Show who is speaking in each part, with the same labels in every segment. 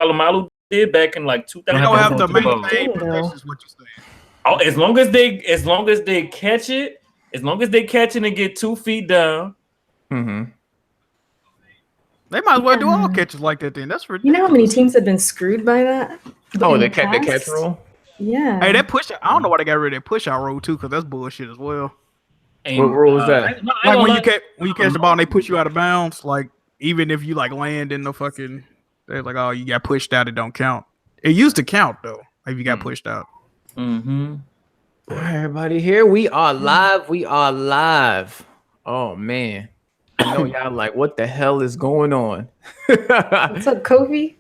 Speaker 1: Palomalu did back in like 2000.
Speaker 2: They don't have to maintain possession. Is what you're saying?
Speaker 1: Oh, as long as they catch it, and get 2 feet down.
Speaker 3: Mm-hmm.
Speaker 2: They might as well do all catches like that. Then that's ridiculous.
Speaker 4: You know how many teams have been screwed by that?
Speaker 3: Oh, they kept the catch rule.
Speaker 4: Yeah.
Speaker 2: Hey, that push. I don't know why they got rid of that push out rule too, because that's bullshit as well.
Speaker 3: And, what rule is that?
Speaker 2: Like when you catch the ball and they push you out of bounds, like even if you like land in the fucking, they're like, oh, you got pushed out, it don't count. It used to count though, if you got pushed out.
Speaker 1: Mm-hmm.
Speaker 3: Everybody here, we are live. Oh man, I know y'all like, what the hell is going on?
Speaker 4: What's up, Kofi?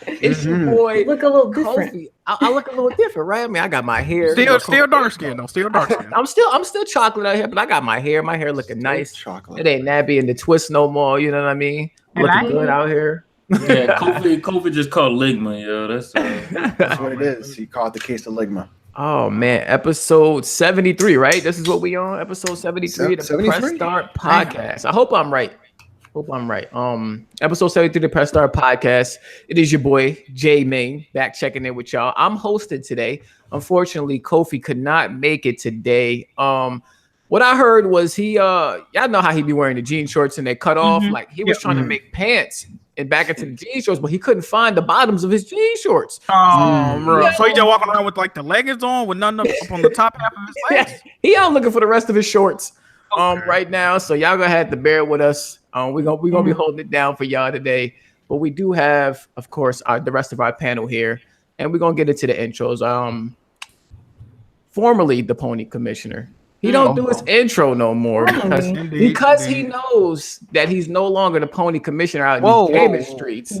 Speaker 3: It's your boy.
Speaker 4: You look a little different.
Speaker 3: Kofi. I look a little different, right? I mean, I got my hair.
Speaker 2: Still dark skin though. Still dark skin.
Speaker 3: I'm still chocolate out here, but I got my hair. My hair looking nice. Chocolate. It ain't nappy in the twist no more. You know what I mean? Looking good out here.
Speaker 1: Yeah, Kofi just called Ligma, yo.
Speaker 5: That's what it is. He caught the case of Ligma.
Speaker 3: Oh man, episode 73, right? This is what we on, episode 73 of the Press Start Podcast. I hope I'm right. Episode 73 of the Press Start Podcast. It is your boy J Main back checking in with y'all. I'm hosted today. Unfortunately, Kofi could not make it today. What I heard was he y'all know how he be wearing the jean shorts and they cut off. Like he was trying to make pants and back into the jean shorts, but he couldn't find the bottoms of his jean shorts.
Speaker 2: Bro. So he just walking around with like the leggings on with nothing up on the top half of his legs.
Speaker 3: He out looking for the rest of his shorts right now. So y'all gonna have to bear with us. We're gonna be holding it down for y'all today. But we do have, of course, the rest of our panel here, and we're gonna get into the intros. Formerly the Pony Commissioner. He don't do his intro no more because he knows that he's no longer the Pony Commissioner out in the gaming streets.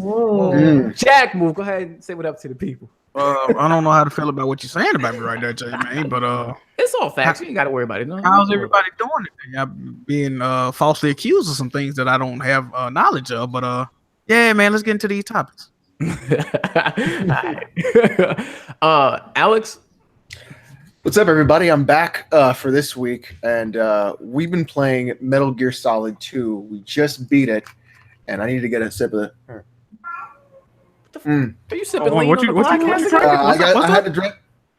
Speaker 3: Jack, go ahead and say what up to the people.
Speaker 2: I don't know how to feel about what you're saying about me right there, Jay, man, but
Speaker 3: it's all facts. You ain't got to worry about it. No,
Speaker 2: how's everybody doing it? I'm being falsely accused of some things that I don't have knowledge of, but yeah, man, let's get into these topics.
Speaker 3: Alex.
Speaker 5: What's up, everybody? I'm back for this week, and we've been playing Metal Gear Solid 2. We just beat it, and I need to get a sip of it.
Speaker 3: Are you sipping lean on the podcast?
Speaker 5: I had to drink.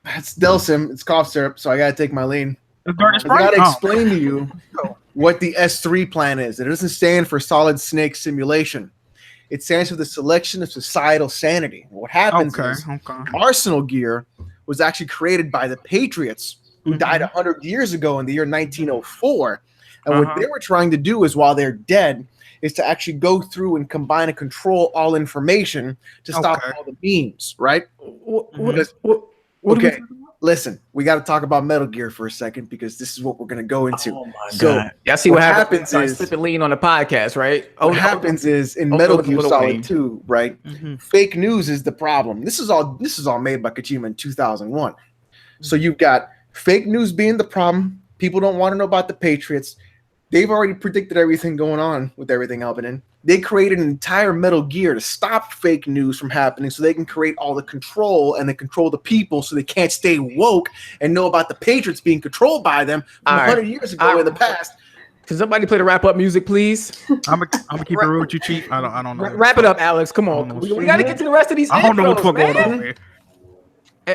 Speaker 5: It's Delsim. It's cough syrup, so I got to take my lean. I got to explain to you what the S3 plan is. It doesn't stand for Solid Snake Simulation. It stands for the Selection of Societal Sanity. What happens is Arsenal Gear was actually created by the Patriots, who died 100 years ago in the year 1904. And what they were trying to do is, while they're dead, is to actually go through and combine and control all information to stop all the memes, right? Okay, listen, we got to talk about Metal Gear for a second because this is what we're going to go into.
Speaker 3: Oh my God. Y'all see what happens is sipping lean on the podcast, right?
Speaker 5: What happens is in Metal Gear Solid 2, right? Fake news is the problem. This is all made by Kojima in 2001. So you've got fake news being the problem. People don't want to know about the Patriots. They've already predicted everything going on with everything happening. They created an entire Metal Gear to stop fake news from happening so they can create all the control and they control the people so they can't stay woke and know about the Patriots being controlled by them from 100 years ago in the past.
Speaker 3: Can somebody play the wrap-up music, please?
Speaker 2: I'm gonna keep it real with you, Chief. I don't know.
Speaker 3: Wrap it up, Alex. Come on. We got to get to the rest of these.
Speaker 2: I don't know what's going on, man.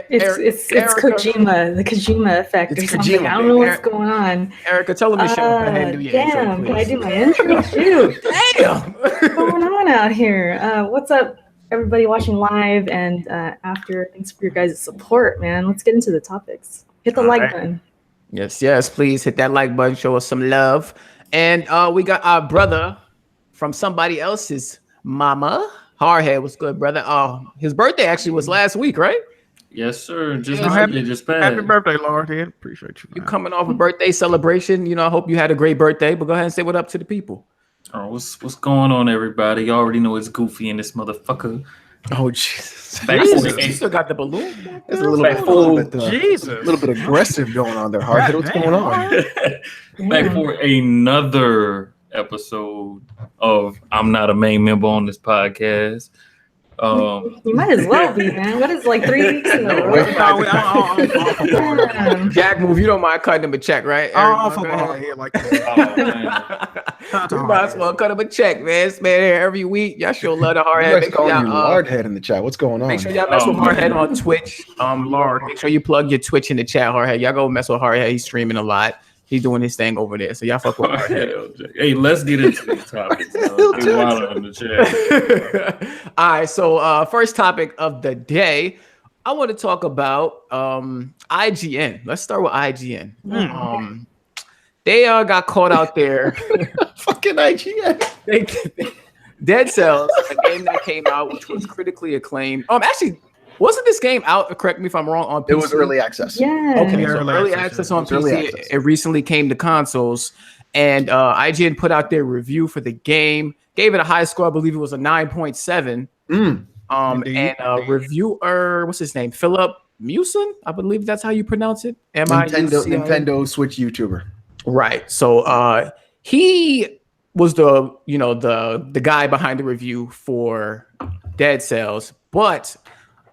Speaker 4: It's Kojima, the Kojima effect or something. I don't know what's going on.
Speaker 3: Erica, tell them to show. Go ahead and do your intro, please.
Speaker 4: Can I do my intro? Shoot.
Speaker 3: Damn.
Speaker 4: What's going on out here? What's up, everybody watching live and after? Thanks for your guys' support, man. Let's get into the topics. Hit the like button.
Speaker 3: Yes, please hit that like button. Show us some love. And we got our brother from somebody else's mama. Hardhead, what's good, brother? His birthday actually was last week, right?
Speaker 1: Yes, sir. Just
Speaker 2: passed. Happy birthday, Lord. Appreciate you.
Speaker 3: You coming off a birthday celebration. You know, I hope you had a great birthday, but go ahead and say what up to the people.
Speaker 1: Oh, what's going on, everybody? You already know it's Goofy in this motherfucker.
Speaker 3: Oh, Jesus.
Speaker 5: You
Speaker 3: still got the balloon?
Speaker 5: It's a little bit aggressive going on there, Hardhead. What's going on?
Speaker 1: Back for another episode of I'm Not a Main Member on this podcast.
Speaker 4: You might as well be, man. What is like 3 weeks in a row?
Speaker 3: Jack move. You don't mind cutting him a check, right?
Speaker 2: Oh, fuck my head like that.
Speaker 3: You might as well cut him a check, man. This man here every week. Y'all sure love the hard head.
Speaker 5: Make calling you lard head in the chat. What's going on?
Speaker 3: Make sure y'all mess with Hardhead on Twitch. Lord, make sure you plug your Twitch in the chat, Hardhead. Y'all go mess with Hardhead. He's streaming a lot. He's doing his thing over there. So y'all fuck with Hardhead.
Speaker 1: Hey, let's get into these topics. In the chat.
Speaker 3: All right. So first topic of the day, I want to talk about IGN. Let's start with IGN. They got caught out there.
Speaker 5: Fucking IGN.
Speaker 3: Dead Cells, a game that came out, which was critically acclaimed. Actually, wasn't this game out? Correct me if I'm wrong. On PC?
Speaker 5: It was early access.
Speaker 4: Yeah.
Speaker 3: Okay, so early access on PC.
Speaker 5: Early access.
Speaker 3: It recently came to consoles, and IGN put out their review for the game. Gave it a high score. I believe it was a 9.7. And reviewer, what's his name? Philip Mewson, I believe that's how you pronounce it.
Speaker 5: Nintendo Switch YouTuber.
Speaker 3: Right. So he was the guy behind the review for Dead Cells, but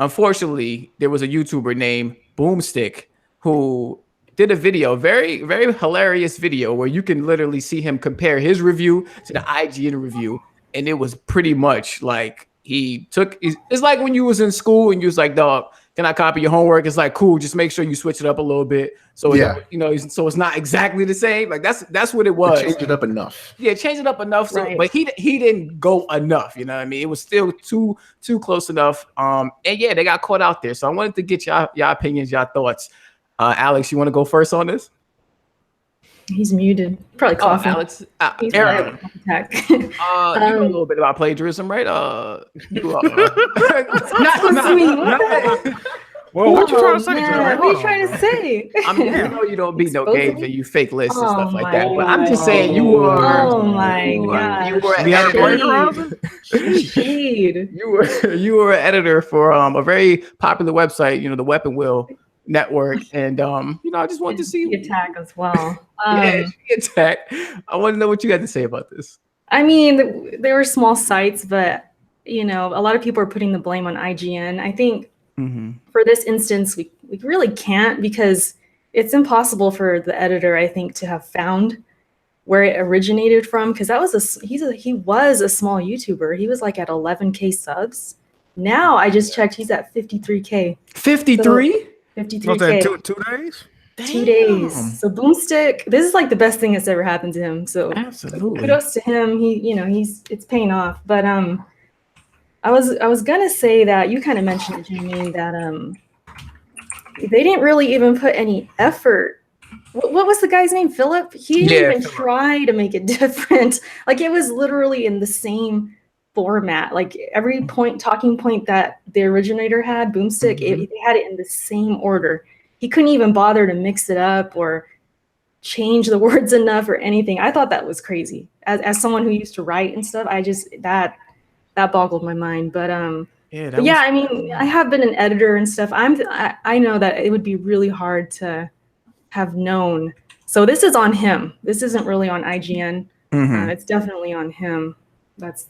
Speaker 3: unfortunately, there was a YouTuber named Boomstick who did a video, very, very hilarious video where you can literally see him compare his review to the IGN review. And it was pretty much like it's like when you was in school and you was like, dog, can I copy your homework? It's like, cool, just make sure you switch it up a little bit. So, so it's not exactly the same. Like that's what it was.
Speaker 5: Change it up enough.
Speaker 3: Yeah, change it up enough. So, but he didn't go enough. You know what I mean? It was still too close enough. And yeah, they got caught out there. So I wanted to get y'all opinions, y'all thoughts. Alex, you want to go first on this?
Speaker 4: He's muted. Probably coughing.
Speaker 3: Alex,
Speaker 4: Aaron.
Speaker 3: You know a little bit about plagiarism, right?
Speaker 4: Not me.
Speaker 2: Well, what you trying to say?
Speaker 4: What are you trying to say?
Speaker 3: I mean, I know you don't beat no games and you fake lists and stuff like that, but I'm just saying you were.
Speaker 4: Oh my god!
Speaker 3: You were an editor. You were an editor for a very popular website, the Weapon Wheel Network, and I just wanted to see
Speaker 4: Attack as well.
Speaker 3: Attack. I want to know what you had to say about this.
Speaker 4: I mean, they were small sites, but a lot of people are putting the blame on IGN. I think for this instance, we really can't, because it's impossible for the editor, I think, to have found where it originated from, because he was a small YouTuber. He was like at 11K subs. Now I just checked, he's at 53K.
Speaker 3: 53?
Speaker 4: 53K.
Speaker 2: 2 days?
Speaker 4: 2 days. So Boomstick, this is like the best thing that's ever happened to him. So
Speaker 3: absolutely,
Speaker 4: kudos to him. It's paying off. But I was gonna say that you kind of mentioned it, Jamie, that they didn't really even put any effort. What was the guy's name? Philip? He didn't even try to make it different. Like, it was literally in the same format. Like, every talking point that the originator had, Boomstick, they had it in the same order. He couldn't even bother to mix it up or change the words enough or anything. I thought that was crazy. As someone who used to write and stuff, I just that boggled my mind. But I mean, I have been an editor and stuff. I know that it would be really hard to have known. So this is on him. This isn't really on IGN. It's definitely on him. That's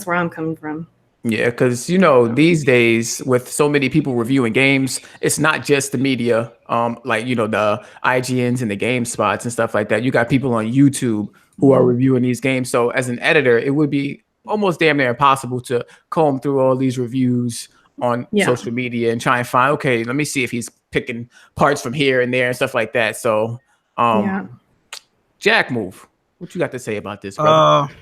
Speaker 4: where I'm coming from.
Speaker 3: Yeah, because these days with so many people reviewing games, it's not just the media, the IGNs and the GameSpots and stuff like that. You got people on YouTube who are reviewing these games. So as an editor, it would be almost damn near impossible to comb through all these reviews on social media and try and find, okay, let me see if he's picking parts from here and there and stuff like that. So, Jack Move, what you got to say about this, brother?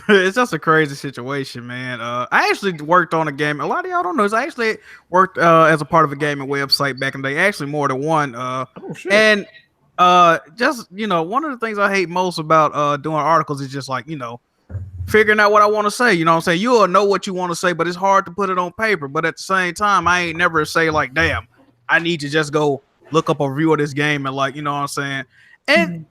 Speaker 2: It's just a crazy situation, man. I actually worked on a game. A lot of y'all don't know. I actually worked as a part of a gaming website back in the day. Actually, more than one. And just one of the things I hate most about doing articles is just like figuring out what I want to say. You know what I'm saying? You'll know what you want to say, but it's hard to put it on paper. But at the same time, I ain't never say like, damn, I need to just go look up a review of this game and what I'm saying? And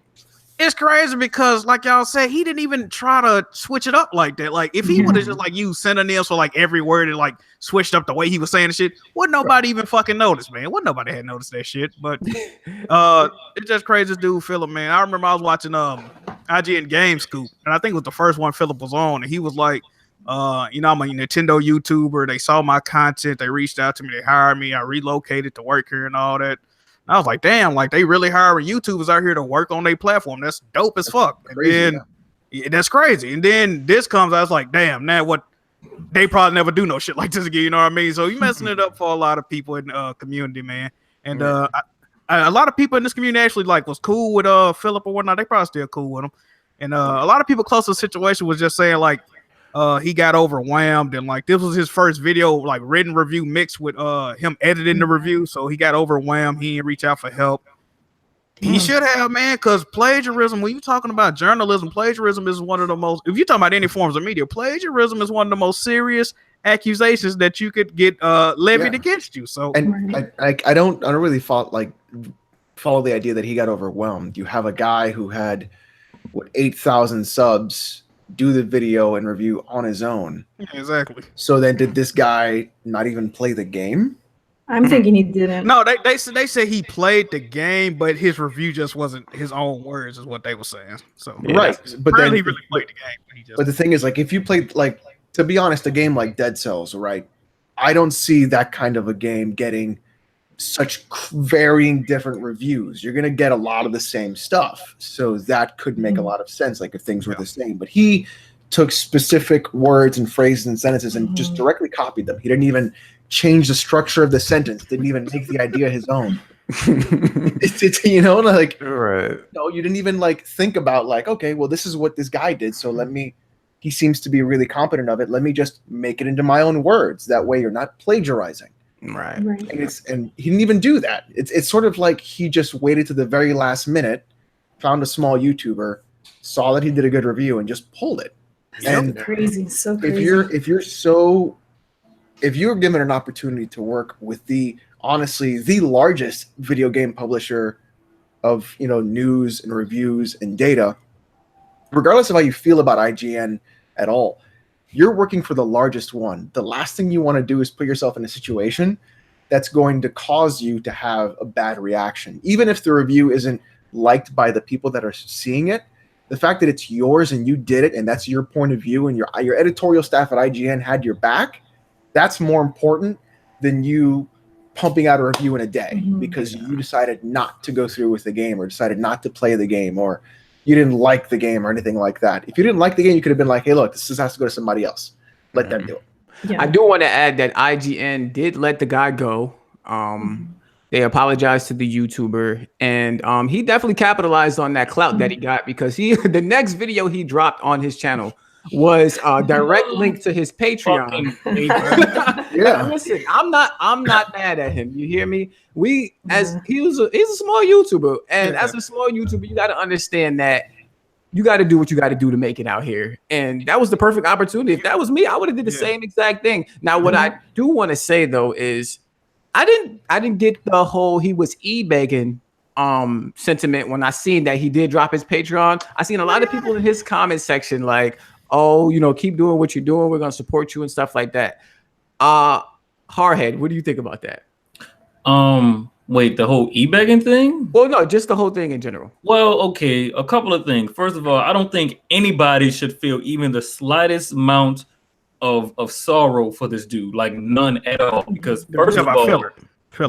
Speaker 2: it's crazy because, like y'all said, he didn't even try to switch it up like that. Like, if he would have just used synonyms for every word and switched up the way he was saying the shit, wouldn't nobody even fucking notice, man. Wouldn't nobody had noticed that shit. But it's just crazy, this dude Philip, man. I remember I was watching IGN Game Scoop, and I think it was the first one Philip was on, and he was like, You know, I'm a Nintendo YouTuber. They saw my content. They reached out to me. They hired me. I relocated to work here and all that. I was like, damn, like they really hiring YouTubers out here to work on their platform. That's dope as fuck.
Speaker 5: Crazy,
Speaker 2: and then, that's crazy. And then this comes, I was like, damn, now what? They probably never do no shit like this again. You know what I mean? So you messing it up for a lot of people in the community, man. And a lot of people in this community actually like was cool with Philip or whatnot. They probably still cool with him. And a lot of people close to the situation was just saying like he got overwhelmed and like this was his first video, like written review mixed with him editing the review. So he got overwhelmed. He didn't reach out for help. He should have, man, because plagiarism, when you're talking about journalism, plagiarism is one of the most, if you're talking about any forms of media, plagiarism is one of the most serious accusations that you could get levied against you. So,
Speaker 5: and I don't really follow the idea that he got overwhelmed. You have a guy who had 8,000 subs do the video and review on his own.
Speaker 2: Yeah, exactly.
Speaker 5: So then did this guy not even play the game?
Speaker 4: I'm thinking he didn't.
Speaker 2: No, they said he played the game, but his review just wasn't his own words, is what they were saying. So
Speaker 5: right, but then
Speaker 2: he really played the game.
Speaker 5: But the thing is, like, if you played, like, to be honest, a game like Dead Cells, right? I don't see that kind of a game getting such varying different reviews. You're gonna get a lot of the same stuff, so that could make a lot of sense. Like if things were the same, but he took specific words and phrases and sentences and just directly copied them. He didn't even change the structure of the sentence, didn't even make the idea his own. it's you know, like
Speaker 3: right.
Speaker 5: No, you didn't even like think about like, okay, well, this is what this guy did, so he seems to be really competent of it. Let me just make it into my own words. That way you're not plagiarizing.
Speaker 3: Right.
Speaker 5: And he didn't even do that. It's sort of like he just waited to the very last minute, found a small YouTuber, saw that he did a good review and just pulled it. And
Speaker 4: crazy, so crazy.
Speaker 5: If you're given an opportunity to work with honestly the largest video game publisher of, you know, news and reviews and data, regardless of how you feel about IGN at all, you're working for the largest one. The last thing you want to do is put yourself in a situation that's going to cause you to have a bad reaction. Even if the review isn't liked by the people that are seeing it, the fact that it's yours and you did it and that's your point of view and your editorial staff at IGN had your back, that's more important than you pumping out a review in a day because you decided not to go through with the game or decided not to play the game or you didn't like the game or anything like that. If you didn't like the game, you could have been like, hey, look, this has to go to somebody else. Let them do it.
Speaker 4: Yeah.
Speaker 3: I do want to add that IGN did let the guy go. They apologized to the YouTuber, and he definitely capitalized on that clout that he got because the next video he dropped on his channel was a direct link to his Patreon.
Speaker 5: Yeah.
Speaker 3: Listen, I'm not mad at him. You hear me? He's a small YouTuber, and as a small YouTuber, you got to understand that you got to do what you got to do to make it out here. And that was the perfect opportunity. If that was me, I would have did the same exact thing. Now, what I do want to say though is, I didn't get the whole he was e-begging sentiment when I seen that he did drop his Patreon. I seen a lot of people in his comment section like, oh, you know, keep doing what you're doing. We're gonna support you and stuff like that. Hardhead, what do you think about that?
Speaker 1: Wait, the whole e-begging thing?
Speaker 3: Well, no, just the whole thing in general.
Speaker 1: Well, okay, a couple of things. First of all, I don't think anybody should feel even the slightest amount of sorrow for this dude, like none at all. Because first of all,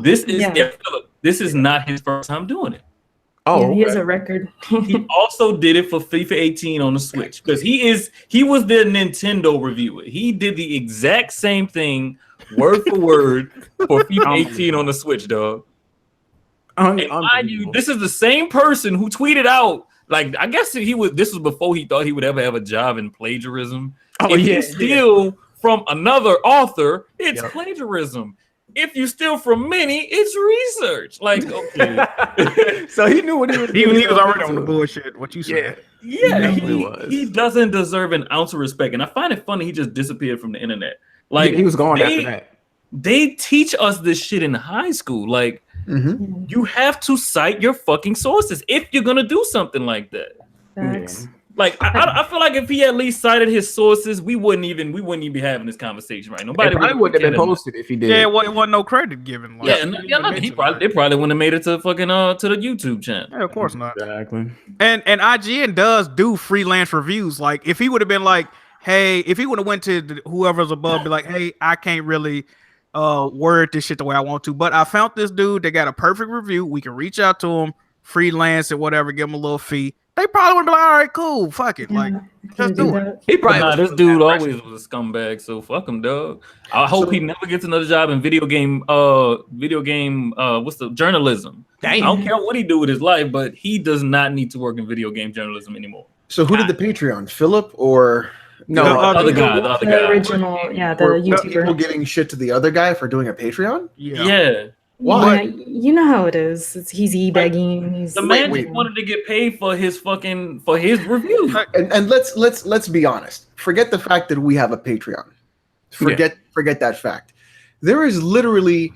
Speaker 1: this is not his first time doing it.
Speaker 4: Oh, he has a record.
Speaker 1: He also did it for FIFA 18 on the Switch because he was the Nintendo reviewer. He did the exact same thing, word for word, for FIFA 18 on the Switch, dog. And mind you, this is the same person who tweeted out, like, I guess this was before he thought he would ever have a job in plagiarism.
Speaker 3: Oh,
Speaker 1: if you steal from another author, it's plagiarism. If you steal from many, it's research. Like, okay.
Speaker 3: So he knew what he was doing.
Speaker 2: He was already on the bullshit, what you said.
Speaker 1: Yeah, he doesn't deserve an ounce of respect. And I find it funny he just disappeared from the internet. Like,
Speaker 3: he was gone after that.
Speaker 1: They teach us this shit in high school. Like, you have to cite your fucking sources if you're gonna do something like that.
Speaker 4: Facts.
Speaker 1: Like, I feel like if he at least cited his sources, we wouldn't even be having this conversation, right? Nobody
Speaker 3: wouldn't have been posted if he did.
Speaker 2: Yeah, it wasn't no credit given. Like,
Speaker 1: they probably wouldn't have made it to fucking to the YouTube channel.
Speaker 2: Yeah, of course not.
Speaker 3: Exactly.
Speaker 2: And IGN does do freelance reviews. Like, if he would have been like, hey, if he would have went to whoever's above, be like, hey, I can't really word this shit the way I want to, but I found this dude that got a perfect review. We can reach out to him, freelance or whatever, give him a little fee. They probably would be like, all right, cool, fuck it, like just do it.
Speaker 1: He probably this dude always was a scumbag, so fuck him, dog. I hope he never gets another job in video game what's the journalism.
Speaker 3: Damn.
Speaker 1: I don't care what he do with his life, but he does not need to work in video game journalism anymore.
Speaker 5: So who did the Patreon? Philip or
Speaker 1: no, the other guy,
Speaker 4: the original, the YouTuber.
Speaker 5: People giving shit to the other guy for doing a Patreon?
Speaker 1: Yeah.
Speaker 5: Why?
Speaker 4: Yeah, you know how it is. He's e-begging.
Speaker 1: The man just wanted to get paid for his review.
Speaker 5: And let's be honest. Forget the fact that we have a Patreon. Forget that fact. There is literally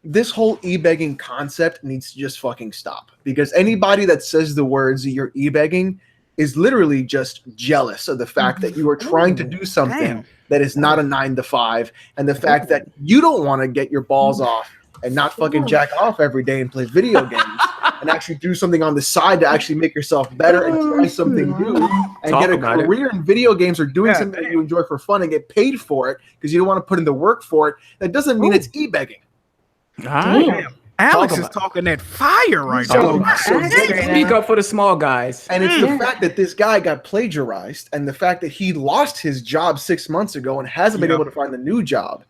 Speaker 5: this whole e-begging concept needs to just fucking stop, because anybody that says the words you're e-begging is literally just jealous of the fact that you are trying to do something that is not a 9 to 5, and the fact that you don't want to get your balls off and not fucking jack off every day and play video games and actually do something on the side to actually make yourself better and try something new and get a career in video games or doing something that you enjoy for fun and get paid for it because you don't want to put in the work for it. That doesn't mean it's e-begging.
Speaker 2: Damn. Alex is talking that fire right now.
Speaker 3: So speak up for the small guys.
Speaker 5: And it's the fact that this guy got plagiarized and the fact that he lost his job 6 months ago and hasn't been able to find a new job.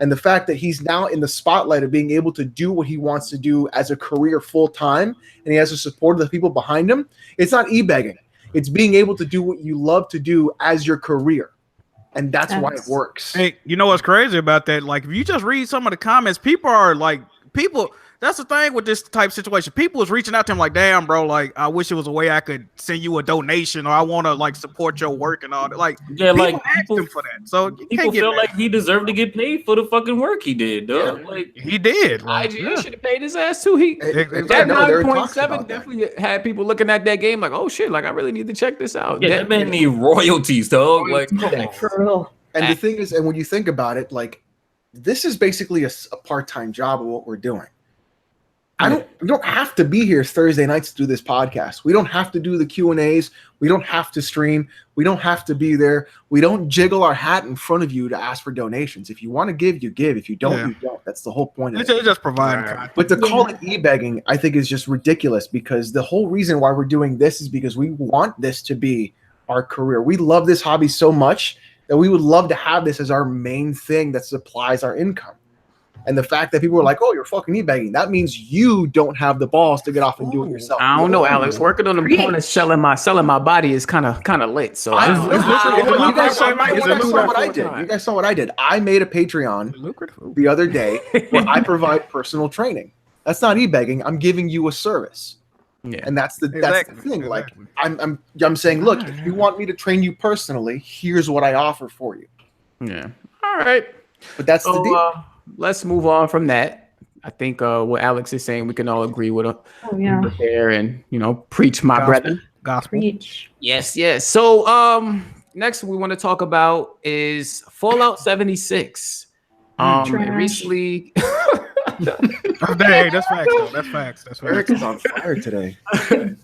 Speaker 5: And the fact that he's now in the spotlight of being able to do what he wants to do as a career full time, and he has the support of the people behind him. It's not e-begging. It's being able to do what you love to do as your career. And that's why it works.
Speaker 2: Hey, you know what's crazy about that? Like, if you just read some of the comments, people that's the thing with this type of situation. People is reaching out to him like, damn, bro, like, I wish it was a way I could send you a donation, or I want to like support your work and all that. Like, people asked him for that. So
Speaker 1: people feel like he deserved to get paid for the fucking work he did, dog. Like
Speaker 2: he did.
Speaker 3: Like, IG should have paid his ass too. That 9.7 definitely had people looking at that game like, oh shit, like I really need to check this out.
Speaker 1: Yeah, that man need royalties, dog. Like, come on.
Speaker 4: For real.
Speaker 5: And the thing is, and when you think about it, like, this is basically a part-time job of what we're doing. We don't have to be here Thursday nights to do this podcast. We don't have to do the Q&As. We don't have to stream. We don't have to be there. We don't jiggle our hat in front of you to ask for donations. If you want to give, you give. If you don't, you don't. That's the whole point of it.
Speaker 2: It's just providing content.
Speaker 5: But to call it e-begging, I think is just ridiculous, because the whole reason why we're doing this is because we want this to be our career. We love this hobby so much that we would love to have this as our main thing that supplies our income. And the fact that people are like, oh, you're fucking e-begging, that means you don't have the balls to get off and do it yourself.
Speaker 3: I don't know, Alex. Working on the corner selling my body is kind of lit. So you
Speaker 5: guys saw what I did. I made a Patreon the other day where I provide personal training. That's not e-begging. I'm giving you a service. Yeah. And that's the thing. Like, I'm saying, look, if you want me to train you personally, here's what I offer for you.
Speaker 3: Yeah. All right.
Speaker 5: But that's the deal.
Speaker 3: Let's move on from that. I think what Alex is saying, we can all agree with him. There and preach, my brethren.
Speaker 2: Gospel.
Speaker 4: Preach.
Speaker 3: Yes. So next we want to talk about is Fallout 76. Recently.
Speaker 2: Hey, that's facts, though. That's facts.
Speaker 5: Eric is on fire today.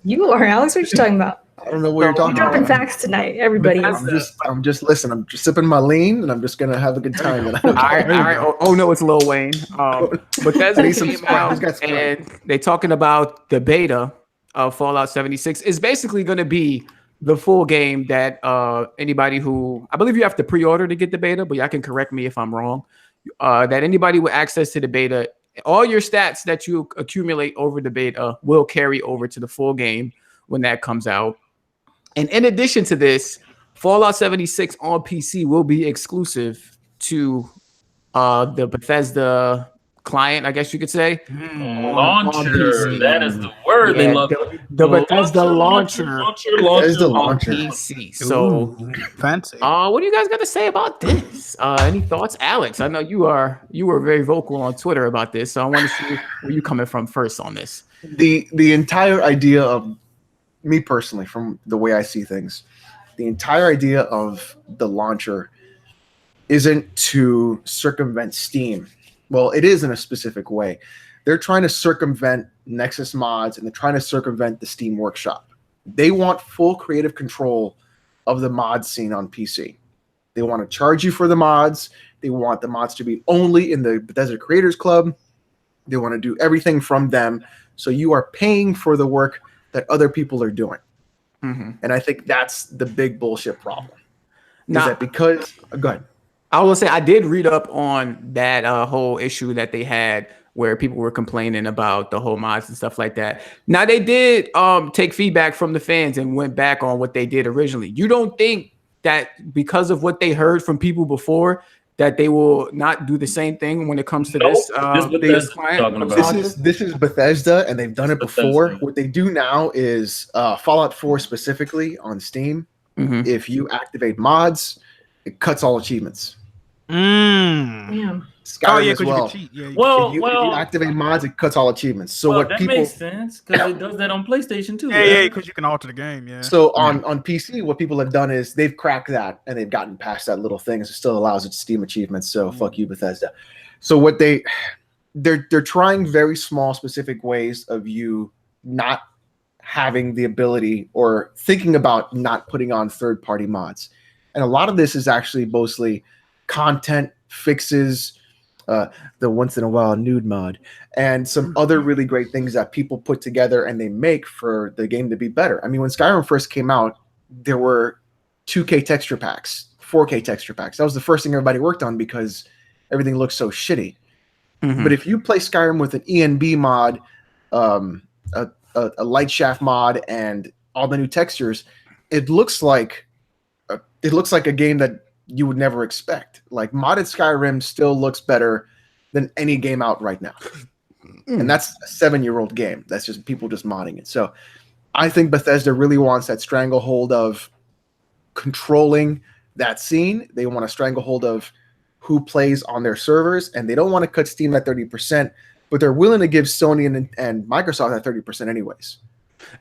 Speaker 4: You are, Alex. What are you talking about?
Speaker 5: I don't know what you're talking about.
Speaker 4: Dropping facts tonight, everybody.
Speaker 5: I'm just listening. I'm just sipping my lean, and I'm just gonna have a good time.
Speaker 3: All right. Oh no, it's Lil Wayne. But that's came out, and they're talking about the beta of Fallout 76 is basically going to be the full game that anybody who, I believe you have to pre-order to get the beta, but y'all can correct me if I'm wrong. That anybody with access to the beta, all your stats that you accumulate over the beta will carry over to the full game when that comes out. And in addition to this, Fallout 76 on PC will be exclusive to the Bethesda client, I guess you could say.
Speaker 1: Launcher. That is the word they love.
Speaker 3: The Bethesda launcher.
Speaker 5: Bethesda launcher.
Speaker 3: PC. So
Speaker 2: fancy.
Speaker 3: What do you guys got to say about this? Any thoughts, Alex? I know you were very vocal on Twitter about this, so I want to see where you coming from first on this.
Speaker 5: The entire idea of me personally, from the way I see things, the entire idea of the launcher isn't to circumvent Steam. Well, it is in a specific way. They're trying to circumvent Nexus mods, and they're trying to circumvent the Steam Workshop. They want full creative control of the mod scene on PC. They want to charge you for the mods. They want the mods to be only in the Bethesda Creators Club. They want to do everything from them. So you are paying for the work that other people are doing. And I think that's the big bullshit problem. Go ahead.
Speaker 3: I will say I did read up on that whole issue that they had where people were complaining about the whole mods and stuff like that. Now they did take feedback from the fans and went back on what they did originally. You don't think that because of what they heard from people before that they will not do the same thing when it comes to this client?
Speaker 5: This is Bethesda, and they've done it before. What they do now is Fallout 4 specifically on Steam. If you activate mods, it cuts all achievements. Skyrim as well. If you activate mods, it cuts all achievements. So that
Speaker 1: makes sense because it does that on PlayStation too.
Speaker 2: Because you can alter the game. Yeah.
Speaker 5: So on PC, what people have done is they've cracked that and they've gotten past that little thing. It still allows it to Steam achievements. So fuck you, Bethesda. So what they're trying very small, specific ways of you not having the ability or thinking about not putting on third-party mods, and a lot of this is actually mostly content fixes. The once in a while nude mod, and some other really great things that people put together and they make for the game to be better. I mean, when Skyrim first came out, there were 2K texture packs, 4K texture packs. That was the first thing everybody worked on because everything looked so shitty. But if you play Skyrim with an ENB mod, a light shaft mod, and all the new textures, it looks like a game that you would never expect. Like modded Skyrim still looks better than any game out right now. And that's a 7-year-old game. That's just people just modding it. So I think Bethesda really wants that stranglehold of controlling that scene. They want a stranglehold of who plays on their servers, and they don't want to cut Steam at 30%, but they're willing to give Sony and Microsoft that 30% anyways.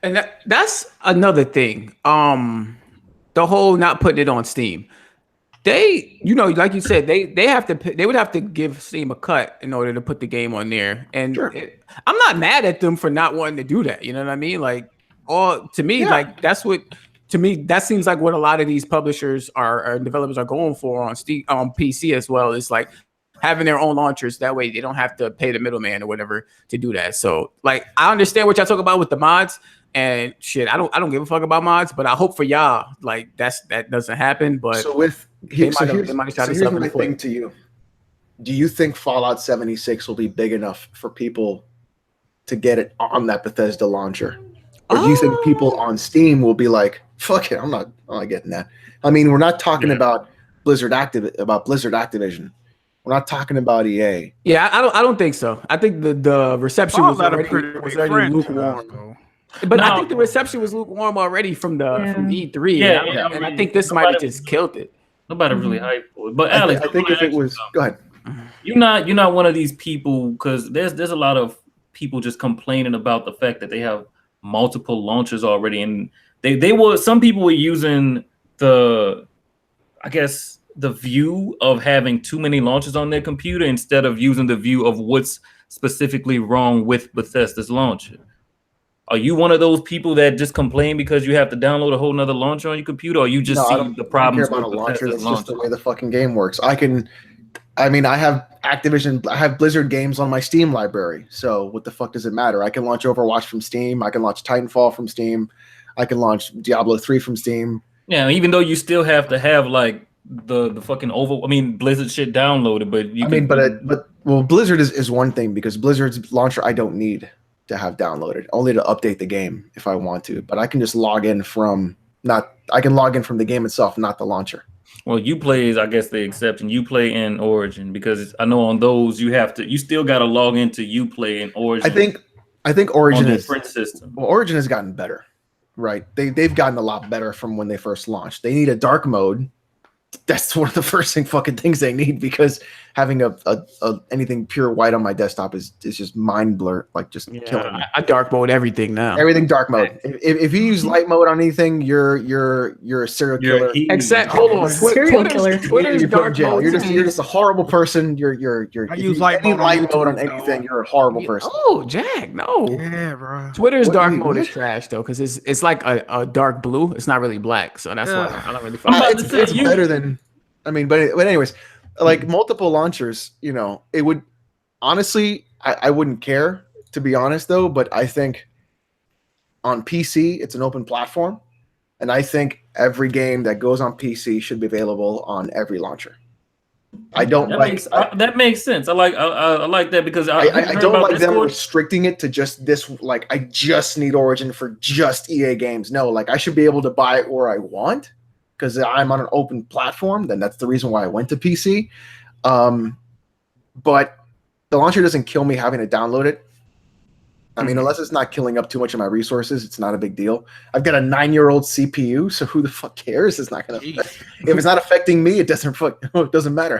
Speaker 3: And that's another thing. The whole not putting it on Steam. They, like you said, they would have to give Steam a cut in order to put the game on there. And I'm not mad at them for not wanting to do that. You know what I mean? Like, to me, that seems like what a lot of these publishers or developers are going for on Steam, on PC as well. It's like having their own launchers. That way they don't have to pay the middleman or whatever to do that. So, like, I understand what y'all talk about with the mods. And shit, I don't give a fuck about mods, but I hope for y'all like that doesn't happen. But
Speaker 5: here's my thing to you: do you think Fallout 76 will be big enough for people to get it on that Bethesda launcher, or do you think people on Steam will be like, "Fuck it, I'm not getting that"? I mean, we're not talking about Blizzard Activision. We're not talking about EA.
Speaker 3: Yeah, I don't think so. I think the reception was already lukewarm. But I think the reception was lukewarm already from E3. And I think this might have just killed it.
Speaker 1: Nobody really hyped for it. But Alex,
Speaker 5: I think if it was, go ahead.
Speaker 1: You're not one of these people, because there's a lot of people just complaining about the fact that they have multiple launchers already, and some people were using the view of having too many launchers on their computer instead of using the view of what's specifically wrong with Bethesda's launcher. Are you one of those people that just complain because you have to download a whole nother launcher on your computer, or you just see the problems with
Speaker 5: launcher? That's just the way the fucking game works. I have Activision, I have Blizzard games on my Steam library. So what the fuck does it matter? I can launch Overwatch from Steam. I can launch Titanfall from Steam. I can launch Diablo 3 from Steam.
Speaker 1: Yeah, even though you still have to have like the fucking Blizzard shit downloaded, but
Speaker 5: Blizzard is one thing, because Blizzard's launcher I don't need to have downloaded, only to update the game if I want to. But I can just log in from the game itself, not the launcher.
Speaker 1: Well, Uplay is, I guess, the exception. Uplay and Origin, because I know on those you still got to log into Uplay and Origin.
Speaker 5: I think Origin is
Speaker 1: print system.
Speaker 5: Well, Origin has gotten better, right? They've gotten a lot better from when they first launched. They need a dark mode. That's one of the first things they need, because having a anything pure white on my desktop is just mind blur, like just killing me.
Speaker 3: I dark mode everything now.
Speaker 5: Everything dark mode. If you use light mode on anything, you're a serial killer.
Speaker 3: Except hold on, Twitter's dark mode.
Speaker 5: You're just a horrible person. I
Speaker 2: use light mode
Speaker 5: on anything. You're a horrible person.
Speaker 3: Oh, Jack, no.
Speaker 2: Yeah, bro.
Speaker 3: Twitter's dark mode is trash though, because it's like a dark blue. It's not really black, so that's why I don't really.
Speaker 5: It's better than. I mean, but anyways, like multiple launchers, you know, it would honestly, I wouldn't care, to be honest, though. But I think on PC, it's an open platform, and I think every game that goes on PC should be available on every launcher. I don't
Speaker 1: that makes sense. I like that because
Speaker 5: I don't like them restricting it to just this. Like, I just need Origin for just EA games. No, like I should be able to buy it where I want because I'm on an open platform. Then that's the reason why I went to PC. But the launcher doesn't kill me having to download it. I mean, unless it's not killing up too much of my resources, it's not a big deal. I've got a 9-year-old CPU, so who the fuck cares? It's not gonna. If it's not affecting me, it doesn't matter.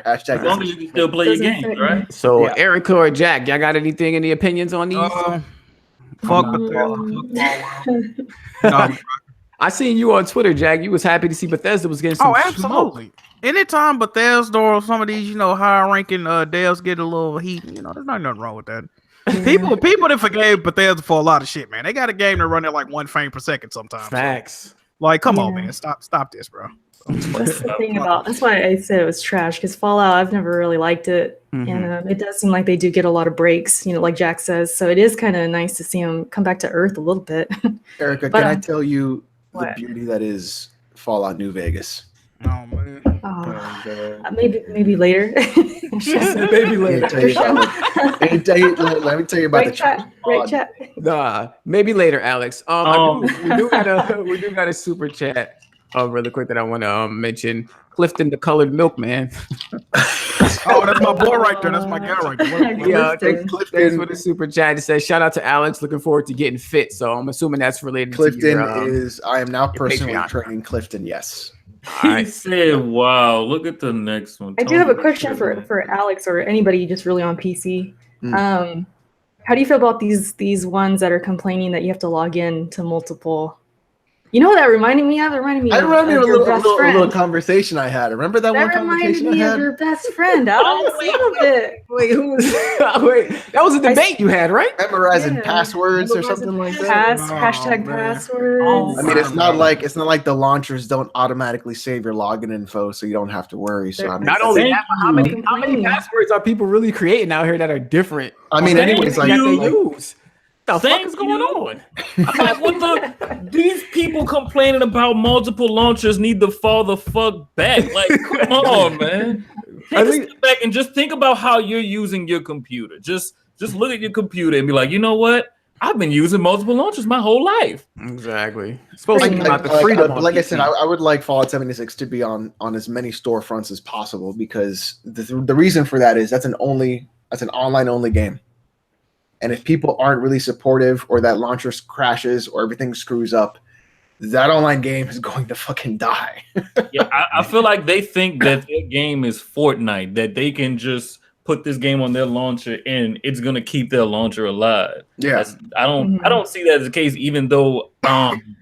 Speaker 5: Hashtag.
Speaker 1: As long as you can still play your game, right?
Speaker 3: So, yeah. Erica or Jack, y'all got anything? Any opinions on these?
Speaker 2: Fuck Bethesda.
Speaker 3: I seen you on Twitter, Jack. You was happy to see Bethesda was getting some.
Speaker 2: Oh, absolutely. Smoke. Anytime Bethesda or some of these, higher ranking devs get a little heat, there's not nothing wrong with that. People that forgave Bethesda for a lot of shit, man. They got a game that run at like 1 frame per second sometimes.
Speaker 3: Facts.
Speaker 2: Like, come on, man. Stop this, bro.
Speaker 4: That's the thing that's why I said it was trash, because Fallout, I've never really liked it. And it does seem like they do get a lot of breaks, like Jack says. So it is kind of nice to see them come back to earth a little bit.
Speaker 5: Erica, can I tell you the beauty that is Fallout New Vegas?
Speaker 2: Oh, man.
Speaker 4: Maybe later.
Speaker 3: Maybe later.
Speaker 5: Let me tell you about
Speaker 4: chat.
Speaker 3: Nah, maybe later, Alex. We do got a super chat really quick that I want to mention. Clifton, the colored milkman.
Speaker 2: Oh, that's my boy right there. That's my guy right there.
Speaker 3: Yeah, thanks for the super chat. It says, shout out to Alex. Looking forward to getting fit. So I'm assuming that's related
Speaker 5: Clifton
Speaker 3: to your,
Speaker 5: I am now personally training Clifton, yes.
Speaker 1: He said, wow, look at the next one.
Speaker 4: I do have a question for Alex or anybody just really on PC. How do you feel about these ones that are complaining that you have to log in to multiple? You know what that reminded me of? It reminded me of a
Speaker 5: little conversation I had. Remember that one conversation I had? That reminded me of your
Speaker 4: best friend, Alex. A little bit.
Speaker 3: Wait, who was that was a debate you had, right?
Speaker 5: Memorizing passwords or something like that.
Speaker 4: Hashtag passwords.
Speaker 5: I mean, it's not like the launchers don't automatically save your login info, so you don't have to worry. So I mean,
Speaker 3: not only that, but how many passwords are people really creating out here that are different?
Speaker 5: I mean, anyways, like
Speaker 3: they use. What the fuck is going on?
Speaker 1: Like, these people complaining about multiple launchers need to fall the fuck back. Like, come on, man. Take a step back and just think about how you're using your computer. Just look at your computer and be like, you know what? I've been using multiple launchers my whole life.
Speaker 3: Exactly.
Speaker 5: Like I said, I would like Fallout 76 to be on as many storefronts as possible because the reason for that is that's an online only game. And if people aren't really supportive or that launcher crashes or everything screws up, that online game is going to fucking die.
Speaker 1: Yeah, I feel like they think that their game is Fortnite, that they can just put this game on their launcher and it's going to keep their launcher alive.
Speaker 5: Yeah.
Speaker 1: I don't see that as the case, even though I'm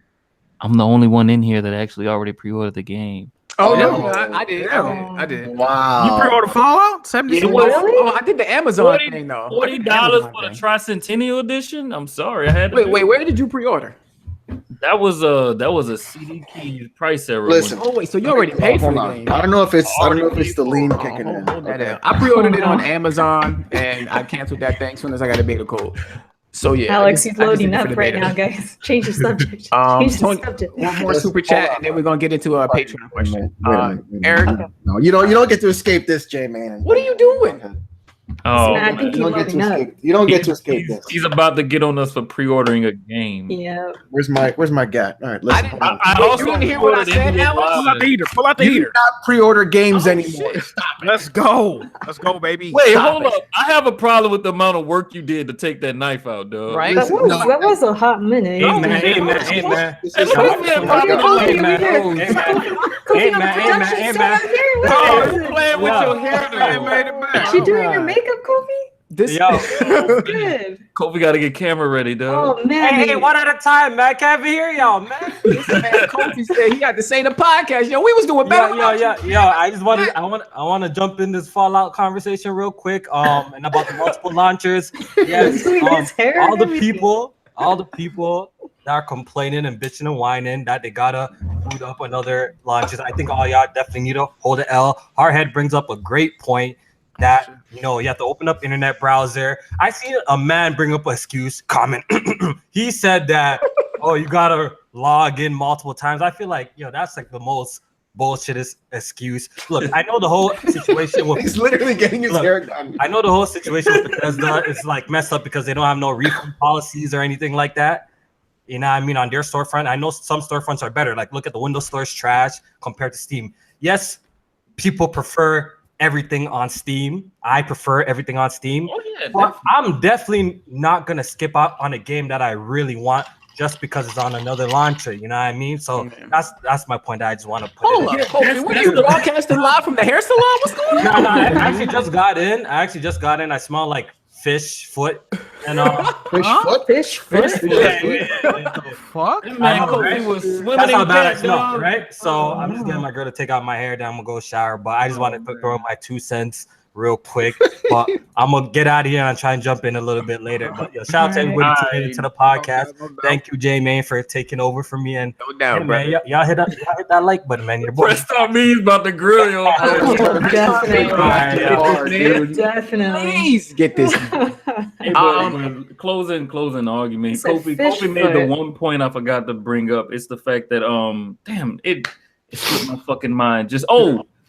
Speaker 1: the only one in here that actually already pre-ordered the game.
Speaker 3: Oh, no, I did. I did.
Speaker 5: Wow.
Speaker 2: You pre-ordered Fallout 76?
Speaker 3: Really? Oh, I did the Amazon thing, though.
Speaker 1: $40 for the Tricentennial Edition? I'm sorry. I had to
Speaker 3: Wait, where did you pre-order?
Speaker 1: That was a CD Keys price error.
Speaker 5: Listen.
Speaker 3: Oh, wait, so you already paid for the game.
Speaker 5: I don't know if it's the lean kicking in.
Speaker 3: I pre-ordered it on Amazon, and I canceled that thing as soon as I got a beta code. So yeah,
Speaker 4: Alex, he's loading up right now, guys. Change the subject.
Speaker 3: One more super chat, and then we're gonna get into a Patreon question. Eric,
Speaker 5: okay. No, you don't get to escape this, J-Man.
Speaker 3: What are you doing?
Speaker 1: Oh,
Speaker 4: I think
Speaker 5: you don't get to escape this.
Speaker 1: He's about to get on us for pre-ordering a game.
Speaker 4: Yeah.
Speaker 5: Where's my guy? All right, listen.
Speaker 1: I also
Speaker 3: didn't hear what I said.
Speaker 2: Pull out the heater.
Speaker 5: Do not pre-order games anymore.
Speaker 2: Let's go, baby.
Speaker 1: Wait, hold up. I have a problem with the amount of work you did to take that knife out, dog.
Speaker 3: Right?
Speaker 4: That was a hot minute.
Speaker 2: Hey man.
Speaker 1: Playing with your hair.
Speaker 4: You doing your makeup, Kofi? Good.
Speaker 1: Kofi got to get camera ready, dog.
Speaker 4: Oh man.
Speaker 6: Hey, one at a time, man. Can't be here, y'all, man.
Speaker 3: Listen, man, Kofi said he had to say the podcast. Yo, we was doing better.
Speaker 6: Yo. I want to jump in this Fallout conversation real quick. And about the multiple launchers. Yes. All the people that are complaining and bitching and whining that they gotta boot up another launches. I think all y'all definitely need to hold an L. Hardhead brings up a great point that you have to open up internet browser. I see a man bring up an excuse comment. He said that you gotta log in multiple times. I feel like that's like the most bullshit excuse. Look, I know the whole situation with
Speaker 5: he's literally getting his hair done.
Speaker 6: I know the whole situation with Bethesda is like messed up because they don't have no refund policies or anything like that. You know what I mean? On their storefront, I know some storefronts are better. Like look at the Windows Store's trash compared to Steam. Yes, people prefer everything on Steam. I prefer everything on Steam.
Speaker 1: Oh yeah,
Speaker 6: but I'm definitely not gonna skip out on a game that I really want just because it's on another launcher, you know what I mean? So that's my point. I just want to put
Speaker 3: Hold up, what are you broadcasting live from the hair salon? What's going on?
Speaker 6: No, I actually just got in. I smell like fish foot and
Speaker 5: fish foot.
Speaker 2: Fuck.
Speaker 1: Man, Kofi was swimming
Speaker 6: That's how
Speaker 1: in
Speaker 6: bad I
Speaker 1: that,
Speaker 6: smell,
Speaker 1: dog.
Speaker 6: right? So I'm just getting my girl to take out my hair. Then I'm gonna go shower. But I just want to throw my 2 cents real quick. But I'm gonna get out of here and try and jump in a little bit later. But shout out to everybody tuning into the podcast. Thank you, J Main, for taking over for me. And
Speaker 3: no doubt,
Speaker 6: man, y'all hit that like button, man. Your boy.
Speaker 1: Press on me, he's about to grill you.
Speaker 4: Definitely.
Speaker 3: Please get this.
Speaker 1: Hey, but closing argument. Kofi made the one point I forgot to bring up. It's the fact that damn it slipped my fucking mind. Just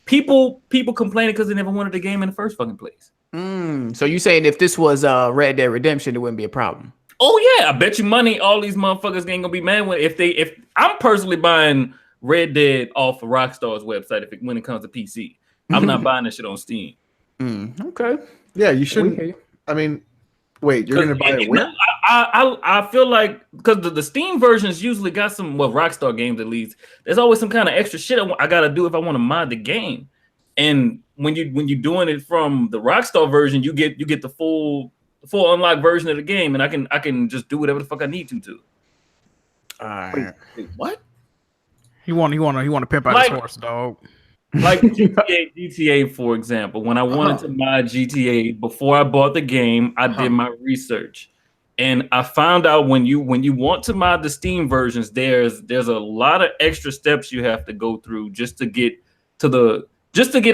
Speaker 1: people complaining because they never wanted the game in the first fucking place.
Speaker 3: So you saying if this was Red Dead Redemption, it wouldn't be a problem?
Speaker 1: Oh yeah, I bet you money all these motherfuckers ain't gonna be mad if I'm personally buying Red Dead off of Rockstar's website when it comes to PC. I'm not buying this shit on Steam.
Speaker 3: Okay.
Speaker 5: Yeah, you shouldn't. I mean, wait, you're gonna buy it where?
Speaker 1: I feel like because the Steam versions usually got some Rockstar games at least. There's always some kind of extra shit I gotta do if I want to mod the game. And when you're doing it from the Rockstar version, you get the full unlocked version of the game, and I can just do whatever the fuck I need to.
Speaker 3: Wait, what?
Speaker 2: He want to pimp out his horse, dog.
Speaker 1: Like GTA, for example. When I wanted to mod GTA before I bought the game, I did my research, and I found out when you want to mod the Steam versions, there's a lot of extra steps you have to go through just to get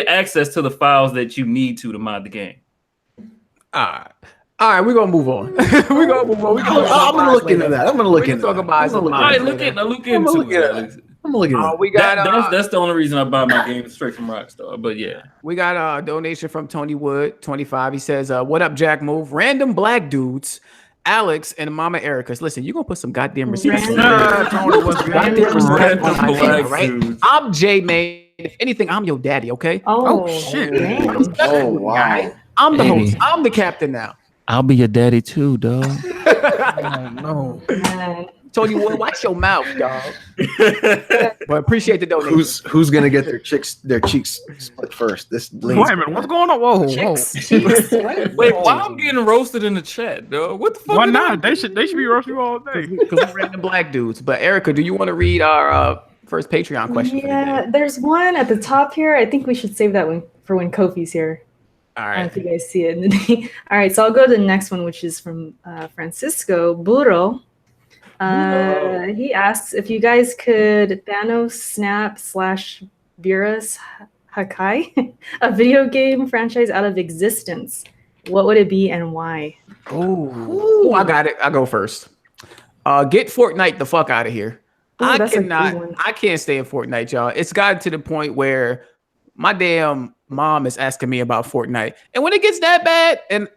Speaker 1: access to the files that you need to mod the game.
Speaker 3: All right, we're gonna move on. We're gonna move on.
Speaker 5: I'm gonna look into that. I'm gonna look into
Speaker 3: that.
Speaker 1: All right, look into it.
Speaker 5: I'm looking at
Speaker 1: it. That's the only reason I buy my games straight from Rockstar. But yeah,
Speaker 3: we got a donation from Tony Wood, 25. He says, "What up, Jack Move? Random black dudes, Alex and Mama Erica. Listen, you gonna put some goddamn respect on that, right? I'm J Main. If anything, I'm your daddy. Okay?
Speaker 4: Oh
Speaker 2: shit!
Speaker 5: Oh wow!
Speaker 3: I'm the host. I'm the captain now.
Speaker 1: I'll be your daddy too, dog.
Speaker 2: No.
Speaker 4: man.
Speaker 3: Tony Wood, watch your mouth, dog. But appreciate the donation.
Speaker 5: Who's gonna get their cheeks split first? This
Speaker 2: Wait a minute, what's going on? Whoa.
Speaker 1: Wait, why I'm getting roasted in the chat, dog? What the fuck?
Speaker 2: Why not? They should be roasting you all day.
Speaker 3: Because we're random black dudes. But Erica, do you want to read our first Patreon question?
Speaker 4: Yeah, there's one at the top here. I think we should save that one for when Kofi's here.
Speaker 3: All
Speaker 4: I don't know
Speaker 3: right.
Speaker 4: if you guys see it. All right, so I'll go to the next one, which is from Francisco Burro. He asks if you guys could Thanos snap / Beerus Hakai, a video game franchise out of existence. What would it be and why?
Speaker 3: Oh, I got it. I'll go first. Get Fortnite the fuck out of here.
Speaker 4: Ooh, that's a good one.
Speaker 3: I can't stay in Fortnite, y'all. It's gotten to the point where my damn mom is asking me about Fortnite. And when it gets that bad and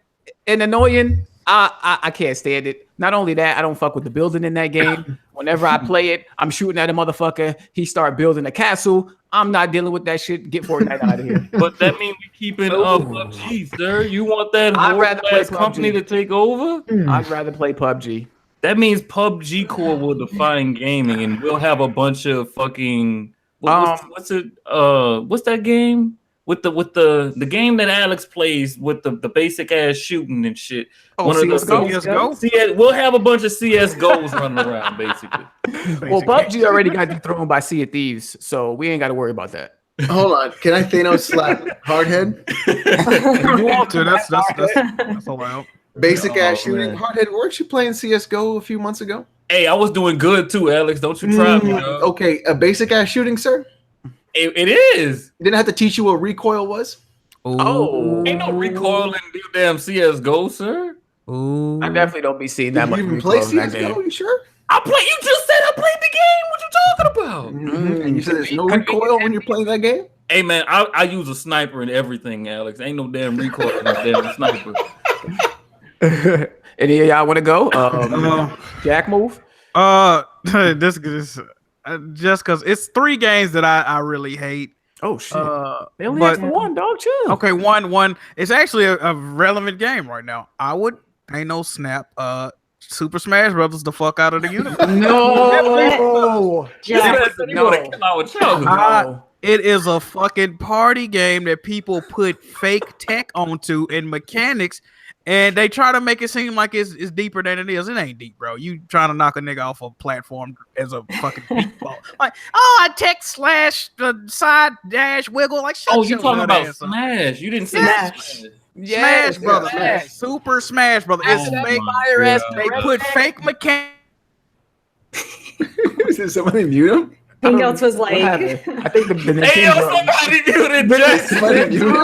Speaker 3: annoying, I can't stand it. Not only that, I don't fuck with the building in that game. Whenever I play it, I'm shooting at a motherfucker. He start building a castle. I'm not dealing with that shit. Get Fortnite out of here.
Speaker 1: But that means we keeping up PUBG, sir. You want that
Speaker 3: I'd rather play
Speaker 1: whole company to take over?
Speaker 3: I'd rather play PUBG.
Speaker 1: That means PUBG Core will define gaming, and we'll have a bunch of fucking what's that game with the game that Alex plays with the basic ass shooting and shit.
Speaker 3: Oh,
Speaker 2: CS:GO?
Speaker 1: We'll have a bunch of CS:GOs running around basically.
Speaker 3: Well, PUBG already got dethroned by Sea of Thieves, so we ain't got to worry about that.
Speaker 5: Hold on, can I Thanos slap Hardhead?
Speaker 2: If you want to, that's allowed.
Speaker 5: Basic ass shooting. Man. Hardhead, weren't you playing CS:GO a few months ago?
Speaker 1: Hey, I was doing good too, Alex. Don't you try me, dog.
Speaker 5: Okay, a basic ass shooting, sir.
Speaker 1: It is.
Speaker 5: Didn't have to teach you what recoil was.
Speaker 1: Ain't no recoil in the damn CS:GO, sir.
Speaker 2: Ooh.
Speaker 3: I definitely don't be seeing that
Speaker 5: Did
Speaker 3: much.
Speaker 5: you even play
Speaker 3: recoil in that
Speaker 5: CS:GO?
Speaker 3: game.
Speaker 5: You sure?
Speaker 1: You just said I played the game. What you talking about?
Speaker 5: And you said there's no recoil when you're playing that game.
Speaker 1: Hey man, I use a sniper and everything, Alex. Ain't no damn recoil in that damn sniper.
Speaker 3: Any of y'all want to go? Jack, move.
Speaker 2: This just because it's 3 games that I really hate.
Speaker 3: Oh shit! They only
Speaker 2: but-
Speaker 3: have one, dog. Chill.
Speaker 2: Okay, one. It's actually a relevant game right now. I would ain't no snap. Super Smash Brothers the fuck out of the universe.
Speaker 3: No,
Speaker 4: Jack,
Speaker 3: no.
Speaker 2: It is a fucking party game that people put fake tech onto and mechanics, and they try to make it seem like it's deeper than it is. It ain't deep, bro. You trying to knock a nigga off a platform as a fucking beatball. Like, I tech slash side dash wiggle. Like, shut
Speaker 1: you
Speaker 2: your
Speaker 1: talking
Speaker 2: nut
Speaker 1: about
Speaker 2: ass up.
Speaker 1: Smash? You didn't say
Speaker 4: Smash.
Speaker 1: Smash.
Speaker 2: Smash Brothers,
Speaker 3: Smash.
Speaker 2: Super Smash Brothers. It's
Speaker 1: Oh
Speaker 2: fake.
Speaker 1: my God.
Speaker 2: They put fake mechanics.
Speaker 5: Did somebody mute him?
Speaker 4: Hangouts was like,
Speaker 3: I think the
Speaker 1: Hey, yo,
Speaker 3: Nintendo.
Speaker 1: somebody muted Jack.
Speaker 5: Somebody muted him?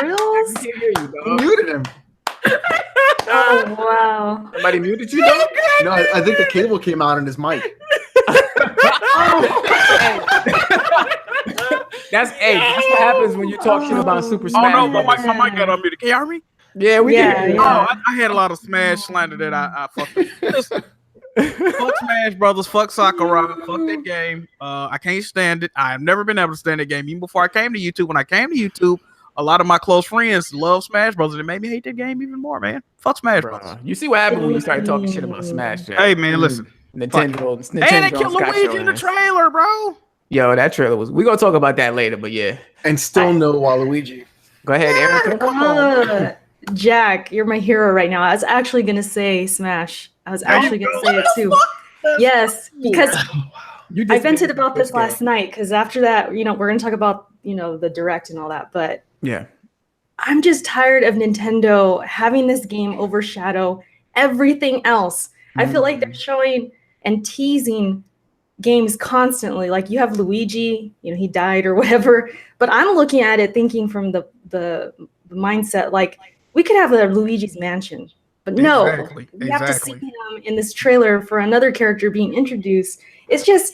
Speaker 4: Reals?
Speaker 5: Who muted him?
Speaker 4: Oh wow.
Speaker 3: Somebody muted you, dog?
Speaker 5: No, I think the cable came out on his mic.
Speaker 3: That's what happens when you talk shit about Super Smash.
Speaker 2: Oh no,
Speaker 3: Brothers.
Speaker 2: my mic got unmuted. Can you hear me?
Speaker 3: Yeah, we
Speaker 4: Yeah,
Speaker 3: can.
Speaker 4: yeah.
Speaker 2: Oh, I had a lot of Smash slander that I fucked with. Listen, fuck Smash Brothers, fuck Sakurai, fuck that game. I can't stand it. I have never been able to stand that game. Even before I came to YouTube, when I came to YouTube, a lot of my close friends love Smash Brothers, and it made me hate that game even more, man. Fuck Smash Brothers.
Speaker 3: You see what happened when you started talking shit about Smash, Jack?
Speaker 2: Hey man, listen.
Speaker 3: Nintendo
Speaker 2: And they killed
Speaker 3: got
Speaker 2: Luigi
Speaker 3: your
Speaker 2: in the
Speaker 3: ass.
Speaker 2: trailer, bro.
Speaker 3: Yo, that trailer was. We're gonna talk about that later, but yeah.
Speaker 5: And still no Waluigi.
Speaker 3: Go ahead, Erica.
Speaker 4: Jack, you're my hero right now. I was actually gonna say Smash. I was actually gonna say it too. Yes, because I vented about this last night. Because after that, we're gonna talk about the direct and all that. But
Speaker 3: Yeah.
Speaker 4: I'm just tired of Nintendo having this game overshadow everything else. I feel like they're showing and teasing games constantly. Like you have Luigi, he died or whatever. But I'm looking at it thinking from the mindset like we could have a Luigi's Mansion, but no, we have to see him in this trailer for another character being introduced. It's just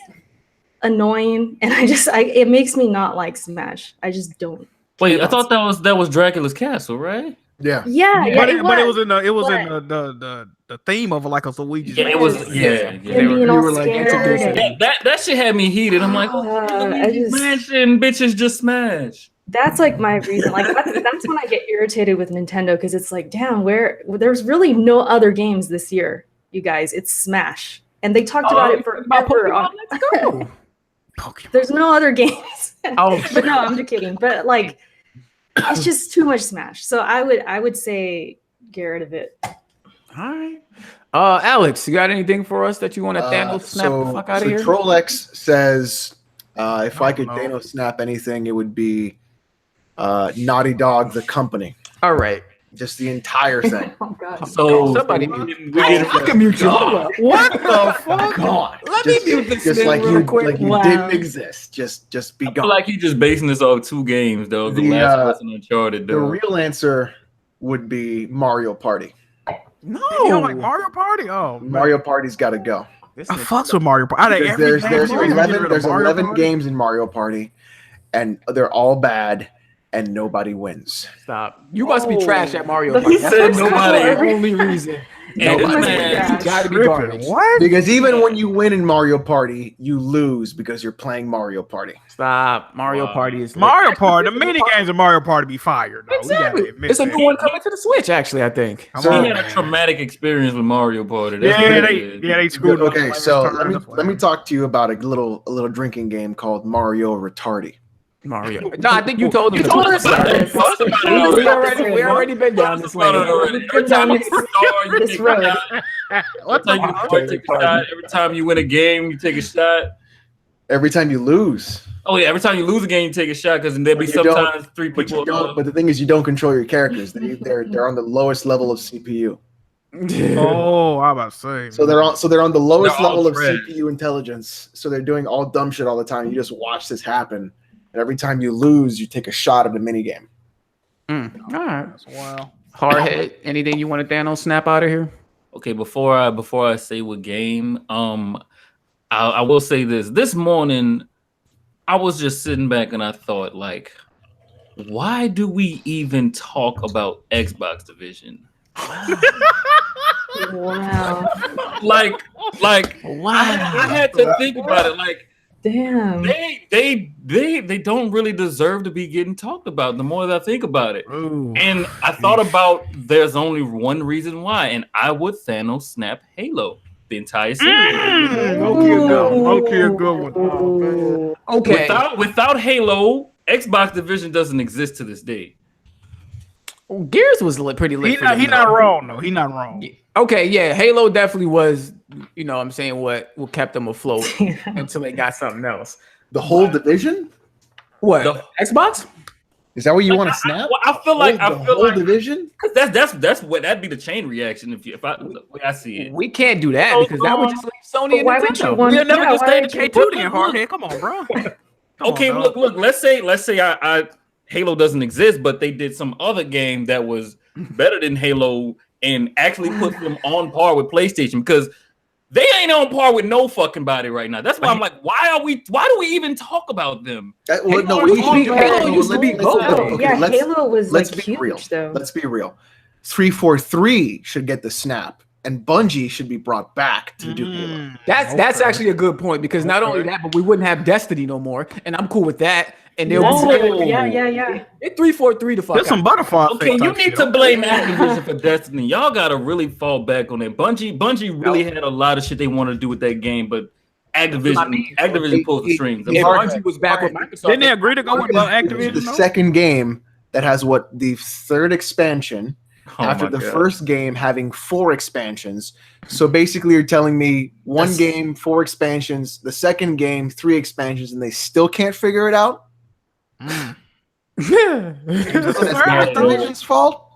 Speaker 4: annoying, and it makes me not like Smash. I just don't.
Speaker 1: Wait, I thought that was Dracula's castle, right?
Speaker 5: Yeah.
Speaker 4: Yeah,
Speaker 2: But
Speaker 4: it
Speaker 2: it was in the theme of like a Luigi's.
Speaker 1: Yeah, it was. Yeah.
Speaker 4: They were
Speaker 5: like,
Speaker 4: scared.
Speaker 1: That shit had me heated. I'm like, Mansion, bitches just smash.
Speaker 4: That's like my reason. Like that's when I get irritated with Nintendo because it's like, damn, there's really no other games this year, you guys. It's Smash, and they talked about it forever.
Speaker 3: Let's go.
Speaker 4: There's no other games.
Speaker 3: Oh,
Speaker 4: But no, I'm just kidding. But like, it's just too much Smash. So I would say get rid of it.
Speaker 3: All right. Alex, you got anything for us that you want to Thanos snap the fuck out of here?
Speaker 5: TrollX says, if I could Thanos snap anything, it would be Naughty Dog, the company.
Speaker 3: All right.
Speaker 5: Just the entire thing.
Speaker 4: Oh god.
Speaker 1: So
Speaker 3: Somebody
Speaker 1: I
Speaker 3: can mute you.
Speaker 2: What the fuck?
Speaker 5: Gone.
Speaker 3: Let me mute this
Speaker 5: Just
Speaker 3: nigga
Speaker 5: like
Speaker 3: real
Speaker 5: you,
Speaker 3: quick.
Speaker 5: like you
Speaker 4: Wow.
Speaker 5: didn't exist. Just be
Speaker 1: feel
Speaker 5: gone.
Speaker 1: like you just basing this off 2 games, though. The Last of Us and Uncharted,
Speaker 5: The
Speaker 1: though.
Speaker 5: real answer would be Mario Party.
Speaker 2: You don't like Mario Party? Oh, man.
Speaker 5: Mario Party's got to go.
Speaker 2: I fucks with Mario Party.
Speaker 5: Because there's 11 games in Mario Party, and they're all bad, and nobody wins.
Speaker 3: Stop. You must be trash at Mario
Speaker 4: He
Speaker 3: Party. That's
Speaker 1: said
Speaker 3: the
Speaker 1: nobody.
Speaker 3: only reason.
Speaker 1: And
Speaker 5: Nobody.
Speaker 1: man,
Speaker 3: You gotta be garbage.
Speaker 2: What?
Speaker 5: Because even when you win in Mario Party, you lose because you're playing Mario Party.
Speaker 3: Stop. Mario
Speaker 1: Wow.
Speaker 3: Party is lit.
Speaker 2: Mario Party. The mini games of Mario Party be fired. Though.
Speaker 3: Exactly.
Speaker 2: We gotta admit
Speaker 3: It's a
Speaker 2: that.
Speaker 3: new one coming to the Switch, actually, I think.
Speaker 2: Come
Speaker 5: So-
Speaker 2: on,
Speaker 1: he had a
Speaker 2: man.
Speaker 1: traumatic experience with Mario Party. That's
Speaker 2: Yeah,
Speaker 1: what it is.
Speaker 2: they screwed up.
Speaker 5: Okay,
Speaker 2: Like,
Speaker 5: so
Speaker 2: return.
Speaker 5: let me talk to you about a little drinking game called Mario Retardy.
Speaker 3: Mario. No, I think you told them.
Speaker 4: You told us about
Speaker 1: this.
Speaker 3: We already been down this lane.
Speaker 1: Every time you score, you
Speaker 4: This
Speaker 1: take a
Speaker 4: road.
Speaker 1: shot.
Speaker 2: What
Speaker 1: Every time you take a shot. Every time you win a game, you take a shot.
Speaker 5: Every time you lose,
Speaker 1: Oh yeah, every time you lose a game, you take a shot because there'll be
Speaker 5: But you don't-
Speaker 1: sometimes 3
Speaker 5: but
Speaker 1: people.
Speaker 5: you don't. But the thing is, you don't control your characters. They're on the lowest level of CPU.
Speaker 2: Oh, I about to say.
Speaker 5: So they're on the lowest
Speaker 1: They're all
Speaker 5: level of
Speaker 1: trash.
Speaker 5: CPU intelligence. So they're doing all dumb shit all the time. You just watch this happen, and every time you lose, you take a shot at the minigame.
Speaker 3: All right.
Speaker 2: Wow.
Speaker 3: Hardhead, anything you want to Thanos snap out of here?
Speaker 1: Okay, before I say what game, I will say this. This morning, I was just sitting back and I thought, like, why do we even talk about Xbox Division?
Speaker 4: Wow.
Speaker 1: Like, I had to think about it. Like,
Speaker 4: Damn.
Speaker 1: they don't really deserve to be getting talked about. The more that I think about it,
Speaker 2: Ooh.
Speaker 1: and I thought about there's only one reason why, and I would Thanos snap Halo the entire series.
Speaker 2: Okay, a good one. Oh, man.
Speaker 3: Okay.
Speaker 1: Without Halo, Xbox Division doesn't exist to this day.
Speaker 3: Gears was pretty lit.
Speaker 2: He not wrong though. He not wrong.
Speaker 3: Okay, yeah, Halo definitely was. You know, what I'm saying what kept them afloat until they got something else.
Speaker 5: The whole division?
Speaker 3: What Xbox?
Speaker 5: Is that what you want to snap?
Speaker 1: I feel like
Speaker 5: the whole division.
Speaker 1: Because that's what that'd be the chain reaction if the way I see it.
Speaker 3: We can't do that because that would just leave Sony and
Speaker 4: Why would you
Speaker 3: Nintendo.
Speaker 4: want?
Speaker 2: We'll never
Speaker 4: Yeah,
Speaker 2: just
Speaker 4: why
Speaker 2: stay in
Speaker 4: would
Speaker 2: the
Speaker 4: you-
Speaker 2: K2 then, Hardhead. Come on, bro.
Speaker 1: Okay, look. Let's say I Halo doesn't exist, but they did some other game that was better than Halo and actually put them on par with PlayStation because they ain't on par with no fucking body right now. That's why I'm like, why do we even talk about them?
Speaker 3: Halo used to be gold.
Speaker 4: Yeah, Halo was
Speaker 5: let's
Speaker 4: like
Speaker 5: be
Speaker 4: huge
Speaker 5: real.
Speaker 4: though.
Speaker 5: Let's be real. 343 should get the snap, and Bungie should be brought back to do Halo.
Speaker 3: That's actually a good point because not only that, but we wouldn't have Destiny no more, and I'm cool with that. And they'll be
Speaker 4: Yeah.
Speaker 3: It's 343 to fuck.
Speaker 2: There's some butterfly.
Speaker 1: Okay, you need to blame Activision for Destiny. Y'all gotta really fall back on it. Bungie really had a lot of shit they wanted to do with that game, but Activision pulled the strings.
Speaker 3: If Bungie was back with Microsoft,
Speaker 2: Didn't they agree to go with Activision?
Speaker 5: The
Speaker 2: though?
Speaker 5: second game that has the third expansion
Speaker 1: Oh
Speaker 5: after
Speaker 1: my
Speaker 5: the
Speaker 1: God.
Speaker 5: first game having 4 expansions. So basically, you're telling me one game, 4 expansions, the second game, 3 expansions, and they still can't figure it out? Is Activision's fault?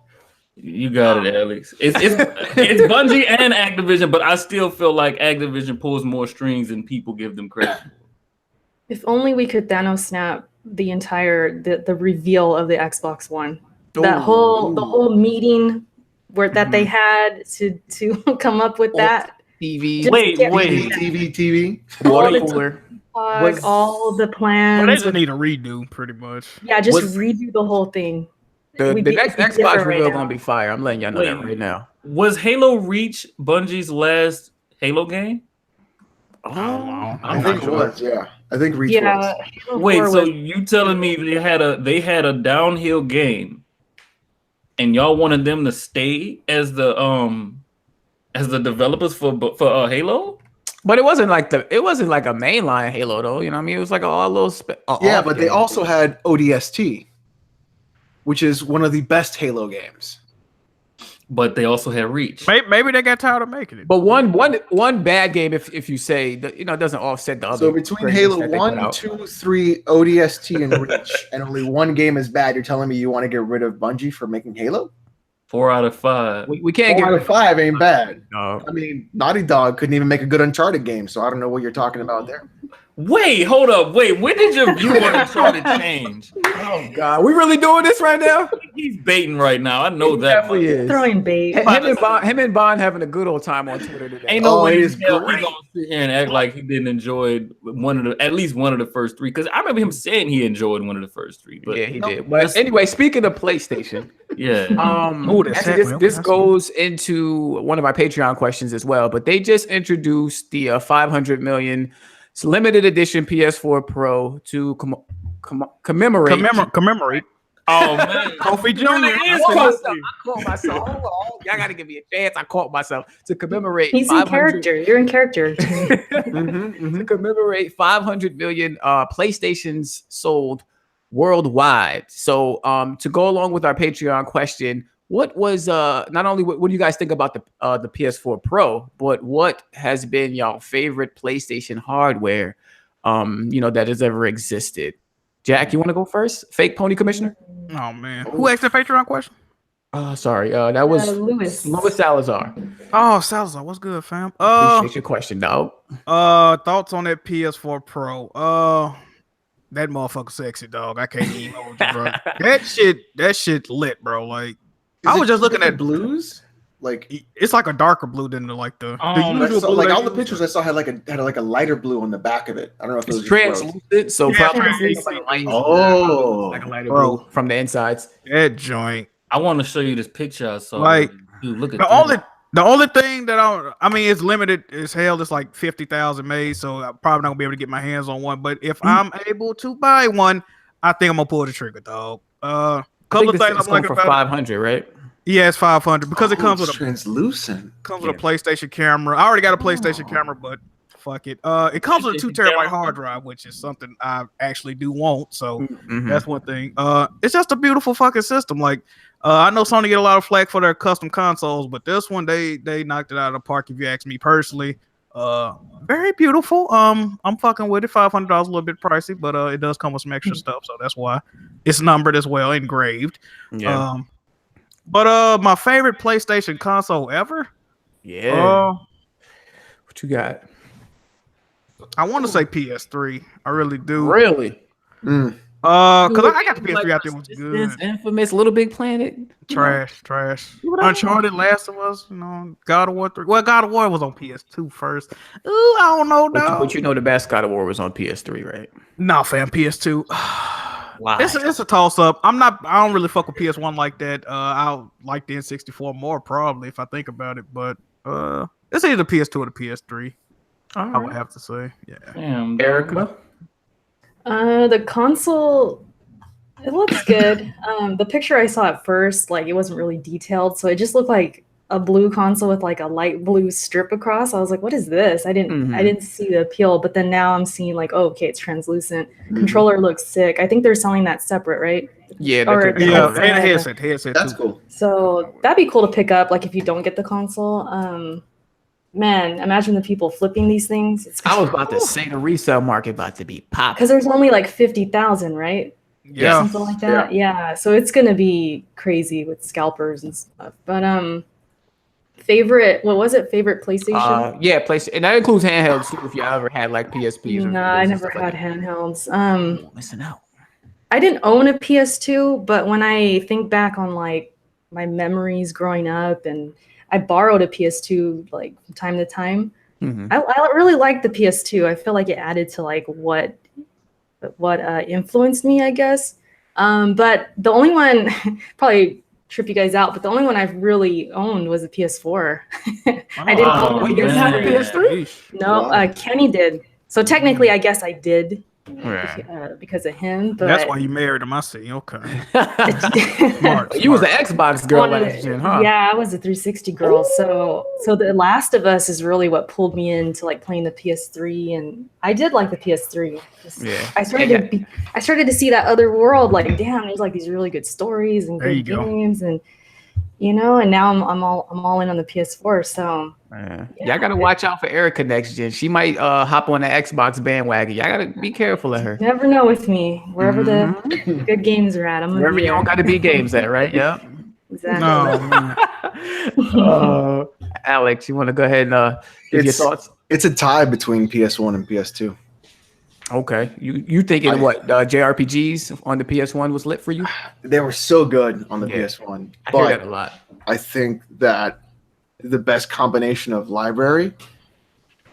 Speaker 1: You got it, Alex. It's Bungie and Activision, but I still feel like Activision pulls more strings than people give them credit.
Speaker 4: If only we could Thanos snap the entire the reveal of the Xbox One. The whole meeting that they had to come up with that.
Speaker 3: TV.
Speaker 4: Just
Speaker 1: Wait.
Speaker 5: TV.
Speaker 3: Water cooler.
Speaker 4: All the
Speaker 2: Well,
Speaker 4: plans.
Speaker 2: they just need a redo, pretty much.
Speaker 4: Yeah, just redo the whole thing.
Speaker 3: The
Speaker 4: We'd be
Speaker 3: next
Speaker 4: different
Speaker 3: Xbox
Speaker 4: right
Speaker 3: reveal
Speaker 4: now.
Speaker 3: gonna be fire. I'm letting y'all know that right now.
Speaker 1: Was Halo Reach Bungie's last Halo game?
Speaker 5: I think it was, yeah. I think Reach
Speaker 4: Yeah.
Speaker 5: was.
Speaker 4: Halo
Speaker 1: Wait,
Speaker 4: 4
Speaker 1: so
Speaker 4: was-
Speaker 1: you telling me they had a downhill game, and y'all wanted them to stay as the developers for Halo?
Speaker 3: But it wasn't like a mainline Halo though. You know what I mean? It was like a little.
Speaker 5: Yeah, but they also had ODST, which is one of the best Halo games.
Speaker 1: But they also had Reach.
Speaker 2: Maybe they got tired of making it.
Speaker 3: But one bad game, if you say that, it doesn't offset the other.
Speaker 5: So between
Speaker 3: great
Speaker 5: Halo
Speaker 3: games that they put
Speaker 5: 1,
Speaker 3: out.
Speaker 5: 2, 3, ODST, and Reach, and only one game is bad, you're telling me you want to get rid of Bungie for making Halo?
Speaker 1: 4 out of 5.
Speaker 3: we can't
Speaker 5: 4
Speaker 3: get
Speaker 5: out of 5 ain't bad.
Speaker 3: No.
Speaker 5: I mean, Naughty Dog couldn't even make a good Uncharted game, so I don't know what you're talking about there.
Speaker 1: Wait, hold up. Wait, when did your view on Uncharted change?
Speaker 3: Oh God, we really doing this right now?
Speaker 1: He's baiting right now. I know
Speaker 3: He
Speaker 1: that.
Speaker 3: definitely is.
Speaker 4: throwing bait.
Speaker 3: Him and Bond having a good old time on Twitter today.
Speaker 1: Ain't no
Speaker 5: Oh,
Speaker 1: way
Speaker 5: it
Speaker 1: in
Speaker 5: is
Speaker 1: hell he
Speaker 5: great.
Speaker 1: gonna sit here and act like he didn't enjoy at least one of the first 3. Because I remember him saying he enjoyed one of the first 3. But
Speaker 3: Yeah, he did. But anyway, speaking of PlayStation,
Speaker 1: yeah.
Speaker 2: Ooh, that
Speaker 3: actually,
Speaker 2: segment.
Speaker 3: this goes into one of our Patreon questions as well. But they just introduced the 500 million limited edition PS4 Pro to commemorate.
Speaker 2: Commemorate.
Speaker 1: Oh man.
Speaker 2: Kofi Jr.
Speaker 3: I caught myself. Hold on. Y'all got to give me a chance. I caught myself to commemorate.
Speaker 4: He's in character. You're in character.
Speaker 3: To commemorate 500 million PlayStations sold worldwide. So to go along with our Patreon question, what was not only what do you guys think about the PS4 Pro, but what has been y'all favorite PlayStation hardware that has ever existed? Jack, you want to go first? Fake Pony Commissioner?
Speaker 2: Oh man, who asked the Patreon question?
Speaker 3: Sorry. That was
Speaker 4: Louis.
Speaker 3: Louis Salazar.
Speaker 2: Oh, Salazar, what's good, fam?
Speaker 3: Appreciate your question, dog.
Speaker 2: Thoughts on that PS4 Pro? That motherfucker sexy, dog. I can't even hold you, bro. That shit lit, bro. Like, I was just looking at
Speaker 5: blues. Like
Speaker 2: it's like a darker blue than the usual blue.
Speaker 5: Like all the pictures I saw had a lighter blue on the back of it. I don't know if it was
Speaker 3: translucent, so probably like a lighter blue from the insides.
Speaker 2: That joint.
Speaker 1: I want to show you this picture I saw.
Speaker 2: Like,
Speaker 1: dude, look at
Speaker 2: the only thing that I mean, it's limited as hell. It's like 50,000 made, so I'm probably not gonna be able to get my hands on one. But if I'm able to buy one, I think I'm gonna pull the trigger, dog. Couple of things I'm looking
Speaker 3: for 500, right?
Speaker 2: Yeah, it's 500 because it comes with a
Speaker 5: translucent.
Speaker 2: Comes with a PlayStation camera. I already got a PlayStation camera, but fuck it. It comes with a 2 terabyte hard drive, which is something I actually do want. So that's one thing. It's just a beautiful fucking system. Like, I know Sony get a lot of flack for their custom consoles, but this one they knocked it out of the park. If you ask me personally, very beautiful. I'm fucking with it. $500 a little bit pricey, but it does come with some extra stuff, so that's why it's numbered as well, engraved.
Speaker 3: Yeah.
Speaker 2: But my favorite PlayStation console ever?
Speaker 3: Yeah. What you got?
Speaker 2: I want to say PS3. I really do.
Speaker 3: Really?
Speaker 2: Because I got the PS3 out there, was good.
Speaker 3: Infamous Little Big Planet.
Speaker 2: Trash. Uncharted, Last of Us, God of War 3. Well, God of War was on PS2 first. Ooh, I don't know, dog.
Speaker 3: But you know the best God of War was on PS3, right?
Speaker 2: No, fam, PS2.
Speaker 3: Wow.
Speaker 2: It's a toss up. I don't really fuck with PS1 like that. I'll like the N64 more probably if I think about it, but it's either the PS2 or the PS3. I would have to say. Yeah.
Speaker 1: Damn,
Speaker 3: Erica.
Speaker 4: The console, it looks good. The picture I saw at first, like, it wasn't really detailed, so it just looked like a blue console with like a light blue strip across. I was like, what is this? I didn't see the appeal, but then now I'm seeing like, oh, okay, it's translucent. Controller looks sick. I think they're selling that separate, right?
Speaker 3: Yeah,
Speaker 2: and a headset.
Speaker 5: That's
Speaker 2: too.
Speaker 5: cool.
Speaker 4: So that'd be cool to pick up, like, if you don't get the console. Man, imagine the people flipping these things.
Speaker 3: I was about to say the resale market about to be popping.
Speaker 4: Because there's only like 50,000, right?
Speaker 2: Yeah.
Speaker 4: Something like that. Yeah. So it's gonna be crazy with scalpers and stuff. But favorite PlayStation?
Speaker 3: Yeah, PlayStation, and that includes handhelds too. If you ever had like PSPs.
Speaker 4: No, I never had handhelds.
Speaker 3: Missing out.
Speaker 4: I didn't own a PS2, but when I think back on like my memories growing up, and I borrowed a PS2 like from time to time. I really liked the PS2. I feel like it added to like what influenced me, I guess. But the only one probably trip you guys out, but the only one I've really owned was a PS4. I didn't own a PS3. No, Kenny did. So technically, I guess I did because of him. But
Speaker 2: that's why you married him. I see. Okay.
Speaker 3: Smart. You was an Xbox girl last gen, huh?
Speaker 4: Yeah, I was a 360 girl. So The Last of Us is really what pulled me into like playing the PS3, and I did like the PS3.
Speaker 3: Yeah.
Speaker 4: I started to see that other world. Like, damn, there's like these really good stories and good games, and and now I'm all in on the PS4. So
Speaker 3: y'all gotta watch out for Erica next gen. She might hop on the Xbox bandwagon. Y'all gotta be careful of her.
Speaker 4: You never know with me. Wherever the good games are at, I'm gonna
Speaker 3: wherever you don't gotta be games at, right? Yep.
Speaker 4: Exactly.
Speaker 3: No. Alex, you want to go ahead and give your thoughts?
Speaker 5: It's a tie between PS1 and PS2.
Speaker 3: Okay, you thinking what JRPGs on the PS1 was lit for you?
Speaker 5: They were so good on the PS1.
Speaker 3: I hear that a lot.
Speaker 5: I think that the best combination of library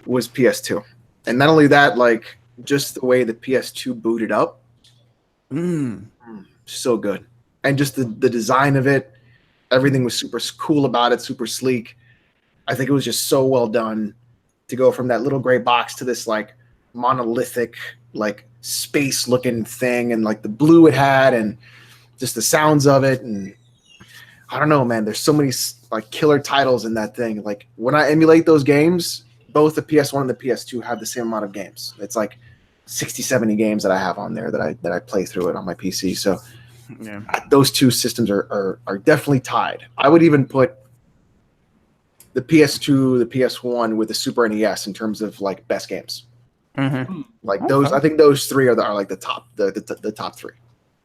Speaker 5: was PS2, and not only that, like just the way the PS2 booted up, so good, and just the design of it, everything was super cool about it, super sleek. I think it was just so well done to go from that little gray box to this like monolithic like space looking thing, and like the blue it had and just the sounds of it. And I don't know, man, there's so many like killer titles in that thing. Like when I emulate those games, both the PS1 and the PS2 have the same amount of games. It's like 60-70 games that I have on there that I play through it on my PC. So those two systems are definitely tied. I would even put the PS2, the PS1 with the Super NES in terms of like best games. Like those, I think those three are like the top, the top three.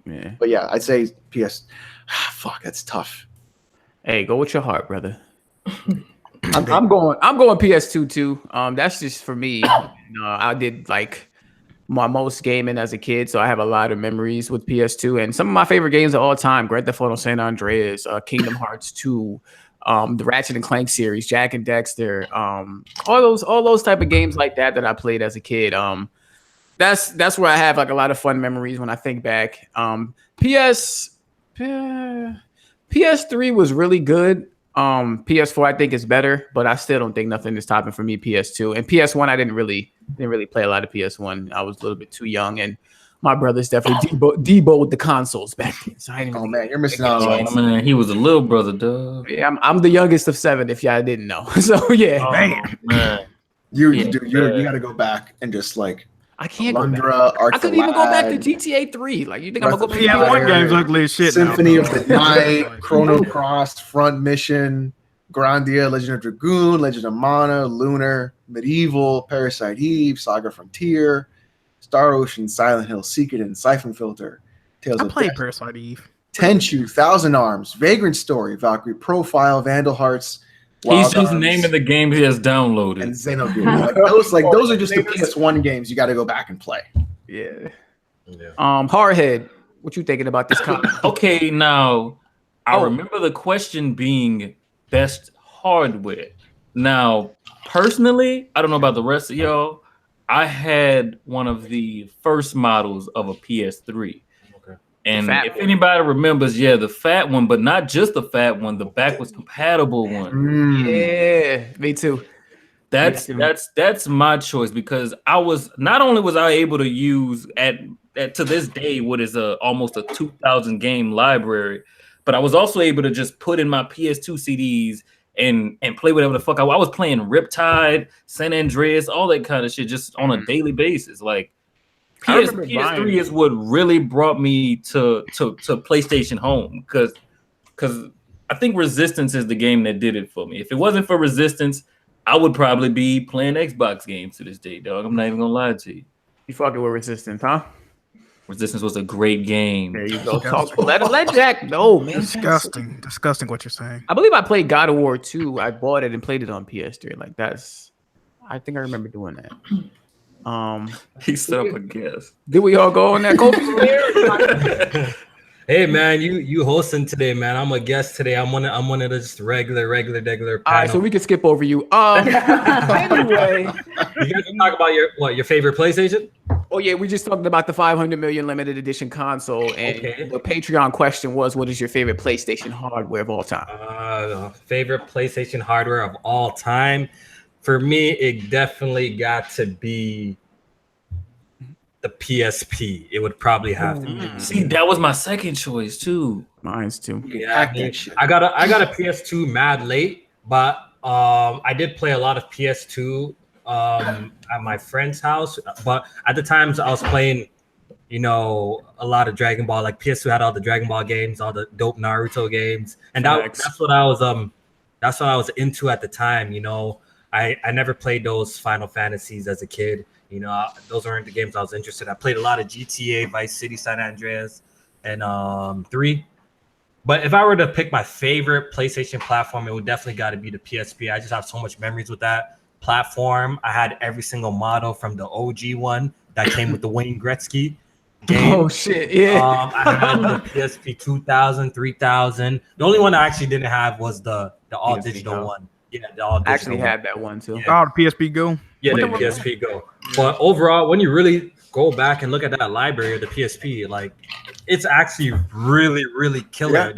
Speaker 3: Yeah.
Speaker 5: But yeah, I'd say PS. Fuck, that's tough.
Speaker 3: Hey, go with your heart, brother. I'm going PS2 too. That's just for me. I did like my most gaming as a kid, so I have a lot of memories with PS2. And some of my favorite games of all time: Grand Theft Auto San Andreas, Kingdom Hearts 2, the Ratchet and Clank series, Jack and Dexter, all those type of games like that I played as a kid. That's where I have like a lot of fun memories when I think back. PS3 was really good. PS4 I think is better, but I still don't think nothing is topping for me PS2. And PS1 I didn't really play a lot of PS1. I was a little bit too young, and my brothers definitely deboed the consoles back then. So I didn't
Speaker 5: man, you're missing out on
Speaker 1: Oh man, he was a little brother, dog.
Speaker 3: Yeah, I'm the youngest of 7 if y'all didn't know. So yeah,
Speaker 1: Man.
Speaker 5: you got to go back and just like
Speaker 3: I can't go
Speaker 5: Lundra,
Speaker 3: back. I couldn't even go back to GTA 3. Like you think I'm gonna go back?
Speaker 2: PS1 games ugly as shit.
Speaker 5: Symphony of the Night, Chrono Cross, Front Mission, Grandia, Legend of Dragoon, Legend of Mana, Lunar, Medieval, Parasite Eve, Saga Frontier, Star Ocean, Silent Hill, Secret, and Siphon Filter. Tales
Speaker 2: I
Speaker 5: of
Speaker 2: played
Speaker 5: Death,
Speaker 2: Parasite Eve.
Speaker 5: Tenchu, Thousand Arms, Vagrant Story, Valkyrie Profile, Vandal Hearts.
Speaker 1: He's just
Speaker 5: Arms,
Speaker 1: naming the games he has downloaded.
Speaker 5: and Xenogears. Those are just the PS1 games you got to go back and play.
Speaker 3: Yeah. Hardhead, what you thinking about this comment?
Speaker 1: Okay, now I remember the question being best hardware. Now, personally, I don't know about the rest of y'all. I had one of the first models of a PS3. And if anybody remembers, the fat one, but not just the fat one, the backwards compatible one.
Speaker 3: Yeah, me too.
Speaker 1: That's my choice, because not only was I able to use at to this day what is almost a 2,000 game library, but I was also able to just put in my PS2 CDs and play whatever the fuck I was playing. Riptide, San Andreas, all that kind of shit, just on a daily basis. Like PS3 is what really brought me to PlayStation Home, because I think Resistance is the game that did it for me. If it wasn't for Resistance, I would probably be playing Xbox games to this day, dog. I'm not even gonna lie to you.
Speaker 3: You fucking with Resistance, huh?
Speaker 1: Resistance was a great game.
Speaker 3: There you go. Let Jack know, man.
Speaker 2: Disgusting what you're saying.
Speaker 3: I believe I played God of War 2. I bought it and played it on PS3. Like I think I remember doing that.
Speaker 1: He set up a guess.
Speaker 3: Did we all go on that? Kofi?
Speaker 6: Hey man, you hosting today, man. I'm a guest today. I'm one of the just regular panel.
Speaker 3: All right, so we can skip over you. Anyway,
Speaker 6: you guys talk about your favorite PlayStation?
Speaker 3: Oh yeah, we just talked about the 500 million limited edition console, and the Patreon question was, what is your favorite PlayStation hardware of all time?
Speaker 6: Favorite PlayStation hardware of all time? For me, it definitely got to be the PSP. It would probably have to be.
Speaker 1: See, that was my second choice too.
Speaker 3: Mine's too.
Speaker 6: Yeah, I got a PS2 mad late, but I did play a lot of PS2 at my friend's house. But at the times I was playing, a lot of Dragon Ball. Like PS2 had all the Dragon Ball games, all the dope Naruto games, and that's what I was into at the time. I never played those Final Fantasies as a kid. Those weren't the games I was interested in. I played a lot of GTA, Vice City, San Andreas, and 3. But if I were to pick my favorite PlayStation platform, it would definitely got to be the PSP. I just have so much memories with that platform. I had every single model from the OG one that came with the Wayne Gretzky game.
Speaker 3: Oh, shit, yeah.
Speaker 6: I had the PSP 2000, 3000. The only one I actually didn't have was the all-digital one. Yeah, the all-digital
Speaker 3: I actually had that one, too.
Speaker 2: Yeah. Oh, the PSP Go?
Speaker 6: Yeah, the PSP Go. But overall, when you really go back and look at that library of the PSP, like, it's actually really, really killer. Yeah.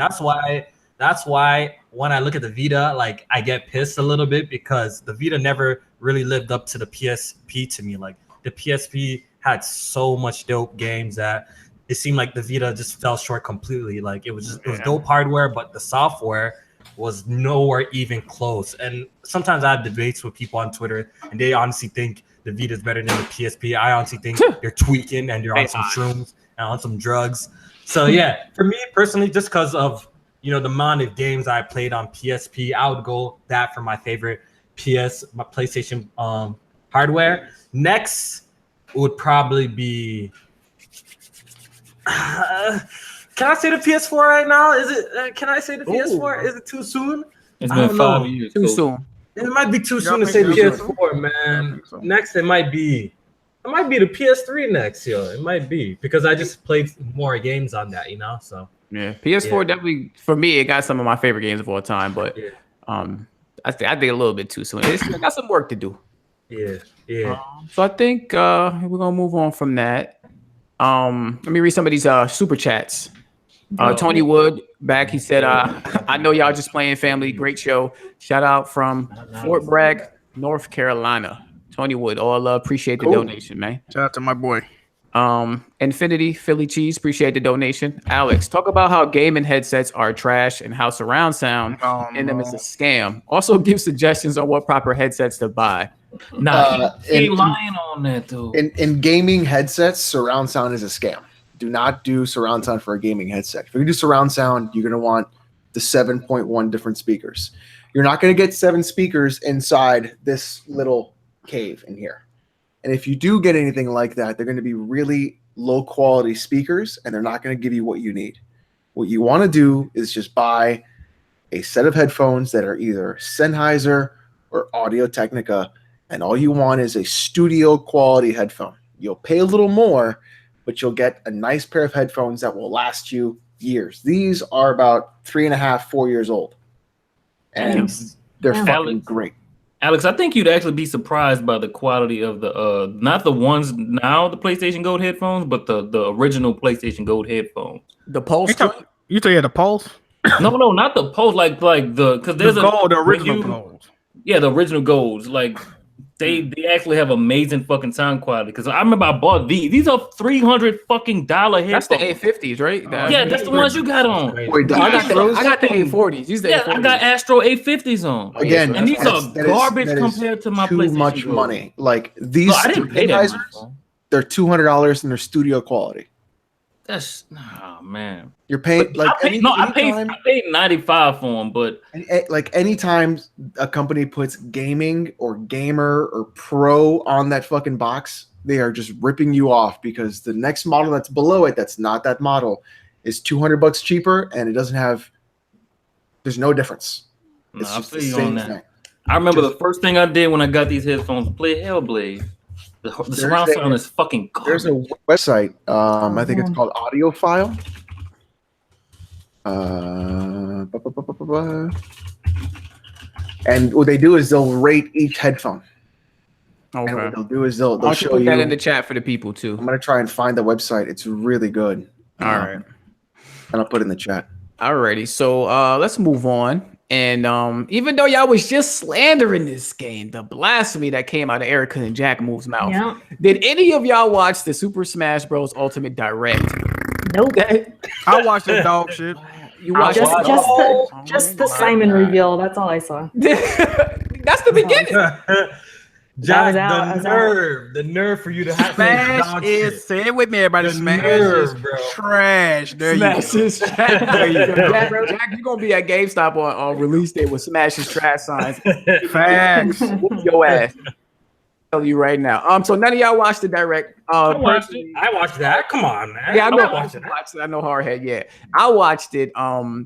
Speaker 6: That's why when I look at the Vita, like, I get pissed a little bit, because the Vita never really lived up to the PSP to me. Like, the PSP had so much dope games that it seemed like the Vita just fell short completely. Like, it was dope hardware, but the software was nowhere even close. And sometimes I have debates with people on Twitter, and they honestly think the Vita is better than the PSP. I honestly think they're tweaking and they're on some shrooms and on some drugs. So yeah, for me personally, just because of the amount of games I played on PSP, I would go that for my favorite my PlayStation hardware. Next would probably be. Can Can I say the PS4 right now? Is it? Can I say the PS4? Is it too soon?
Speaker 1: It's been 5 years.
Speaker 3: Too soon.
Speaker 6: It might be too soon to
Speaker 2: think
Speaker 6: say
Speaker 2: so?
Speaker 6: PS4, man.
Speaker 2: so.
Speaker 6: Next, it might be the PS3 next, yo. It might be because I just played more games on that, So
Speaker 3: Yeah, PS4 definitely for me. It got some of my favorite games of all time, but I think a little bit too soon. It's got some work to do.
Speaker 6: Yeah.
Speaker 3: So I think we're gonna move on from that. Let me read some of these super chats. Tony Wood back. He said, "I know y'all just playing family. Great show. Shout out from Fort Bragg, North Carolina." Tony Wood, all love. Appreciate the donation, man.
Speaker 2: Shout out to my boy.
Speaker 3: Infinity Philly Cheese, appreciate the donation. Alex, talk about how gaming headsets are trash and how surround sound in them is a scam. Also give suggestions on what proper headsets to buy.
Speaker 1: He lying on that though.
Speaker 5: In gaming headsets, surround sound is a scam. Do not do surround sound for a gaming headset. If you do surround sound, you're going to want the 7.1 different speakers. You're not going to get 7 speakers inside this little cave in here. And if you do get anything like that, they're going to be really low quality speakers and they're not going to give you what you need. What you want to do is just buy a set of headphones that are either Sennheiser or Audio-Technica, and all you want is a studio quality headphone. You'll pay a little more, but you'll get a nice pair of headphones that will last you years. These are about 3.5, 4 years old. And they're fucking great.
Speaker 1: Alex, I think you'd actually be surprised by the quality of the not the ones now, the PlayStation Gold headphones, but the original PlayStation Gold headphones.
Speaker 3: The Pulse.
Speaker 2: You tell you the Pulse?
Speaker 1: No, not the Pulse, like the because there's
Speaker 2: the original Gold.
Speaker 1: Yeah, the original Golds. Like they actually have amazing fucking sound quality. Because I remember I bought these. These are $300 fucking headphones.
Speaker 3: That's the A50s, right?
Speaker 1: Yeah, that's the ones you got on.
Speaker 5: Wait,
Speaker 3: I got the A40s. These
Speaker 1: I got Astro A50s on.
Speaker 5: Again,
Speaker 1: and these are garbage compared to my
Speaker 5: too
Speaker 1: PlayStation
Speaker 5: much
Speaker 1: Gold.
Speaker 5: money. Like these,
Speaker 1: No, I didn't pay that much.
Speaker 5: they're $200 and they're studio quality.
Speaker 1: That's man.
Speaker 5: You're paying like
Speaker 1: I paid $95 for them, but
Speaker 5: like anytime a company puts gaming or gamer or pro on that fucking box, they are just ripping you off because the next model that's below it, that's not that model, is $200 cheaper and it doesn't have. There's no difference. It's just the same thing.
Speaker 1: I remember the first thing I did when I got these headphones, play Hellblade. The surround sound is fucking garbage.
Speaker 5: There's a website. I think it's called Audiophile. And what they do is they'll rate each headphone.
Speaker 3: Okay.
Speaker 5: And what they'll do is they'll show
Speaker 3: put
Speaker 5: you.
Speaker 3: that in the chat for the people too.
Speaker 5: I'm gonna try and find the website. It's really good.
Speaker 3: All right.
Speaker 5: And I'll put it in the chat.
Speaker 3: Alrighty, so let's move on. And even though y'all was just slandering this game, the blasphemy that came out of Erica and Jack Move's mouth, did any of y'all watch the Super Smash Bros. Ultimate Direct?
Speaker 4: Nope.
Speaker 2: I watched that dog shit.
Speaker 3: You watched
Speaker 4: just the Simon reveal. That's all I saw.
Speaker 3: That's the beginning.
Speaker 6: Jack, the nerve for you to have
Speaker 2: Smash is, say it with me, everybody. Smash is trash. There
Speaker 3: Smash
Speaker 2: you go.
Speaker 3: is trash. There you go. Jack, you're gonna be at GameStop on release day with Smash is trash signs.
Speaker 2: Facts.
Speaker 3: Whoop your ass. Tell you right now. So none of y'all watched the Direct.
Speaker 6: I watched that. Come on, man.
Speaker 3: Yeah, I know. I know Hardhead. Yeah, I watched it.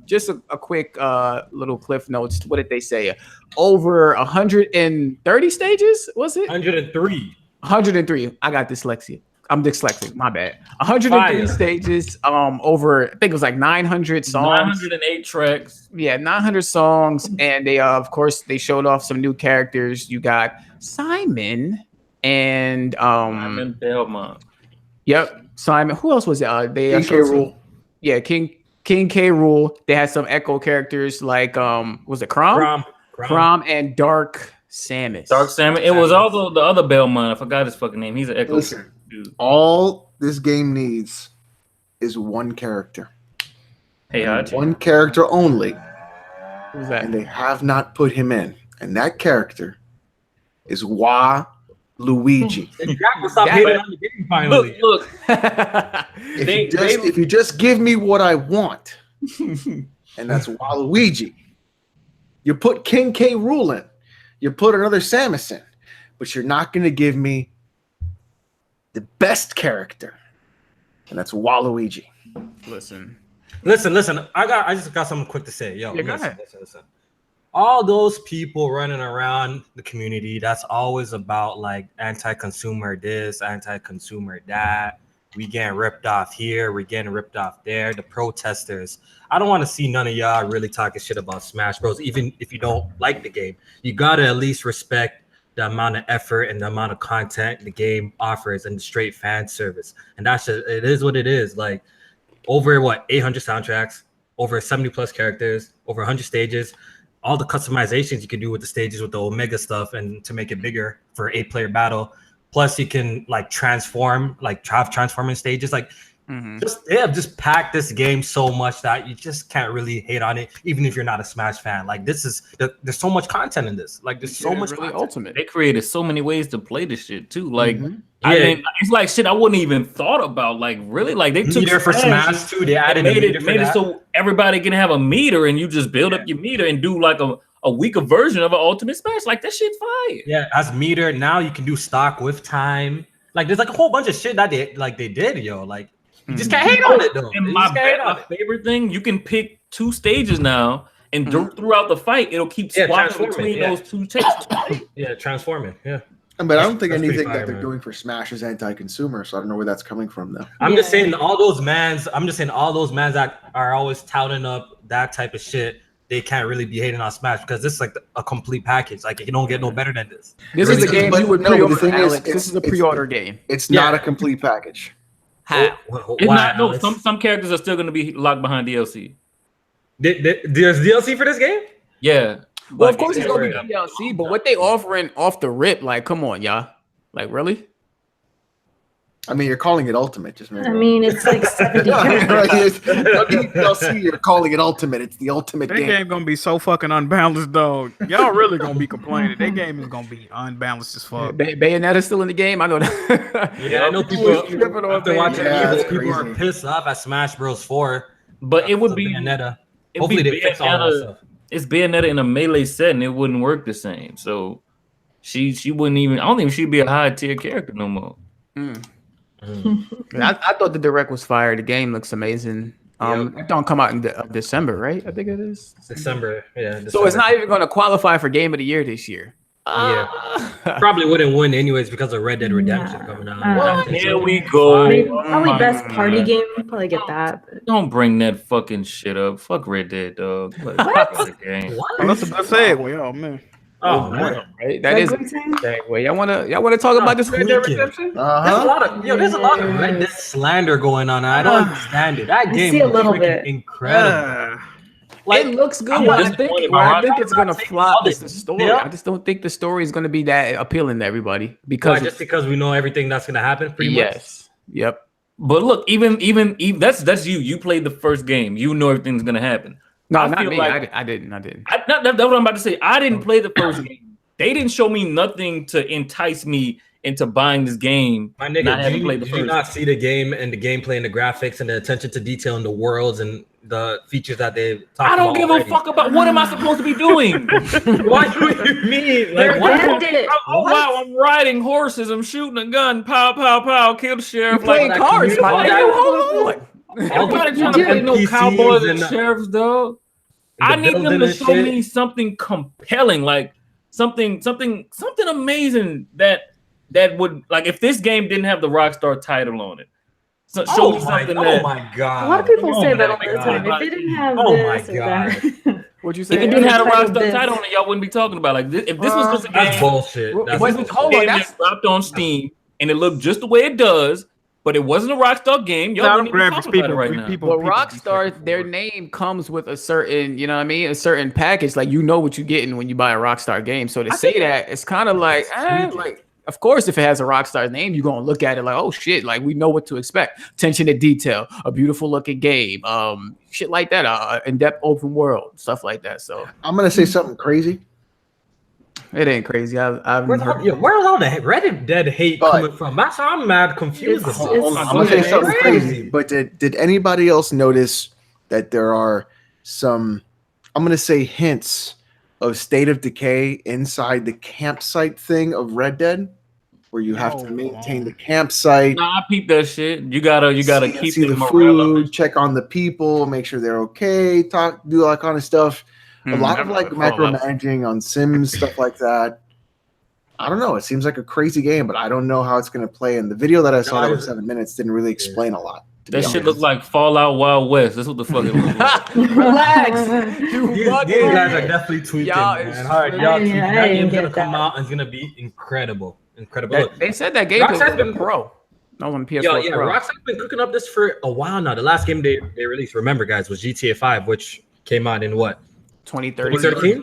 Speaker 3: Just a quick little cliff notes. What did they say? Over 130 stages. Was it
Speaker 6: 103?
Speaker 3: 103. I got dyslexia. I'm dyslexic. My bad. 103 stages. Over. I think it was like 900 songs.
Speaker 1: 908 tracks.
Speaker 3: Yeah, 900 songs, and they of course they showed off some new characters. You got Simon and
Speaker 1: Simon Belmont.
Speaker 3: Yep, Simon. Who else was it? They
Speaker 5: King K. Rool.
Speaker 3: Yeah, King K. Rool. They had some Echo characters like was it Crom and Dark Samus.
Speaker 1: Dark Samus. It was also the other Belmont. I forgot his fucking name. He's an Echo character. Dude.
Speaker 5: All this game needs is one character.
Speaker 1: Hey,
Speaker 5: one character only.
Speaker 3: Who's that?
Speaker 5: And they have not put him in. And that character is Luigi.
Speaker 6: Jack will stop hating on the game finally.
Speaker 1: Look.
Speaker 5: If you just give me what I want, and that's Waluigi. You put King K. Rool in, you put another Samus in, but you're not going to give me the best character, and that's Waluigi.
Speaker 3: Listen,
Speaker 6: Listen. I just got something quick to say. Yo, listen. All those people running around the community, that's always about like anti-consumer this, anti-consumer that. We getting ripped off here, we're getting ripped off there. The protesters. I don't want to see none of y'all really talking shit about Smash Bros. Even if you don't like the game, you gotta at least respect the amount of effort and the amount of content the game offers and the straight fan service. And that's just, it is what it is. Like over 800 soundtracks, over 70 plus characters, over 100 stages. All the customizations you can do with the stages with the Omega stuff and to make it bigger for 8-player battle. Plus you can like transform, like have transforming stages. Like just pack this game so much that you just can't really hate on it, even if you're not a Smash fan. Like there's so much content in this. Like there's so much
Speaker 3: really
Speaker 6: content.
Speaker 3: ultimate.
Speaker 1: They created so many ways to play this shit too. Like I mean, it's like shit I wouldn't even thought about. Like really, like they took
Speaker 6: meter for Smash too. They added
Speaker 1: made it so everybody can have a meter, and you just build up your meter and do like a weaker version of an Ultimate Smash. Like that shit fire.
Speaker 6: Yeah, as meter now you can do stock with time. Like there's like a whole bunch of shit that they did, yo. Like you just can't hate on it though.
Speaker 1: And my favorite thing, you can pick 2 stages now, and throughout the fight, it'll keep swapping between those 2 stages.
Speaker 6: Yeah, transforming. Yeah.
Speaker 5: But I don't think anything that they're doing for Smash is anti-consumer, so I don't know where that's coming from, though.
Speaker 6: I'm just saying all those mans that are always touting up that type of shit, they can't really be hating on Smash because this is like a complete package. Like you don't get no better than this.
Speaker 3: This is a game you would pre-order.
Speaker 5: The thing is,
Speaker 3: this is a pre-order game.
Speaker 5: It's not a complete package.
Speaker 1: It's not. No, some characters are still going to be locked behind DLC.
Speaker 6: There's DLC for this game?
Speaker 1: Yeah.
Speaker 3: Well, of course it's gonna be DLC, but what they offering off the rip? Like, come on, y'all. Like, really?
Speaker 5: I mean, you're calling it Ultimate, just
Speaker 4: I mean, it's like 70
Speaker 5: characters. DLC, you're calling it Ultimate. It's the ultimate game.
Speaker 2: That game gonna be so fucking unbalanced, dog. Y'all really gonna be complaining. That game is gonna be unbalanced as fuck.
Speaker 3: Bayonetta's still in the game. I know that.
Speaker 6: Yeah, I know people after watching people are pissed off at Smash Bros. 4.
Speaker 1: But it would be
Speaker 6: Bayonetta. Hopefully they fix all that stuff.
Speaker 1: It's Bayonetta in a melee setting. It wouldn't work the same. So she wouldn't even. I don't think she'd be a high tier character no more.
Speaker 3: I thought the direct was fire. The game looks amazing. It don't come out in December, right? I think it is
Speaker 6: December. Yeah. December.
Speaker 3: So it's not even going to qualify for Game of the Year this year.
Speaker 6: Yeah, probably wouldn't win anyways because of Red Dead Redemption coming out.
Speaker 1: Here we go.
Speaker 4: Probably best party game. Probably get that. But.
Speaker 1: Don't bring that fucking shit up. Fuck Red Dead, dog.
Speaker 4: What?
Speaker 2: That's a good segue. Oh man.
Speaker 6: Oh man,
Speaker 3: right? That is a segue. Y'all wanna talk about this Red Dead Redemption?
Speaker 6: There's a lot of Red Dead slander going on. I don't understand it. That game is freaking incredible.
Speaker 3: Like, it looks good. I think it's gonna flop is the story. Yeah. I just don't think the story is gonna be that appealing to everybody because
Speaker 6: we know everything that's gonna happen. Pretty much.
Speaker 3: Yep.
Speaker 1: But look, even that's you. You played the first game. You know everything's gonna happen.
Speaker 3: No, not me. Like, I didn't.
Speaker 1: That's what I'm about to say. I didn't play the first game. They didn't show me nothing to entice me into buying this game.
Speaker 6: My nigga, did you not see the game and the gameplay and the graphics and the attention to detail in the worlds and the features that they talked about?
Speaker 1: I don't give a fuck about what am I supposed to be doing?
Speaker 6: What do you mean? Like,
Speaker 1: wow, I'm riding horses, I'm shooting a gun, pow, pow, pow, kill the sheriff.
Speaker 3: You playing cards, hold on.
Speaker 1: Everybody trying to play no cowboys and sheriffs, though. I need them to show me something compelling, like something amazing that would, like, if this game didn't have the Rockstar title on it. So show me something that.
Speaker 6: Oh my god!
Speaker 4: A lot of people say that all the time. If they didn't have this or that.
Speaker 3: What'd you say?
Speaker 1: If it didn't have a Rockstar title on it, y'all wouldn't be talking about it. Like if this was just a game,
Speaker 6: that's bullshit.
Speaker 1: That's dropped on Steam and it looked just the way it does. But it wasn't a Rockstar game. Y'all wouldn't even talk about it right now.
Speaker 3: Well, Rockstar, their name comes with a certain, you know what I mean, a certain package. Like, you know what you're getting when you buy a Rockstar game. So to say that, it's kind of like, of course, if it has a Rockstar name, you're gonna look at it like, oh shit, like we know what to expect. Attention to detail, a beautiful looking game, shit like that, in-depth open world, stuff like that. So
Speaker 5: I'm gonna say something crazy.
Speaker 3: It ain't crazy.
Speaker 6: Where's all the Red Dead hate coming from? That's why I'm mad confused.
Speaker 5: I'm gonna say something crazy. But did anybody else notice that there are some, I'm gonna say, hints of State of Decay inside the campsite thing of Red Dead? where you have to maintain the campsite.
Speaker 1: Nah, I peep that shit. You gotta keep
Speaker 5: see the food, check on the people, make sure they're okay, do all that kind of stuff. A lot of like micromanaging on Sims, stuff like that. I don't know. It seems like a crazy game, but I don't know how it's going to play. And the video that I saw that was 7 minutes didn't really explain a lot.
Speaker 1: That shit looked like Fallout Wild West. That's what the fuck it looked like.
Speaker 3: Relax.
Speaker 6: These guys are definitely tweaking, man. All right, y'all tweaking. That game's going to come out and it's going to be incredible. Incredible.
Speaker 3: They said that game was on Pro. No, on PS4 Pro.
Speaker 6: Rockstar's been cooking up this for a while now. The last game they released, remember, guys, was GTA 5, which came out in what?
Speaker 3: 2013.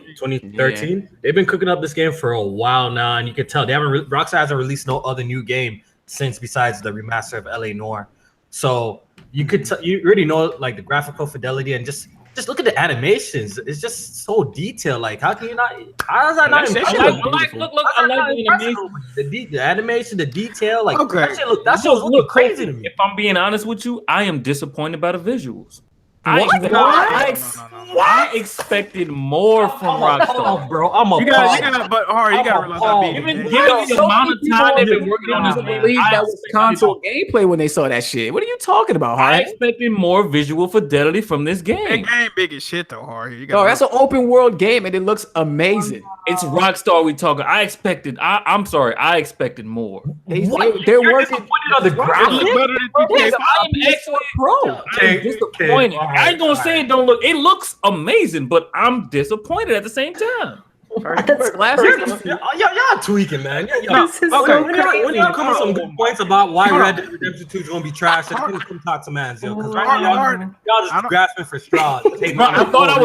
Speaker 6: Yeah. They've been cooking up this game for a while now, and you can tell Rockstar hasn't released no other new game since besides the remaster of LA Noire. So you already know like the graphical fidelity and just look at the animations. It's just so detailed. Like how can you not? How is that not? I like the animation, the detail. Like that shit look crazy to me.
Speaker 1: If I'm being honest with you, I am disappointed by the visuals. I expected more from Rockstar,
Speaker 6: bro. I'm a
Speaker 2: you gotta realize
Speaker 1: given the amount of time they've been working on this game,
Speaker 3: that was console gameplay when they saw that shit. What are you talking about, Harry?
Speaker 1: I expected more visual fidelity from this game.
Speaker 2: That game big as shit though, Harry.
Speaker 3: That's an open world game and it looks amazing.
Speaker 1: It's Rockstar we talking. I expected more.
Speaker 3: They're working
Speaker 6: on the graphics.
Speaker 1: I'm disappointed. I ain't gonna say it don't look. It looks amazing, but I'm disappointed at the same time.
Speaker 6: Y'all tweaking, man. When y'all come with some good points about why Red Dead Redemption 2 is gonna be trash, then come talk to mans, yo. Because right now y'all just grasping for straws.
Speaker 1: Bro, I thought I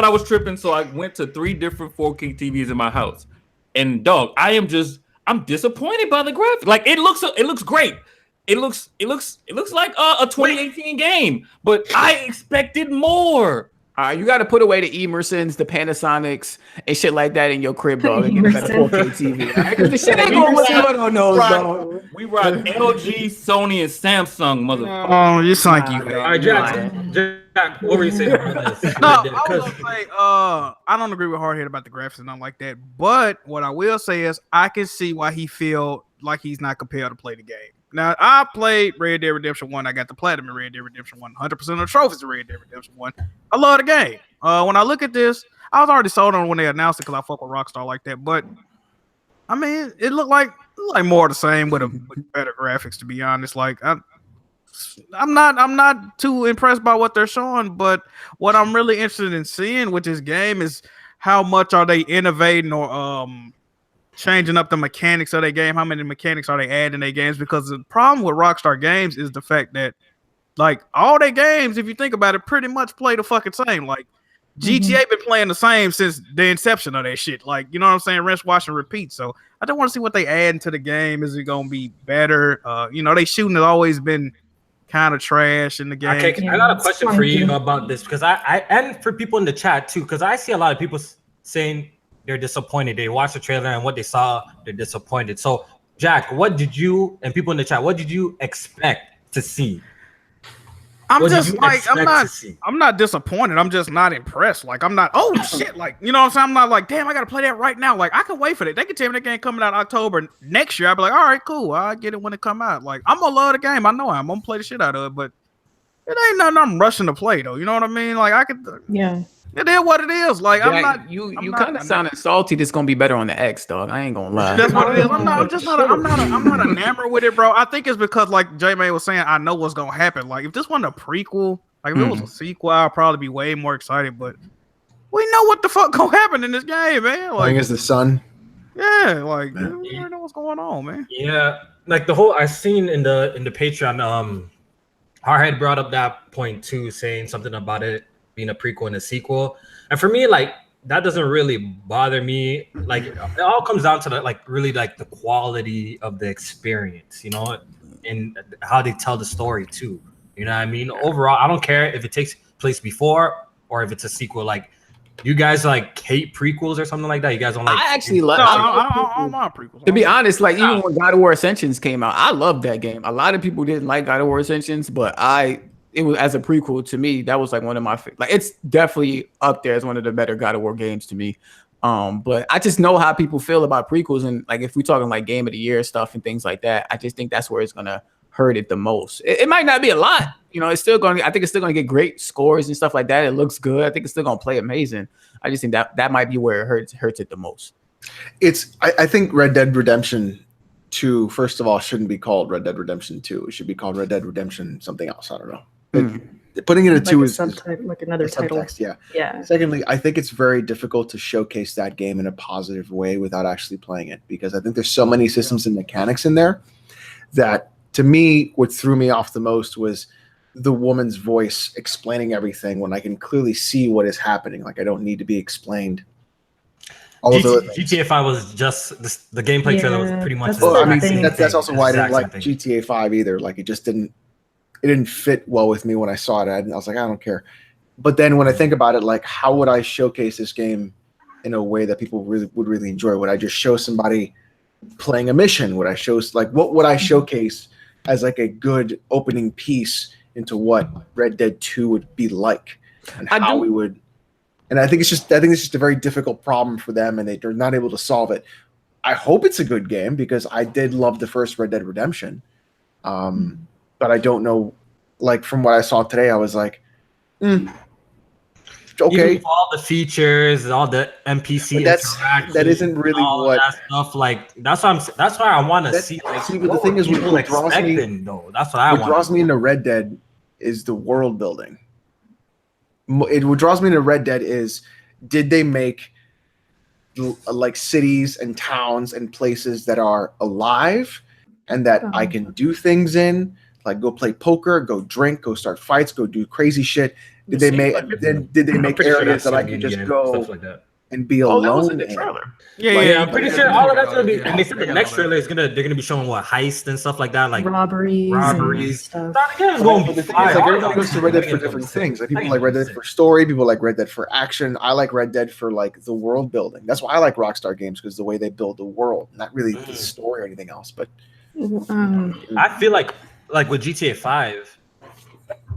Speaker 1: was tripping, so I went to 3 different 4K TVs in my house. And dog, I'm disappointed by the graphics. Like it looks great. It looks like a 2018 game, but I expected more.
Speaker 3: You got to put away the Emersons, the Panasonics, and shit like that in your crib, dog, and get a better 4K TV. Because the shit ain't going to look good on those, dog.
Speaker 1: We rock LG, Sony, and Samsung, motherfucker.
Speaker 2: Oh, you sound like you.
Speaker 6: All right, Jack, what were you saying about this?
Speaker 2: No, I was gonna say, I don't agree with Hardhead about the graphics and nothing like that. But what I will say is, I can see why he feel like he's not compelled to play the game. Now, I played Red Dead Redemption 1. I got the platinum in Red Dead Redemption 1. 100% of the trophies in Red Dead Redemption 1. I love the game. When I look at this, I was already sold on when they announced it because I fuck with Rockstar like that. But, I mean, it looked like more of the same with better graphics, to be honest. Like, I'm not too impressed by what they're showing. But what I'm really interested in seeing with this game is how much are they innovating or changing up the mechanics of their game. How many mechanics are they adding in their games? Because the problem with Rockstar Games is the fact that, like, all their games, if you think about it, pretty much play the fucking same. Like, GTA been playing the same since the inception of that shit. Like, you know what I'm saying? Rinse, wash, and repeat. So I just want to see what they add into the game. Is it going to be better? They shooting has always been kind of trash in the game.
Speaker 6: Okay, I got a question for you about this because I and for people in the chat too, because I see a lot of people saying they're disappointed. They watched the trailer and what they saw, they're disappointed. So, Jack, and people in the chat, what did you expect to see?
Speaker 2: I'm not disappointed. I'm just not impressed. Like, I'm not, oh shit. Like, you know what I'm saying? I'm not like, damn, I got to play that right now. Like, I can wait for that. They can tell me that game coming out October next year. I'll be like, all right, cool. I'll get it when it come out. Like, I'm going to love the game. I know I'm going to play the shit out of it, but it ain't nothing I'm rushing to play, though. You know what I mean? Like, I could. Yeah. It is what it is. Like,
Speaker 3: Jack, I'm not. You kind of sounded salty. This gonna be better on the X, dog. I ain't gonna lie.
Speaker 2: That's what it is. I'm not enamored with it, bro. I think it's because, like J-May was saying, I know what's gonna happen. Like, if this wasn't a prequel, like if it was a sequel, I'd probably be way more excited. But we know what the fuck gonna happen in this game, man. Like,
Speaker 5: I think it's the sun.
Speaker 2: Yeah, like we know what's going on, man.
Speaker 6: Yeah, like the whole I seen in the Patreon. Hardhead brought up that point too, saying something about it being a prequel and a sequel, and for me, like, that doesn't really bother me. Like, it all comes down to the quality of the experience, and how they tell the story too. You know what I mean? Overall, I don't care if it takes place before or if it's a sequel. Like, you guys hate prequels or something like that? You guys don't like?
Speaker 3: I actually love.
Speaker 2: I don't mind prequels.
Speaker 3: To be honest, like, even when God of War Ascensions came out, I loved that game. A lot of people didn't like God of War Ascensions, but it was, as a prequel to me, that was like one of my like, it's definitely up there as one of the better God of War games to me. But I just know how people feel about prequels, and like if we're talking like Game of the Year stuff and things like that, I just think that's where it's gonna hurt it the most. It might not be a lot, it's still going. I think it's still going to get great scores and stuff like that. It looks good. I think it's still going to play amazing. I just think that might be where it hurts it the most.
Speaker 5: I think Red Dead Redemption 2, first of all, shouldn't be called Red Dead Redemption 2. It should be called Red Dead Redemption something else. I don't know. Putting it at
Speaker 4: like
Speaker 5: 2
Speaker 4: is like another title.
Speaker 5: Subtext, yeah.
Speaker 4: Yeah.
Speaker 5: Secondly, I think it's very difficult to showcase that game in a positive way without actually playing it, because I think there's so many systems and mechanics in there that, to me, what threw me off the most was the woman's voice explaining everything when I can clearly see what is happening. Like, I don't need to be explained.
Speaker 6: GTA 5 was just the gameplay trailer was pretty much.
Speaker 5: That's also why I didn't like GTA 5 either. Like, it didn't fit well with me when I saw it. I was like, I don't care. But then when I think about it, like, how would I showcase this game in a way that people would really enjoy? Would I just show somebody playing a mission? Would I show what would I showcase as like a good opening piece into what Red Dead 2 would be like, and how we would? And I think it's just a very difficult problem for them, and they're not able to solve it. I hope it's a good game, because I did love the first Red Dead Redemption. But I don't know, like, from what I saw today, I was like, okay.
Speaker 6: Even with all the features, all the NPC interactions,
Speaker 5: that isn't really
Speaker 6: all
Speaker 5: what
Speaker 6: that stuff. Like, that's why I want to see. Like,
Speaker 5: the thing is, what draws me,
Speaker 6: though. That's what I want.
Speaker 5: What draws me into Red Dead is the world building. What draws me into Red Dead is, did they make like cities and towns and places that are alive and that I can do things in? Like, go play poker, go drink, go start fights, go do crazy shit. Did they make areas that I could just go and be alone? That was in the trailer.
Speaker 6: Yeah, I'm pretty sure all of that's gonna be. And they said the next trailer is they're gonna be showing what heists and stuff like that, like
Speaker 4: robberies and stuff.
Speaker 5: Everybody goes to Red Dead for different things. Like, people like Red Dead for story, people like Red Dead for action. I like Red Dead for like the world building. That's why I like Rockstar games, because the way they build the world, not really the story or anything else. But
Speaker 6: I feel like with GTA 5,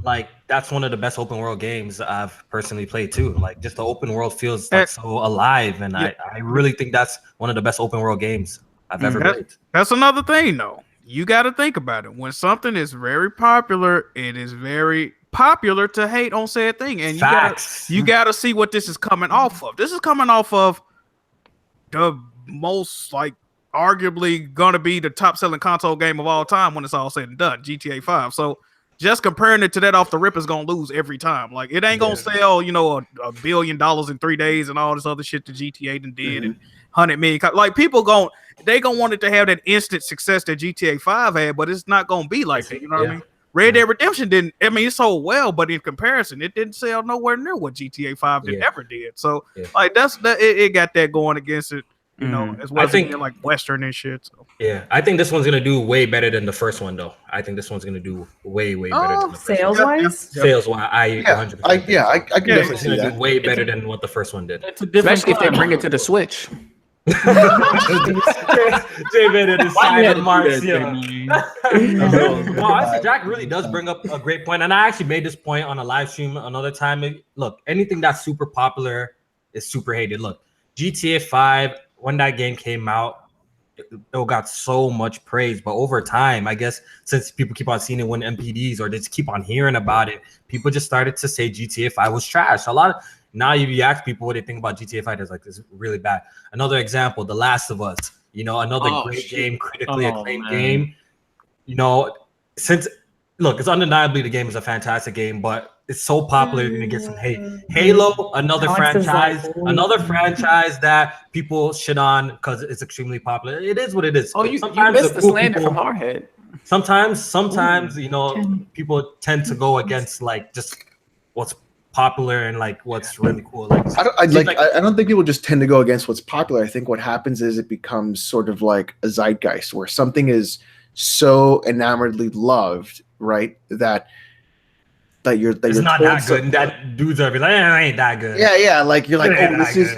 Speaker 6: like, that's one of the best open world games I've personally played too. Like, just the open world feels like so alive, and I really think that's one of the best open world games I've ever played.
Speaker 2: That's another thing, though. You got to think about it. When something is very popular, it is very popular to hate on said thing, and you got to see what this is coming off of. This is coming off of the most, like, arguably gonna be the top selling console game of all time when it's all said and done, GTA 5. So just comparing it to that off the rip is gonna lose every time. Like, it ain't gonna sell, $1 billion in 3 days and all this other shit that GTA did and 100 million. Like, people gonna want it to have that instant success that GTA 5 had, but it's not gonna be like that. You know what I mean? Red Dead Redemption didn't. I mean, it sold well, but in comparison, it didn't sell nowhere near what GTA 5 ever did. So like, it got that going against it. As well as being like Western and shit. So.
Speaker 6: Yeah, I think this one's gonna do way better than the first one, though. I think this one's gonna do way better than the first
Speaker 4: sales
Speaker 6: one.
Speaker 4: wise.
Speaker 6: Sales wise, I 100%.
Speaker 5: I can definitely see that.
Speaker 6: Do way better than what the first one did.
Speaker 3: Especially if they bring it to the Switch.
Speaker 6: Jay made the side remarks. Well, honestly, Jack really does bring up a great point, and I actually made this point on a live stream another time. Look, anything that's super popular is super hated. Look, GTA 5. When that game came out, it got so much praise. But over time, I guess, since people keep on seeing it win MPDs, or they just keep on hearing about it, people just started to say GTA 5 was trash. Now you ask people what they think about GTA 5, it's like, it's really bad. Another example, The Last of Us. Another great game, critically acclaimed game. Since, look, it's undeniably the game is a fantastic game, but it's so popular, you're gonna get some hate. Halo, another franchise that people shit on because it's extremely popular. It is what it is.
Speaker 3: Oh, you missed the slander from Hardhead.
Speaker 6: Sometimes people tend to go against like just what's popular and like what's really cool. Like,
Speaker 5: I don't think people just tend to go against what's popular. I think what happens is it becomes sort of like a zeitgeist where something is so enamoredly loved, right? That you're
Speaker 6: not that good, and that dudes are like, it ain't that good.
Speaker 5: Yeah. Like, you're like,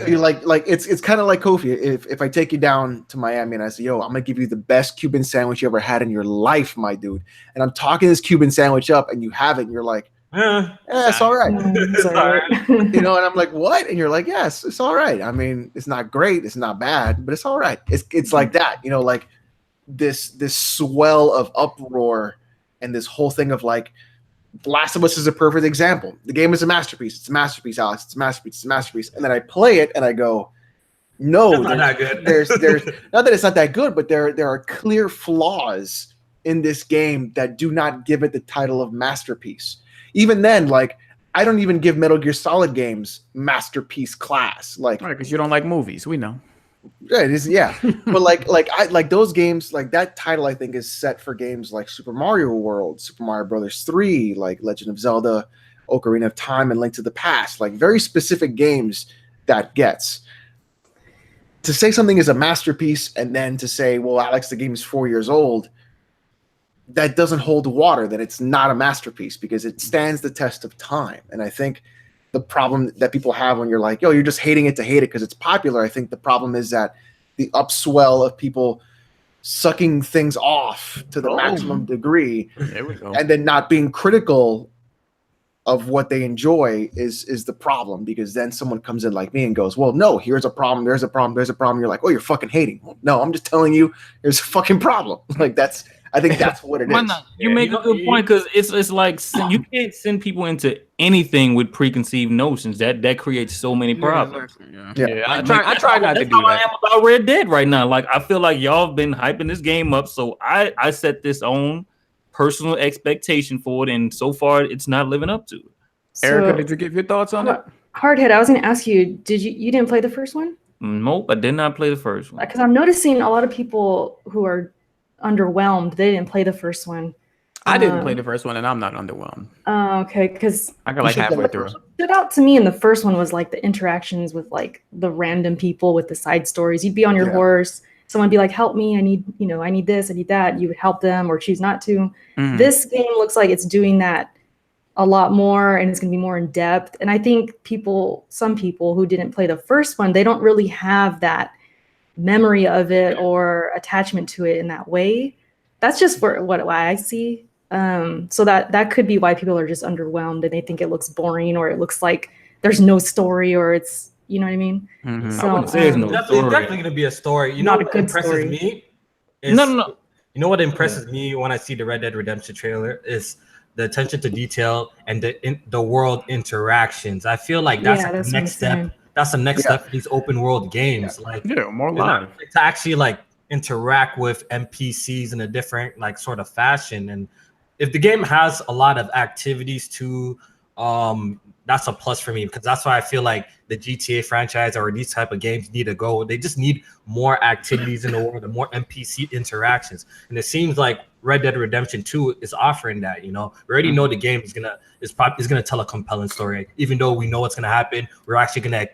Speaker 5: you're like it's kind of like Kofi. If I take you down to Miami and I say, yo, I'm gonna give you the best Cuban sandwich you ever had in your life, my dude, and I'm talking this Cuban sandwich up, and you have it, and you're like, it's all right.
Speaker 4: It's all right.
Speaker 5: You know, and I'm like, what? And you're like, yes, it's all right. I mean, it's not great, it's not bad, but it's all right. It's like that, you know, like this swell of uproar and this whole thing of like, Last of Us is a perfect example. The game is a masterpiece. It's a masterpiece, Alex. It's a masterpiece. It's a masterpiece. And then I play it and I go, no,
Speaker 6: not that good.
Speaker 5: there's not that it's not that good, but there are clear flaws in this game that do not give it the title of masterpiece. Even then, like, I don't even give Metal Gear Solid games masterpiece class. Like,
Speaker 3: Right, because you don't like movies. We know.
Speaker 5: yeah, it is, yeah. But like those games, like that title, I think is set for games like Super Mario World, Super Mario Brothers 3, like Legend of Zelda, Ocarina of Time, and Link to the Past. Like very specific games that gets. To say something is a masterpiece and then to say, well, Alex, the game is 4 years old, that doesn't hold water, that it's not a masterpiece because it stands the test of time. And I think the problem that people have when you're like, yo, you're just hating it to hate it because it's popular. I think the problem is that the upswell of people sucking things off to the maximum degree
Speaker 3: There we go.
Speaker 5: and then not being critical of what they enjoy is the problem, because then someone comes in like me and goes, well, no, here's a problem, there's a problem, there's a problem. You're like, oh, you're fucking hating. Well, no, I'm just telling you there's a fucking problem. Like I think that's what it is.
Speaker 1: You make a good point, because it's like you can't send people into anything with preconceived notions. That creates so many problems.
Speaker 5: Yeah.
Speaker 3: I try not to
Speaker 1: That's
Speaker 3: do
Speaker 1: how I
Speaker 3: that.
Speaker 1: am about Red Dead right now. Like I feel like y'all have been hyping this game up, so I set this own personal expectation for it, and so far it's not living up to it.
Speaker 3: Erica, did you give your thoughts on it?
Speaker 4: Hardhead, I was going to ask you, you didn't play the first one?
Speaker 1: Nope, I did not play the first one.
Speaker 4: Because I'm noticing a lot of people who are underwhelmed, they didn't play the first one.
Speaker 3: I didn't play the first one, and I'm not underwhelmed.
Speaker 4: Okay, because
Speaker 3: I got like halfway through.
Speaker 4: what stood out to me in the first one was like the interactions with like the random people with the side stories. You'd be on your horse, someone would be like, help me, I need this, I need that. You would help them or choose not to. This game looks like it's doing that a lot more, and it's going to be more in depth. And I think some people who didn't play the first one, they don't really have that memory of it or attachment to it in that way. That's just why I see. So that could be why people are just underwhelmed and they think it looks boring, or it looks like there's no story, or it's, you know what I mean? So,
Speaker 1: I wouldn't say there's no story.
Speaker 6: There's definitely going to be a story. You know
Speaker 4: Not a
Speaker 6: what
Speaker 4: good
Speaker 6: impresses
Speaker 4: story.
Speaker 6: me? Is,
Speaker 1: No.
Speaker 6: You know what impresses me when I see the Red Dead Redemption trailer is the attention to detail and the world interactions. I feel like that's the next step. That's the next step for these open world games. Like
Speaker 3: More live.
Speaker 6: to actually like interact with NPCs in a different like sort of fashion. And if the game has a lot of activities too, that's a plus for me, because that's why I feel like the GTA franchise or these type of games need to go. They just need more activities in the world and more NPC interactions. And it seems like Red Dead Redemption 2 is offering that. You know, we already know the game is gonna tell a compelling story. Even though we know what's gonna happen, we're actually gonna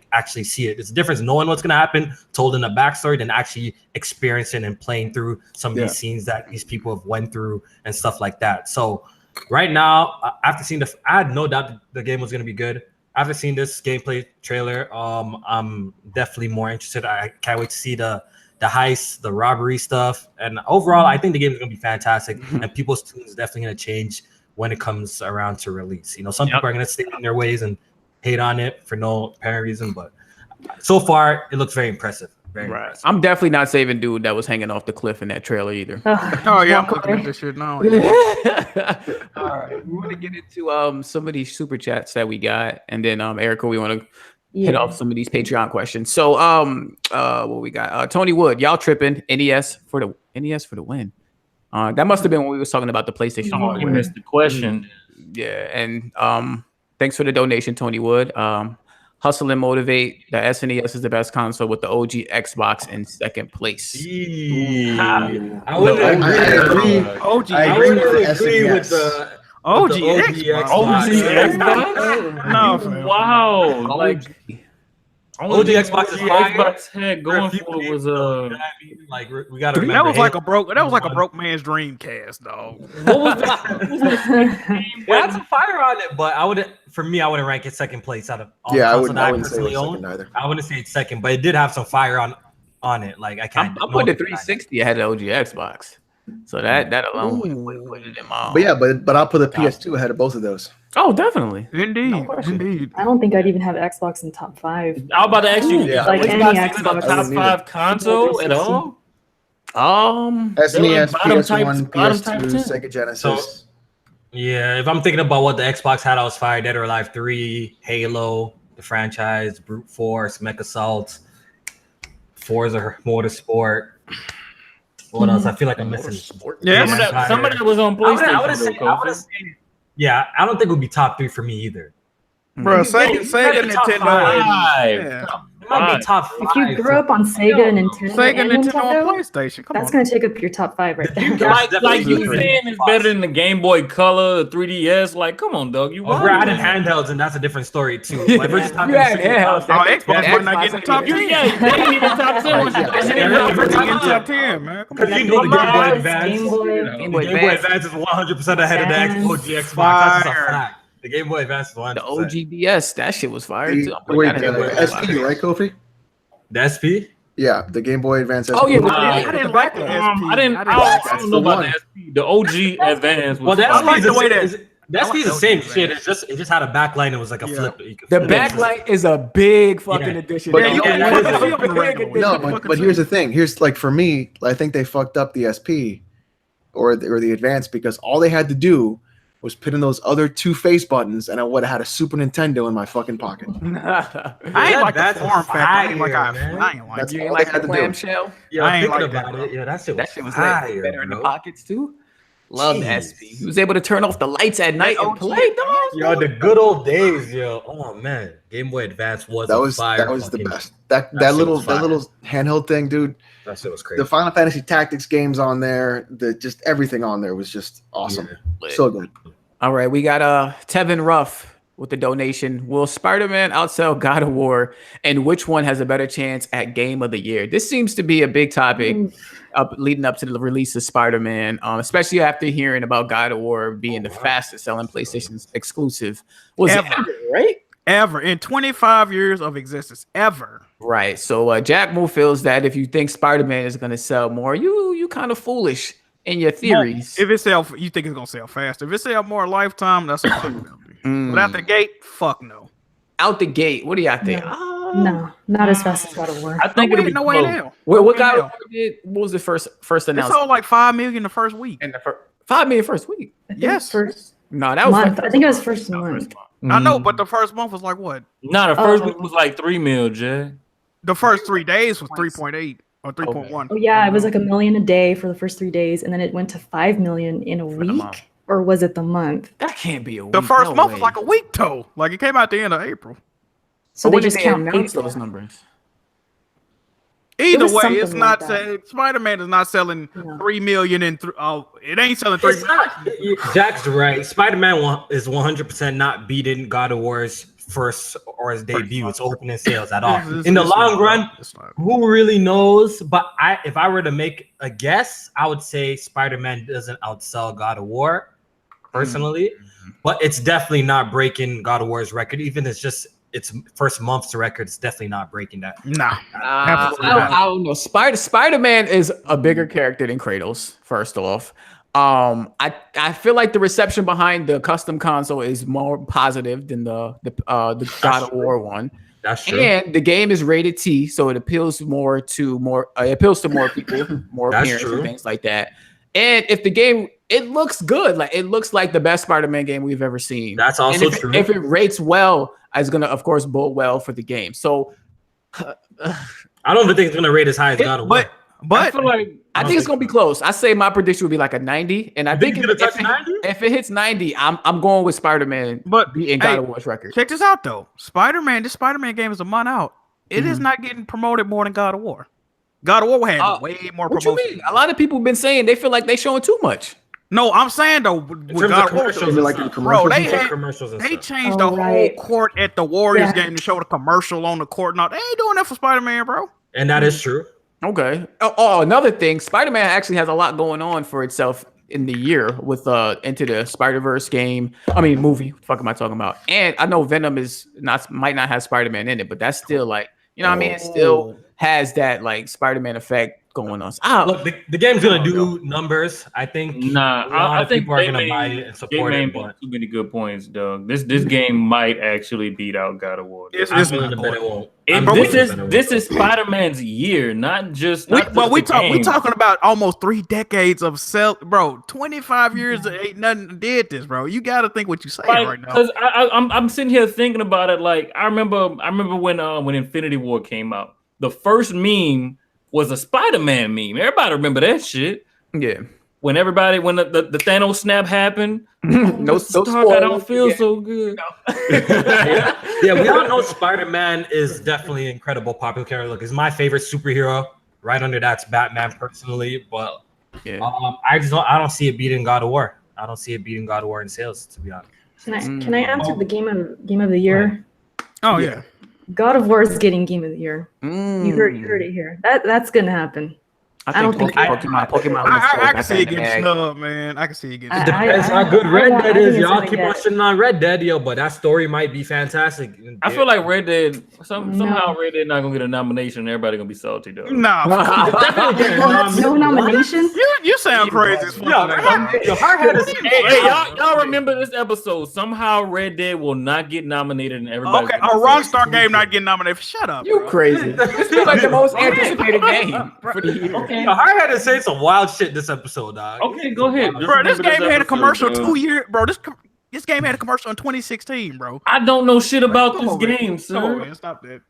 Speaker 6: see it. It's a difference knowing what's gonna happen, told in a backstory, than actually experiencing and playing through some of these scenes that these people have went through and stuff like that. So right now, after seeing I had no doubt the game was gonna be good. After seeing this gameplay trailer, I'm definitely more interested. I can't wait to see the heist, the robbery stuff, and overall, I think the game is gonna be fantastic. And people's tune is definitely gonna change when it comes around to release. You know, some people are gonna stay in their ways and hate on it for no apparent reason, but so far, it looks very impressive. Very impressive.
Speaker 3: I'm definitely not saving dude that was hanging off the cliff in that trailer either.
Speaker 2: Oh yeah, I'm looking at this shit now.
Speaker 3: All right, we want to get into some of these super chats that we got, and then Erica, we want to hit off some of these Patreon questions. So what we got? Tony Wood, y'all tripping? NES for the win. That must have been when we was talking about the PlayStation.
Speaker 1: Oh, you missed the question.
Speaker 3: Yeah, and thanks for the donation, Tony Wood. Hustle and Motivate. The SNES is the best console, with the OG Xbox in second place.
Speaker 6: I would
Speaker 5: agree.
Speaker 2: OG.
Speaker 5: I agree with the
Speaker 2: OG
Speaker 6: Xbox.
Speaker 2: No, fam.
Speaker 1: Wow. Like
Speaker 6: OG Xbox is fire.
Speaker 1: Xbox had going for it was
Speaker 6: like we gotta remember.
Speaker 2: That was like a broke man's Dreamcast, dog.
Speaker 1: what was that?
Speaker 6: It had some fire on it, but I wouldn't rank it second place out of all the
Speaker 5: I
Speaker 6: consoles that I
Speaker 5: wouldn't say it
Speaker 6: personally
Speaker 5: was
Speaker 6: own.
Speaker 5: second either.
Speaker 6: I wouldn't say it's second, but it did have some fire on it. Like I can't.
Speaker 3: I'm putting the 360 ahead of OG Xbox. So that alone would put it in my.
Speaker 5: But yeah, but I'll put the PS2 ahead of both of those.
Speaker 3: Oh, definitely.
Speaker 2: Indeed. Indeed.
Speaker 4: I don't think I'd even have Xbox in top 5.
Speaker 1: I was about to ask you,
Speaker 5: Yeah.
Speaker 4: Like any
Speaker 1: Xbox
Speaker 4: Xbox.
Speaker 1: top 5 console at all?
Speaker 5: SNES,
Speaker 1: bottom type-
Speaker 5: PS1,
Speaker 1: bottom type
Speaker 5: PS2,
Speaker 1: 10.
Speaker 5: Sega Genesis.
Speaker 6: So, yeah, if I'm thinking about what the Xbox had, I was Fire Dead or Alive 3, Halo, the franchise, Brute Force, Mech Assault, Forza Motorsport. What else? I feel like I'm missing.
Speaker 2: Yeah.
Speaker 1: Some of that was on PlayStation.
Speaker 6: I would say, yeah, I don't think it would be top 3 for me either.
Speaker 2: Bro, Sega,
Speaker 6: top
Speaker 2: Nintendo.
Speaker 1: five.
Speaker 2: Yeah.
Speaker 6: It might be top 5.
Speaker 4: If you grew up on Sega and Nintendo,
Speaker 2: Sega,
Speaker 4: and
Speaker 2: Nintendo,
Speaker 4: Nintendo,
Speaker 2: and PlayStation. Come
Speaker 4: that's
Speaker 2: on.
Speaker 4: going to take up your top 5 right there.
Speaker 1: Like you saying it's better than the Game Boy Color, 3DS. Like, come on, dog. You
Speaker 6: We're adding handhelds, and that's a different story too. Like, we're just talking
Speaker 3: handhelds.
Speaker 2: Oh, Xbox might not get in the top 10.
Speaker 1: Yeah, they ain't even top 10.
Speaker 2: Top 10n, man. Come on.
Speaker 6: Because you know the Game Boy Advance.
Speaker 4: Game Boy.
Speaker 6: The Game Boy Advance is 100% ahead of the OG Xbox. That's just a fact. The Game Boy Advance is 100%.
Speaker 3: The OGBS, that shit was fire too.
Speaker 5: Wait, SP, right, Kofi?
Speaker 6: The SP?
Speaker 5: Yeah, the Game Boy Advance SP.
Speaker 3: Oh yeah,
Speaker 2: I didn't like the SP.
Speaker 1: I don't know about the SP. The OG Advance.
Speaker 6: Well, that's
Speaker 2: like the way
Speaker 6: that's the same shit. It just had a backlight and it was like a flip. That you could
Speaker 3: the
Speaker 6: flip.
Speaker 3: backlight is a big fucking addition.
Speaker 5: But here's the thing. Here's like for me, I think they fucked up the SP or the Advance because all they had to do was put in those other 2 face buttons, and I would have had a Super Nintendo in my fucking pocket.
Speaker 2: I ain't like the form factor. I ain't like
Speaker 5: That's
Speaker 3: You
Speaker 5: all
Speaker 3: ain't like
Speaker 5: they had
Speaker 3: the
Speaker 5: to do.
Speaker 3: clamshell?
Speaker 6: Yeah,
Speaker 2: I ain't
Speaker 6: thinking
Speaker 2: like
Speaker 6: about
Speaker 2: that,
Speaker 6: it. Yeah, that shit
Speaker 3: That shit was
Speaker 6: fire,
Speaker 3: like better in the
Speaker 6: bro.
Speaker 3: pockets too. Love the SP. He was able to turn off the lights at night and play, dog.
Speaker 6: Yo, the good old days, yo. Oh man, Game Boy Advance was
Speaker 5: That was the best. That little handheld thing, dude.
Speaker 6: That shit was crazy.
Speaker 5: The Final Fantasy Tactics games on there, just everything on there was just awesome. So good.
Speaker 3: All right, we got Tevin Ruff with the donation. Will Spider-Man outsell God of War, and which one has a better chance at Game of the Year? This seems to be a big topic leading up to the release of Spider-Man, especially after hearing about God of War being the fastest selling PlayStation's exclusive. Was it ever, right?
Speaker 2: Ever in 25 years of existence, ever.
Speaker 3: Right. So Jack Moore feels that if you think Spider-Man is going to sell more, you kind of foolish in your theories.
Speaker 2: If it sell, you think it's gonna sell faster. If it sell more Lifetime, that's a But out the gate, fuck no.
Speaker 3: Out the gate, what do y'all think?
Speaker 4: No, not as fast as God of War.
Speaker 1: I think it'll be
Speaker 2: no way
Speaker 1: close.
Speaker 2: now.
Speaker 3: What God of War did? What was the first
Speaker 2: It
Speaker 3: announcement?
Speaker 2: sold like 5 million the first week.
Speaker 3: And the 5 million first week.
Speaker 4: I think
Speaker 2: Yes.
Speaker 4: first
Speaker 3: No, that was
Speaker 4: month.
Speaker 3: like
Speaker 4: I think it was first month.
Speaker 2: I know, but the first month was like what?
Speaker 1: No, the first week was like 3 mil, Jay.
Speaker 2: The first 3 days was 3.8 or 3.1.
Speaker 4: Oh yeah, it was like $1 million a day for the first 3 days, and then it went to 5 million in a week, or was it the month?
Speaker 3: That can't be a week.
Speaker 2: The first
Speaker 3: no
Speaker 2: month
Speaker 3: way.
Speaker 2: was like a week though. Like it came out the end of April.
Speaker 4: So
Speaker 3: But when
Speaker 4: they just
Speaker 3: did
Speaker 4: count
Speaker 3: announce
Speaker 4: April.
Speaker 3: those numbers.
Speaker 2: Either
Speaker 4: was
Speaker 2: way,
Speaker 4: something
Speaker 2: it's
Speaker 4: like
Speaker 2: not
Speaker 4: that.
Speaker 2: saying Spider-Man is not selling
Speaker 4: No.
Speaker 2: 3 million in it ain't selling 3
Speaker 6: It's
Speaker 2: million.
Speaker 6: not, Jack's right. Spider-Man is 100% not beating God of War's first or his debut. It's opening sales at all. In the long run, who really knows? But if I were to make a guess, I would say Spider-Man doesn't outsell God of War personally, but it's definitely not breaking God of War's record. Even if it's just its first month's record, it's definitely not breaking that.
Speaker 2: Nah.
Speaker 3: I don't know. Spider-Man is a bigger character than Kratos. First off, I feel like the reception behind the custom console is more positive than the God of War one.
Speaker 6: That's true.
Speaker 3: And the game is rated T, so it appeals to more people, more
Speaker 6: That's
Speaker 3: parents
Speaker 6: true.
Speaker 3: and things like that. And if the game, it looks good, like it looks like the best Spider-Man game we've ever seen.
Speaker 6: That's also
Speaker 3: and
Speaker 6: true.
Speaker 3: If it rates well, it's gonna, of course, bode well for the game. So
Speaker 6: I don't even think it's gonna rate as high as God of War.
Speaker 2: But
Speaker 1: I feel like
Speaker 3: I think it's gonna be close. I say my prediction would be like a 90, and I think
Speaker 6: it's gonna touch 90?
Speaker 3: if it hits 90, I'm going with Spider-Man.
Speaker 2: But
Speaker 3: beating God of War's record.
Speaker 2: check this out though. This Spider-Man game is a month out. It is not getting promoted more than God of War. God of War had way more
Speaker 3: What
Speaker 2: promotion.
Speaker 3: you mean? A lot of people have been saying they feel like they showing too much.
Speaker 2: No, I'm saying though,
Speaker 6: In
Speaker 2: with
Speaker 6: terms
Speaker 2: God
Speaker 6: of
Speaker 2: of War,
Speaker 6: commercials,
Speaker 5: Like in
Speaker 2: bro,
Speaker 5: commercials.
Speaker 6: commercials and
Speaker 2: they
Speaker 6: stuff.
Speaker 2: changed the
Speaker 4: right.
Speaker 2: whole court at the Warriors
Speaker 4: Yeah.
Speaker 2: game to show the commercial on the court. No, they ain't doing that for Spider-Man, bro.
Speaker 6: And that is true.
Speaker 3: Okay. Oh, another thing, Spider-Man actually has a lot going on for itself in the year with Into the Spider-Verse game. I mean, movie. What the fuck am I talking about? And I know Venom might not have Spider-Man in it, but that's still like, you know what I mean? It still has that like Spider-Man effect going on.
Speaker 6: Look, the game's gonna do numbers. I think.
Speaker 1: Nah,
Speaker 6: a lot
Speaker 1: I
Speaker 6: of
Speaker 1: think
Speaker 6: people are gonna buy it and support it.
Speaker 1: But
Speaker 6: But
Speaker 1: too many good points, Doug. This game might actually beat out God of War.
Speaker 2: It's
Speaker 6: willing to bet it won't.
Speaker 1: This is Spider-Man's year, not just.
Speaker 2: we
Speaker 1: the game.
Speaker 2: talking about almost 3 decades of 25 years ain't nothing did this, bro. You got to think what you say right now.
Speaker 1: Because I'm sitting here thinking about it. Like I remember when Infinity War came out, the first meme was a Spider-Man meme. Everybody remember that shit.
Speaker 3: Yeah.
Speaker 1: When the Thanos snap happened,
Speaker 3: no
Speaker 1: I don't feel so good.
Speaker 6: Yeah, we all know Spider-Man is definitely an incredible popular character. Look, it's my favorite superhero. Right under that's Batman personally, but I don't see it beating God of War. I don't see it beating God of War in sales, to be honest.
Speaker 4: Can I answer the game of the year?
Speaker 2: Oh yeah.
Speaker 4: God of War is getting Game of the Year. You heard it here. That's gonna happen.
Speaker 3: I don't think Pokemon.
Speaker 2: I can see it getting snubbed, man. I can see it getting.
Speaker 6: It depends how good Red Dead is. Y'all keep on sitting on Red Dead, but that story might be fantastic.
Speaker 1: I feel like Red Dead somehow Red Dead not gonna get a nomination. Everybody gonna be salty though.
Speaker 2: No
Speaker 4: nomination.
Speaker 2: You sound crazy as fuck.
Speaker 1: Hey, y'all remember this episode? Somehow Red Dead will not get nominated, and everybody.
Speaker 2: Okay, a Rockstar game not getting nominated. Shut up.
Speaker 3: You crazy? This feels like the most anticipated game for the year.
Speaker 6: Okay. Hard had to say some wild shit this episode, dog.
Speaker 1: Okay, go ahead.
Speaker 2: Bro, this game had a commercial 2 years. Bro, this game had a commercial in 2016, bro.
Speaker 1: I don't know shit about this game, sir.
Speaker 2: Come on, man. Stop that.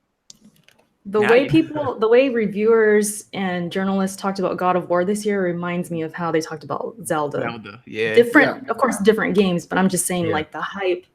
Speaker 4: The way reviewers and journalists talked about God of War this year reminds me of how they talked about Zelda.
Speaker 3: Yeah.
Speaker 4: Of course, different games, but I'm just saying like the hype,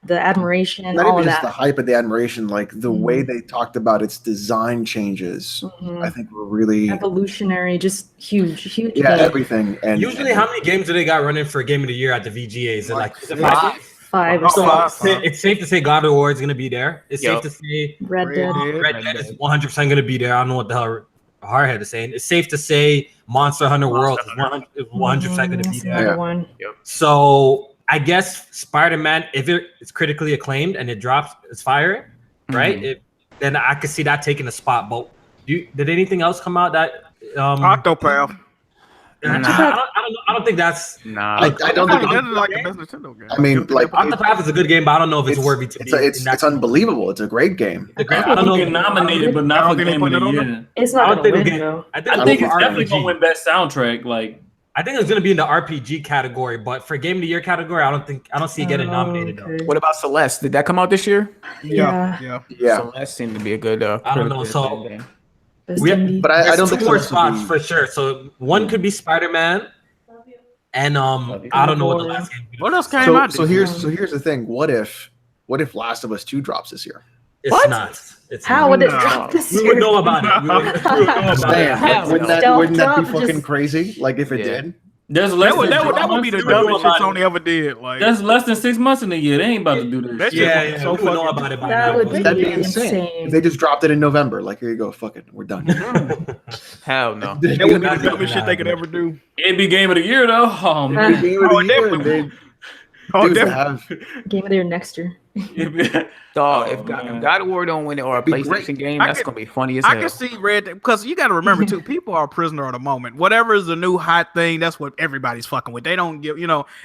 Speaker 4: the admiration,
Speaker 5: not
Speaker 4: all
Speaker 5: even
Speaker 4: of
Speaker 5: just
Speaker 4: that.
Speaker 5: the hype and the admiration, like the way they talked about its design changes. I think were really
Speaker 4: evolutionary, just huge.
Speaker 5: Yeah, everything. And
Speaker 6: usually, how many games do they got running for Game of the Year at the VGAs? Is it like
Speaker 4: 5 or so.
Speaker 6: It's safe to say God of War is going to be there. It's safe to say
Speaker 4: Red Dead
Speaker 6: is 100% going to be there. I don't know what the hell Hardhead is saying. It's safe to say Monster Hunter World is 100% going to be there. So I guess Spider-Man, if it's critically acclaimed and it drops, it's fire, right? Then I could see that taking a spot. But did anything else come out that
Speaker 2: Octopath?
Speaker 6: I don't think that's.
Speaker 5: I don't think
Speaker 2: that's like the best Nintendo game.
Speaker 5: I mean, like
Speaker 6: Octopath is a good game, but I don't know if it's worthy to be.
Speaker 5: It's unbelievable. It's a great game.
Speaker 1: I don't know. Get nominated, but not for Game of the Year.
Speaker 4: It's not going to win though.
Speaker 1: I think it's definitely going to win Best Soundtrack. Like.
Speaker 6: I think it's going to be in the RPG category, but for Game of the Year category, I don't see it getting nominated. Though.
Speaker 3: What about Celeste? Did that come out this year?
Speaker 2: Yeah.
Speaker 3: Celeste seemed to be a good.
Speaker 6: I don't know. So,
Speaker 5: but I don't think
Speaker 6: more spots for sure. So one could be Spider-Man, and I don't know what the last game.
Speaker 2: What else came out?
Speaker 5: So here's the thing. What if Last of Us 2 drops this year?
Speaker 6: It's not.
Speaker 4: How would it drop this year?
Speaker 6: We would know about it. We would know about it.
Speaker 5: Wouldn't that be fucking crazy? Like if it did.
Speaker 1: There's less
Speaker 2: that would be the dumbest shit Sony ever did. Like
Speaker 1: that's less than 6 months in a year. They ain't about to do this.
Speaker 6: Yeah. So we would know about it by now.
Speaker 4: That'd be insane.
Speaker 5: If they just dropped it in November, like here you go, fuck it, we're done.
Speaker 3: Hell no.
Speaker 2: That would be the dumbest shit they could ever do.
Speaker 1: It'd be Game of the Year though. Oh man.
Speaker 5: Game of the Year.
Speaker 4: Game of the Year next year.
Speaker 3: Dog, if God of War don't win it or a PlayStation game, that's gonna be funny as hell.
Speaker 2: I can see Red Dead because you got to remember too. People are a prisoner of the moment. Whatever is the new hot thing, that's what everybody's fucking with. They don't give,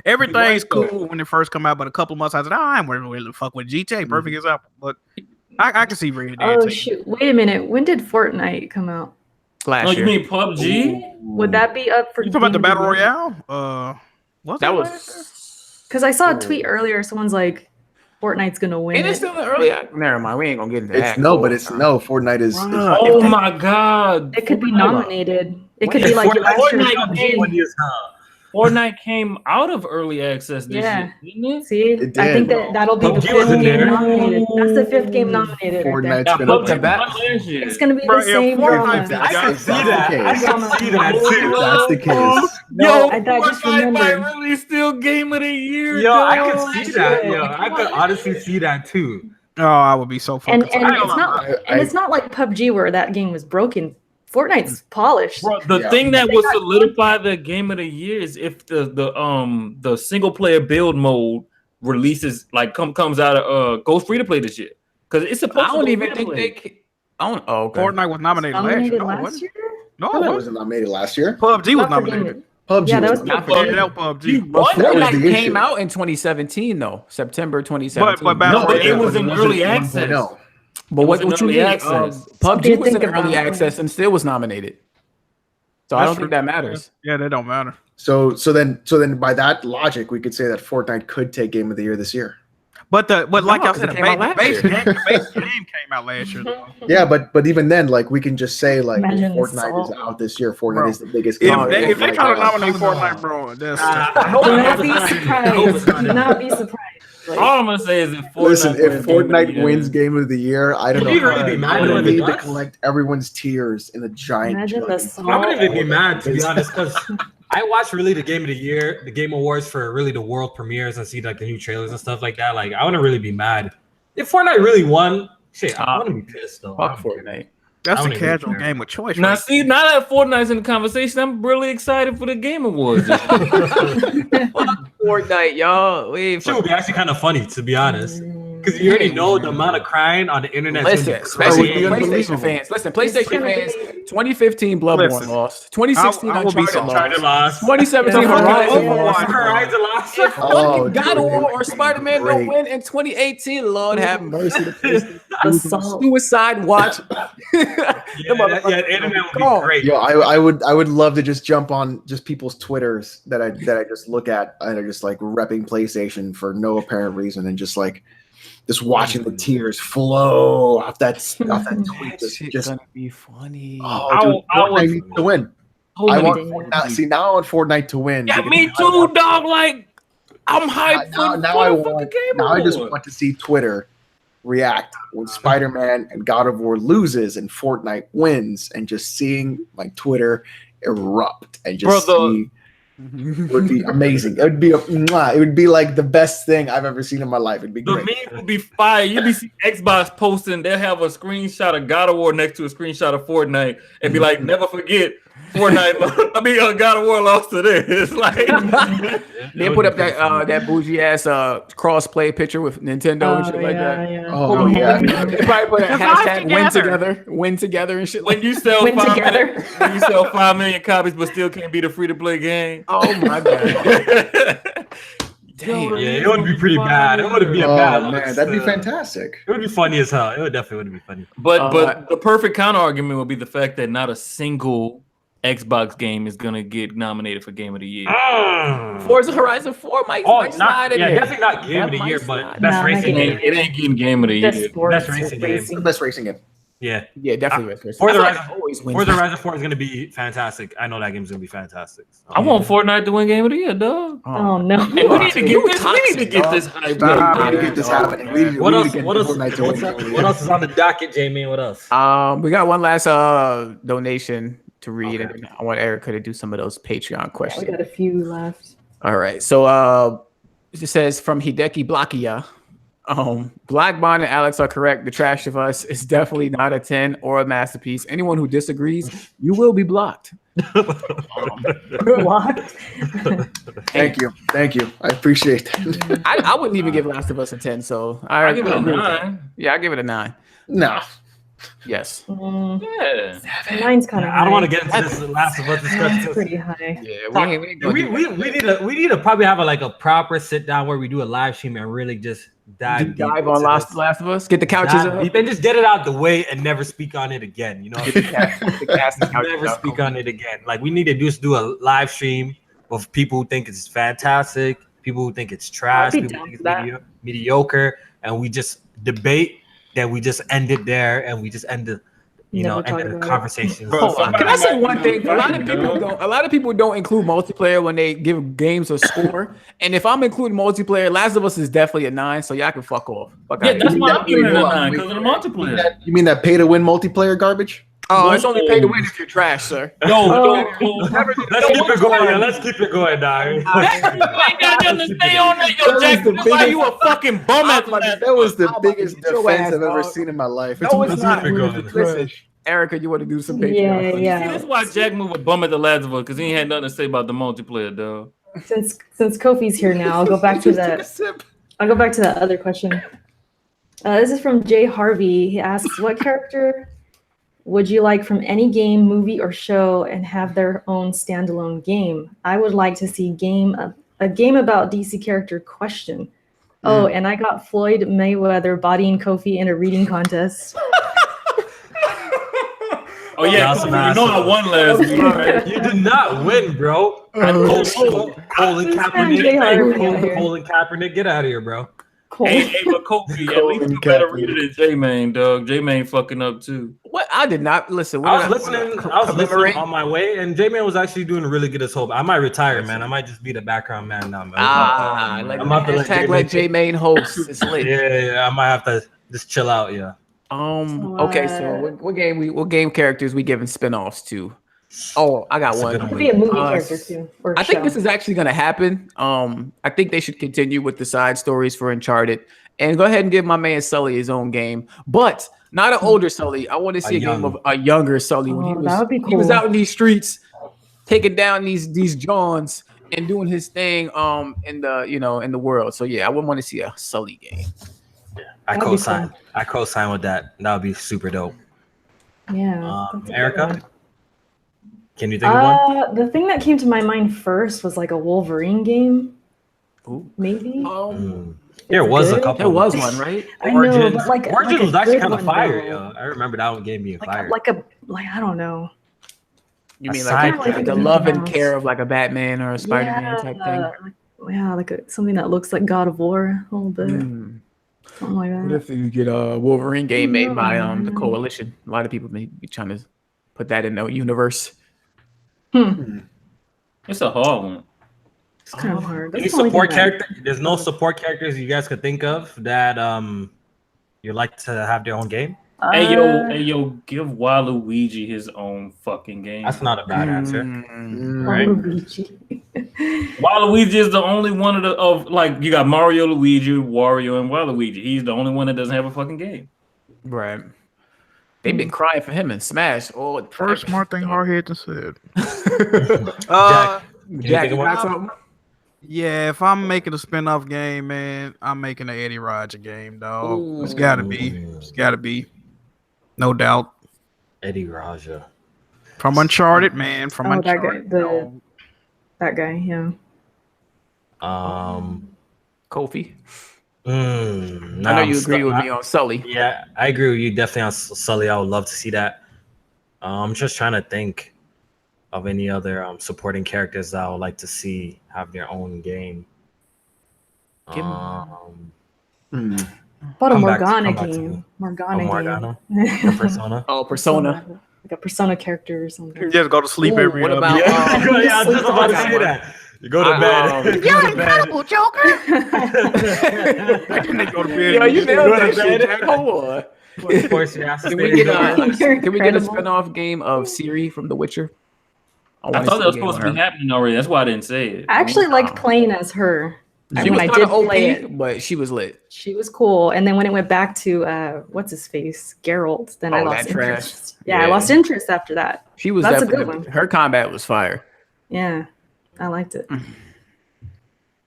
Speaker 2: everything's cool when it first come out, but a couple months after that, I ain't really fuck with GTA. Perfect example, but I can see Red Dead.
Speaker 4: Oh shoot! Wait a minute. When did Fortnite come out?
Speaker 3: Last year.
Speaker 1: You mean PUBG?
Speaker 4: Would that be up for?
Speaker 2: You talking about the Battle Royale?
Speaker 3: That was
Speaker 4: because I saw a tweet earlier. Someone's like, Fortnite's gonna win.
Speaker 3: And it's still early. Never mind. We ain't gonna get into that.
Speaker 5: Fortnite is.
Speaker 1: Oh my god!
Speaker 4: It could be nominated. It could be like
Speaker 1: Fortnite came out of early access this year, didn't it?
Speaker 4: See, I think that'll be the 5th game nominated. That's the 5th game nominated.
Speaker 5: Fortnite's been
Speaker 4: it's gonna be the same one.
Speaker 6: I can see that. I can see that too.
Speaker 5: That's the case.
Speaker 1: Yo,
Speaker 4: I just remembered.
Speaker 1: Fortnite really still Game of the Year.
Speaker 6: Yo, I can see that. Yo, I could honestly see that too.
Speaker 2: Oh, I would be so fucking.
Speaker 4: And it's not like PUBG where that game was broken. Fortnite's polished.
Speaker 1: Bro, the thing that will solidify the Game of the Year is if the single player build mode releases comes out goes free to play this year because it's supposed.
Speaker 3: I don't even think they.
Speaker 2: Fortnite was nominated last year.
Speaker 4: Last year?
Speaker 2: No,
Speaker 5: Fortnite wasn't nominated last year.
Speaker 2: PUBG was
Speaker 4: Not for
Speaker 2: nominated.
Speaker 4: Game-
Speaker 5: PUBG
Speaker 4: Yeah, that
Speaker 5: was
Speaker 4: was
Speaker 5: not
Speaker 4: PUBG.
Speaker 2: Yeah, PUBG.
Speaker 3: But
Speaker 5: That was
Speaker 3: Fortnite
Speaker 5: the
Speaker 3: came
Speaker 5: issue.
Speaker 3: out in 2017 though, September 2017.
Speaker 2: But Battle
Speaker 1: No, but it
Speaker 2: Royale
Speaker 1: was in early access.
Speaker 5: No.
Speaker 3: But
Speaker 1: It was
Speaker 3: what
Speaker 1: in
Speaker 3: you
Speaker 1: early
Speaker 3: mean?
Speaker 1: access.
Speaker 3: PUBG
Speaker 4: Did
Speaker 3: was in
Speaker 4: think
Speaker 3: early
Speaker 4: about
Speaker 3: access and still was nominated. So I
Speaker 2: That's
Speaker 3: don't
Speaker 2: true.
Speaker 3: think that matters.
Speaker 2: Yeah, that don't matter.
Speaker 5: So then by that logic, we could say that Fortnite could take Game of the Year this year.
Speaker 2: But like I
Speaker 3: 'cause
Speaker 2: said,
Speaker 3: it
Speaker 2: the
Speaker 3: came out last
Speaker 2: base
Speaker 3: year.
Speaker 2: game came out last year. Though.
Speaker 5: Yeah, but even then, like we can just say like
Speaker 4: Imagine the
Speaker 5: Fortnite is
Speaker 4: salt.
Speaker 5: out this year. Fortnite
Speaker 2: Bro.
Speaker 5: is the biggest.
Speaker 2: If
Speaker 5: game.
Speaker 2: they
Speaker 5: Like,
Speaker 2: try to nominate Fortnite, bro, that's
Speaker 1: I hope
Speaker 4: Do
Speaker 1: it
Speaker 4: not be
Speaker 1: happens.
Speaker 4: surprised. Do not be surprised. Like,
Speaker 1: All I'm gonna say is if Fortnite
Speaker 5: Listen, if
Speaker 1: wins Game of the
Speaker 5: Fortnite
Speaker 1: Year-
Speaker 5: wins Game of the Year, I don't
Speaker 6: Would
Speaker 5: know.
Speaker 6: you really be mad
Speaker 5: I
Speaker 6: if
Speaker 5: would
Speaker 6: it
Speaker 5: need to
Speaker 6: does?
Speaker 5: collect everyone's tears in a giant.
Speaker 4: Imagine the
Speaker 5: jug.
Speaker 4: salt.
Speaker 6: I wouldn't even be mad, to be honest, because I watched really the Game of the Year, the Game Awards for really the world premieres and see like the new trailers and stuff like that. Like, I wouldn't really be mad. If Fortnite really won, shit, I wouldn't be pissed though.
Speaker 3: Fuck Fortnite.
Speaker 2: that's
Speaker 6: I
Speaker 2: a
Speaker 6: don't even
Speaker 2: casual
Speaker 6: care.
Speaker 2: game of choice.
Speaker 1: Now,
Speaker 2: Right?
Speaker 1: see, now that Fortnite's in the conversation, I'm really excited for the Game Awards.
Speaker 3: Fortnite, y'all. Wait,
Speaker 6: Shit would be actually kind of funny, to be honest. Because you already know the amount of crying on the internet.
Speaker 3: Listen, especially
Speaker 5: It would be
Speaker 3: PlayStation
Speaker 5: unbelievable.
Speaker 3: fans. Listen, PlayStation
Speaker 4: gonna
Speaker 3: fans.
Speaker 4: be-
Speaker 3: 2015 Bloodborne
Speaker 2: Listen,
Speaker 3: lost. 2016
Speaker 2: I will be
Speaker 3: Uncharted
Speaker 6: Uncharted
Speaker 3: lost.
Speaker 6: lost.
Speaker 3: 2017
Speaker 4: Yeah.
Speaker 3: Horizon
Speaker 4: Yeah.
Speaker 3: lost.
Speaker 6: Horizon lost.
Speaker 5: Oh,
Speaker 3: God of
Speaker 5: dude,
Speaker 3: War or Spider-Man don't
Speaker 5: great.
Speaker 3: win in 2018. Lord have mercy.
Speaker 4: The salt.
Speaker 3: Suicide Watch.
Speaker 6: Yeah, the internet would
Speaker 3: Oh.
Speaker 6: be great.
Speaker 5: Yo, I would love to just jump on just people's Twitters that I just look at and are just like repping PlayStation for no apparent reason and just like just watching the tears flow off that tweet.
Speaker 3: That shit
Speaker 5: Just
Speaker 3: gonna be funny.
Speaker 5: oh, dude,
Speaker 1: I
Speaker 5: Fortnite
Speaker 1: was-
Speaker 5: needs to win.
Speaker 1: Oh,
Speaker 5: I
Speaker 1: my
Speaker 5: want
Speaker 1: God.
Speaker 5: Fortnite, see now I want Fortnite to win.
Speaker 1: Yeah,
Speaker 5: because
Speaker 1: me too, dog. Like, I'm hyped
Speaker 5: Now,
Speaker 1: for
Speaker 5: now
Speaker 1: for
Speaker 5: I
Speaker 1: the
Speaker 5: want.
Speaker 1: fucking Game
Speaker 5: Now I just
Speaker 1: Awards.
Speaker 5: want to see Twitter react when Spider-Man and God of War loses and Fortnite wins, and just seeing like Twitter erupt and just
Speaker 1: Bro,
Speaker 5: see. It would be amazing. It would be it would be like the best thing I've ever seen in my life. It'd be
Speaker 1: The
Speaker 5: great.
Speaker 1: meme would be fire. You'd be seeing Xbox posting, they'll have a screenshot of God of War next to a screenshot of Fortnite and be like, never forget Fortnite. God of War lost to this. Like,
Speaker 3: They put up that bougie ass cross-play picture with Nintendo and shit like that.
Speaker 4: Yeah.
Speaker 5: Oh yeah.
Speaker 3: They probably put a
Speaker 2: Cause live
Speaker 3: hashtag win
Speaker 2: together.
Speaker 3: win together and shit
Speaker 1: when
Speaker 3: like
Speaker 1: you sell
Speaker 4: Win
Speaker 1: 5
Speaker 4: together.
Speaker 1: million, when you sell 5 million copies, but still can't beat a free-to-play game.
Speaker 3: oh my god.
Speaker 6: Yeah, it would be pretty bad. It would be a
Speaker 5: Oh
Speaker 6: bad.
Speaker 5: man, that'd be fantastic.
Speaker 6: It would be funny as hell. It would definitely be funny.
Speaker 1: But the perfect counter argument would be the fact that not a single Xbox game is gonna get nominated for Game of the Year.
Speaker 3: Forza Horizon 4 might slide
Speaker 6: not
Speaker 3: in
Speaker 6: yeah,
Speaker 3: there.
Speaker 6: definitely not Game
Speaker 3: That
Speaker 6: of the
Speaker 3: might
Speaker 6: Year,
Speaker 3: slide.
Speaker 6: but best
Speaker 4: Nah,
Speaker 6: racing
Speaker 4: not
Speaker 6: game.
Speaker 1: It ain't getting Game of the Year.
Speaker 4: The sports
Speaker 6: Best racing game.
Speaker 5: It's the best racing game.
Speaker 6: Yeah.
Speaker 3: Yeah, definitely. Forza
Speaker 6: Forza
Speaker 3: Horizon
Speaker 6: Horizon-
Speaker 3: always wins.
Speaker 6: Forza Horizon 4 is gonna be fantastic. I know that game's gonna be fantastic.
Speaker 1: I want Fortnite to win Game of the Year, dog.
Speaker 4: Oh no.
Speaker 1: Hey, we need to get this. We need to get this hype.
Speaker 5: We
Speaker 1: up.
Speaker 5: need to get this happening. We need
Speaker 6: What
Speaker 5: to
Speaker 6: else?
Speaker 5: get
Speaker 6: What else?
Speaker 5: Fortnite to win.
Speaker 6: What else is on the docket, Jamie? What else?
Speaker 3: We got one last donation to read, and I want Erica to do some of those Patreon
Speaker 4: We
Speaker 3: questions.
Speaker 4: got a few left.
Speaker 3: All right. So it says from Hideki Blackia. Black Bond and Alex are correct. The Trash of Us is definitely not a 10 or a masterpiece. Anyone who disagrees, you will be blocked.
Speaker 4: Blocked.
Speaker 5: Thank you. I appreciate that.
Speaker 3: I wouldn't even give Last of Us a 10, so
Speaker 1: I give it a
Speaker 3: agree with that.
Speaker 1: 9.
Speaker 3: Yeah, I give it a 9.
Speaker 5: No.
Speaker 3: Yes.
Speaker 1: Yeah.
Speaker 4: Mine's kind of high.
Speaker 6: I don't want to get into this Last of Us
Speaker 4: That's
Speaker 6: discussion.
Speaker 4: pretty high.
Speaker 3: Yeah,
Speaker 6: We need to probably have a proper sit down where we do a live stream and really just dive
Speaker 3: dive
Speaker 6: deep
Speaker 3: on
Speaker 6: into
Speaker 3: Last
Speaker 6: this.
Speaker 3: of Us. Get the couches
Speaker 6: Dive
Speaker 3: up.
Speaker 6: deep and just get it out the way and never speak on it again. You know,
Speaker 3: Get the cast and couches
Speaker 6: never
Speaker 3: up.
Speaker 6: speak on it again. Like we need to just do a live stream of people who think it's fantastic, people who think it's trash,
Speaker 4: I'd be
Speaker 6: people
Speaker 4: down
Speaker 6: who think
Speaker 4: for
Speaker 6: it's
Speaker 4: that.
Speaker 6: mediocre, and we just debate. Then we just end it there, and we just end the
Speaker 4: Never talk
Speaker 6: end the
Speaker 4: about it.
Speaker 6: conversation.
Speaker 3: Hold on. Can I say one thing? A lot of people don't include multiplayer when they give games a score. And if I'm including multiplayer, Last of Us is definitely a 9, so y'all can fuck off. Fuck
Speaker 1: Yeah,
Speaker 3: out
Speaker 1: that's
Speaker 3: here.
Speaker 1: why I'm giving it a 9 because of the multiplayer.
Speaker 5: You mean that pay to win multiplayer garbage?
Speaker 3: Oh, it's only pay to win if you're trash, sir.
Speaker 1: Yo,
Speaker 6: Let's keep it going. Yeah, let's keep it going, dog.
Speaker 1: ain't got nothing to say on that. Yo, Jack, that's why you a fucking bum at the
Speaker 5: That was the
Speaker 3: I'm about
Speaker 5: biggest
Speaker 3: to beat your
Speaker 5: defense
Speaker 3: ass,
Speaker 5: I've ever
Speaker 3: dog.
Speaker 5: seen in my life.
Speaker 3: No, it's
Speaker 6: Let's
Speaker 3: not.
Speaker 6: keep it going.
Speaker 3: Listen, Erica, you want to do some Patreon?
Speaker 4: Yeah,
Speaker 1: See,
Speaker 4: yeah.
Speaker 1: that's why Jack moved a bum at the Last of Us because he ain't had nothing to say about the multiplayer, dog.
Speaker 4: Since Kofi's here now, I'll go back to that. I'll go back to that other question. This is from Jay Harvey. He asks, "What character would you like from any game, movie, or show and have their own standalone game? I would like to see a game about DC character question. Oh, and I got Floyd Mayweather bodying Kofi in a reading contest.
Speaker 1: Oh yeah, you know I won last week. Right?
Speaker 6: You did not win, bro. Colin Kaepernick, get out of here, bro.
Speaker 1: Hey, but Kofi, at least you better read it than J-Main, dog. J-Main fucking up too.
Speaker 3: What? I did not listen.
Speaker 6: I was listening on my way, and J-Man was actually doing really good as hope. I might retire, man. I might just be the background man now, man.
Speaker 3: I'm about to let J-Main host. It's lit.
Speaker 6: Yeah, I might have to just chill out, yeah.
Speaker 3: Okay, so what game characters we giving spinoffs to? Oh, I got one.
Speaker 4: It could be a movie character too. Or
Speaker 3: I think this is actually going to happen. I think they should continue with the side stories for Uncharted and go ahead and give my man Sully his own game, but not an older Sully. I want to see a game of a younger Sully when he was out in these streets, taking down these Johns and doing his thing in the world. So yeah, I wouldn't want to see a Sully game.
Speaker 6: Yeah, I co-sign. Cool. I co-sign with that. That would be super dope.
Speaker 4: Yeah.
Speaker 6: Erica? Can you think of one?
Speaker 4: The thing that came to my mind first was like a Wolverine game. Ooh. Maybe.
Speaker 6: There was a couple.
Speaker 3: There was one, right?
Speaker 4: I know, but
Speaker 6: Origins was actually kind of fire. Yo. I remember that one gave me a fire.
Speaker 4: Like I don't know.
Speaker 3: You mean like the love and care of like a Batman or a Spider-Man type thing?
Speaker 4: Like something that looks like God of War a little bit. Something like that.
Speaker 3: What if you get a Wolverine game made by the Coalition? A lot of people may be trying to put that in the universe.
Speaker 1: It's a hard one.
Speaker 4: It's kind of hard.
Speaker 6: Any support character? There's no support characters you guys could think of that you like to have their own game.
Speaker 1: Hey yo, give Waluigi his own fucking game.
Speaker 6: That's not a bad answer.
Speaker 1: Right? Waluigi is the only one of like you got Mario, Luigi, Wario, and Waluigi. He's the only one that doesn't have a fucking game.
Speaker 3: Right. They've been crying for him in Smash. Oh,
Speaker 2: first smart thing Hardhead said.
Speaker 3: Jack, you got something?
Speaker 2: Yeah, if I'm making a spin-off game, man, I'm making an Eddie Roger game, dog. Ooh. It's gotta be. No doubt.
Speaker 6: Eddie Raja.
Speaker 2: From Uncharted, man. From
Speaker 4: Uncharted. That guy, yeah.
Speaker 3: Kofi. I know you agree with me on Sully.
Speaker 6: Yeah, I agree with you definitely on Sully. I would love to see that. I'm just trying to think of any other supporting characters that I would like to see have their own game.
Speaker 4: What a Morgana game. Morgana.
Speaker 6: Persona.
Speaker 3: Oh, Persona.
Speaker 4: Like a Persona character or something.
Speaker 2: You just go to sleep every
Speaker 3: night. What about?
Speaker 6: I was just about to say that. You go to bed.
Speaker 3: You're incredible, Joker.
Speaker 2: Go to bed.
Speaker 3: Yo, you nailed that shit, Jack. Hold on.
Speaker 6: Of course, you
Speaker 3: can we get a spinoff game of Ciri from The Witcher?
Speaker 1: I thought that was supposed to be happening already. That's why I didn't say it.
Speaker 4: I actually liked playing as her.
Speaker 3: She was kind of OP, but she was lit.
Speaker 4: She was cool. And then when it went back to what's his face, Geralt, then I lost interest. Yeah, I lost interest after that.
Speaker 3: She was
Speaker 4: That's a good one.
Speaker 3: Her combat was fire.
Speaker 4: Yeah, I liked it.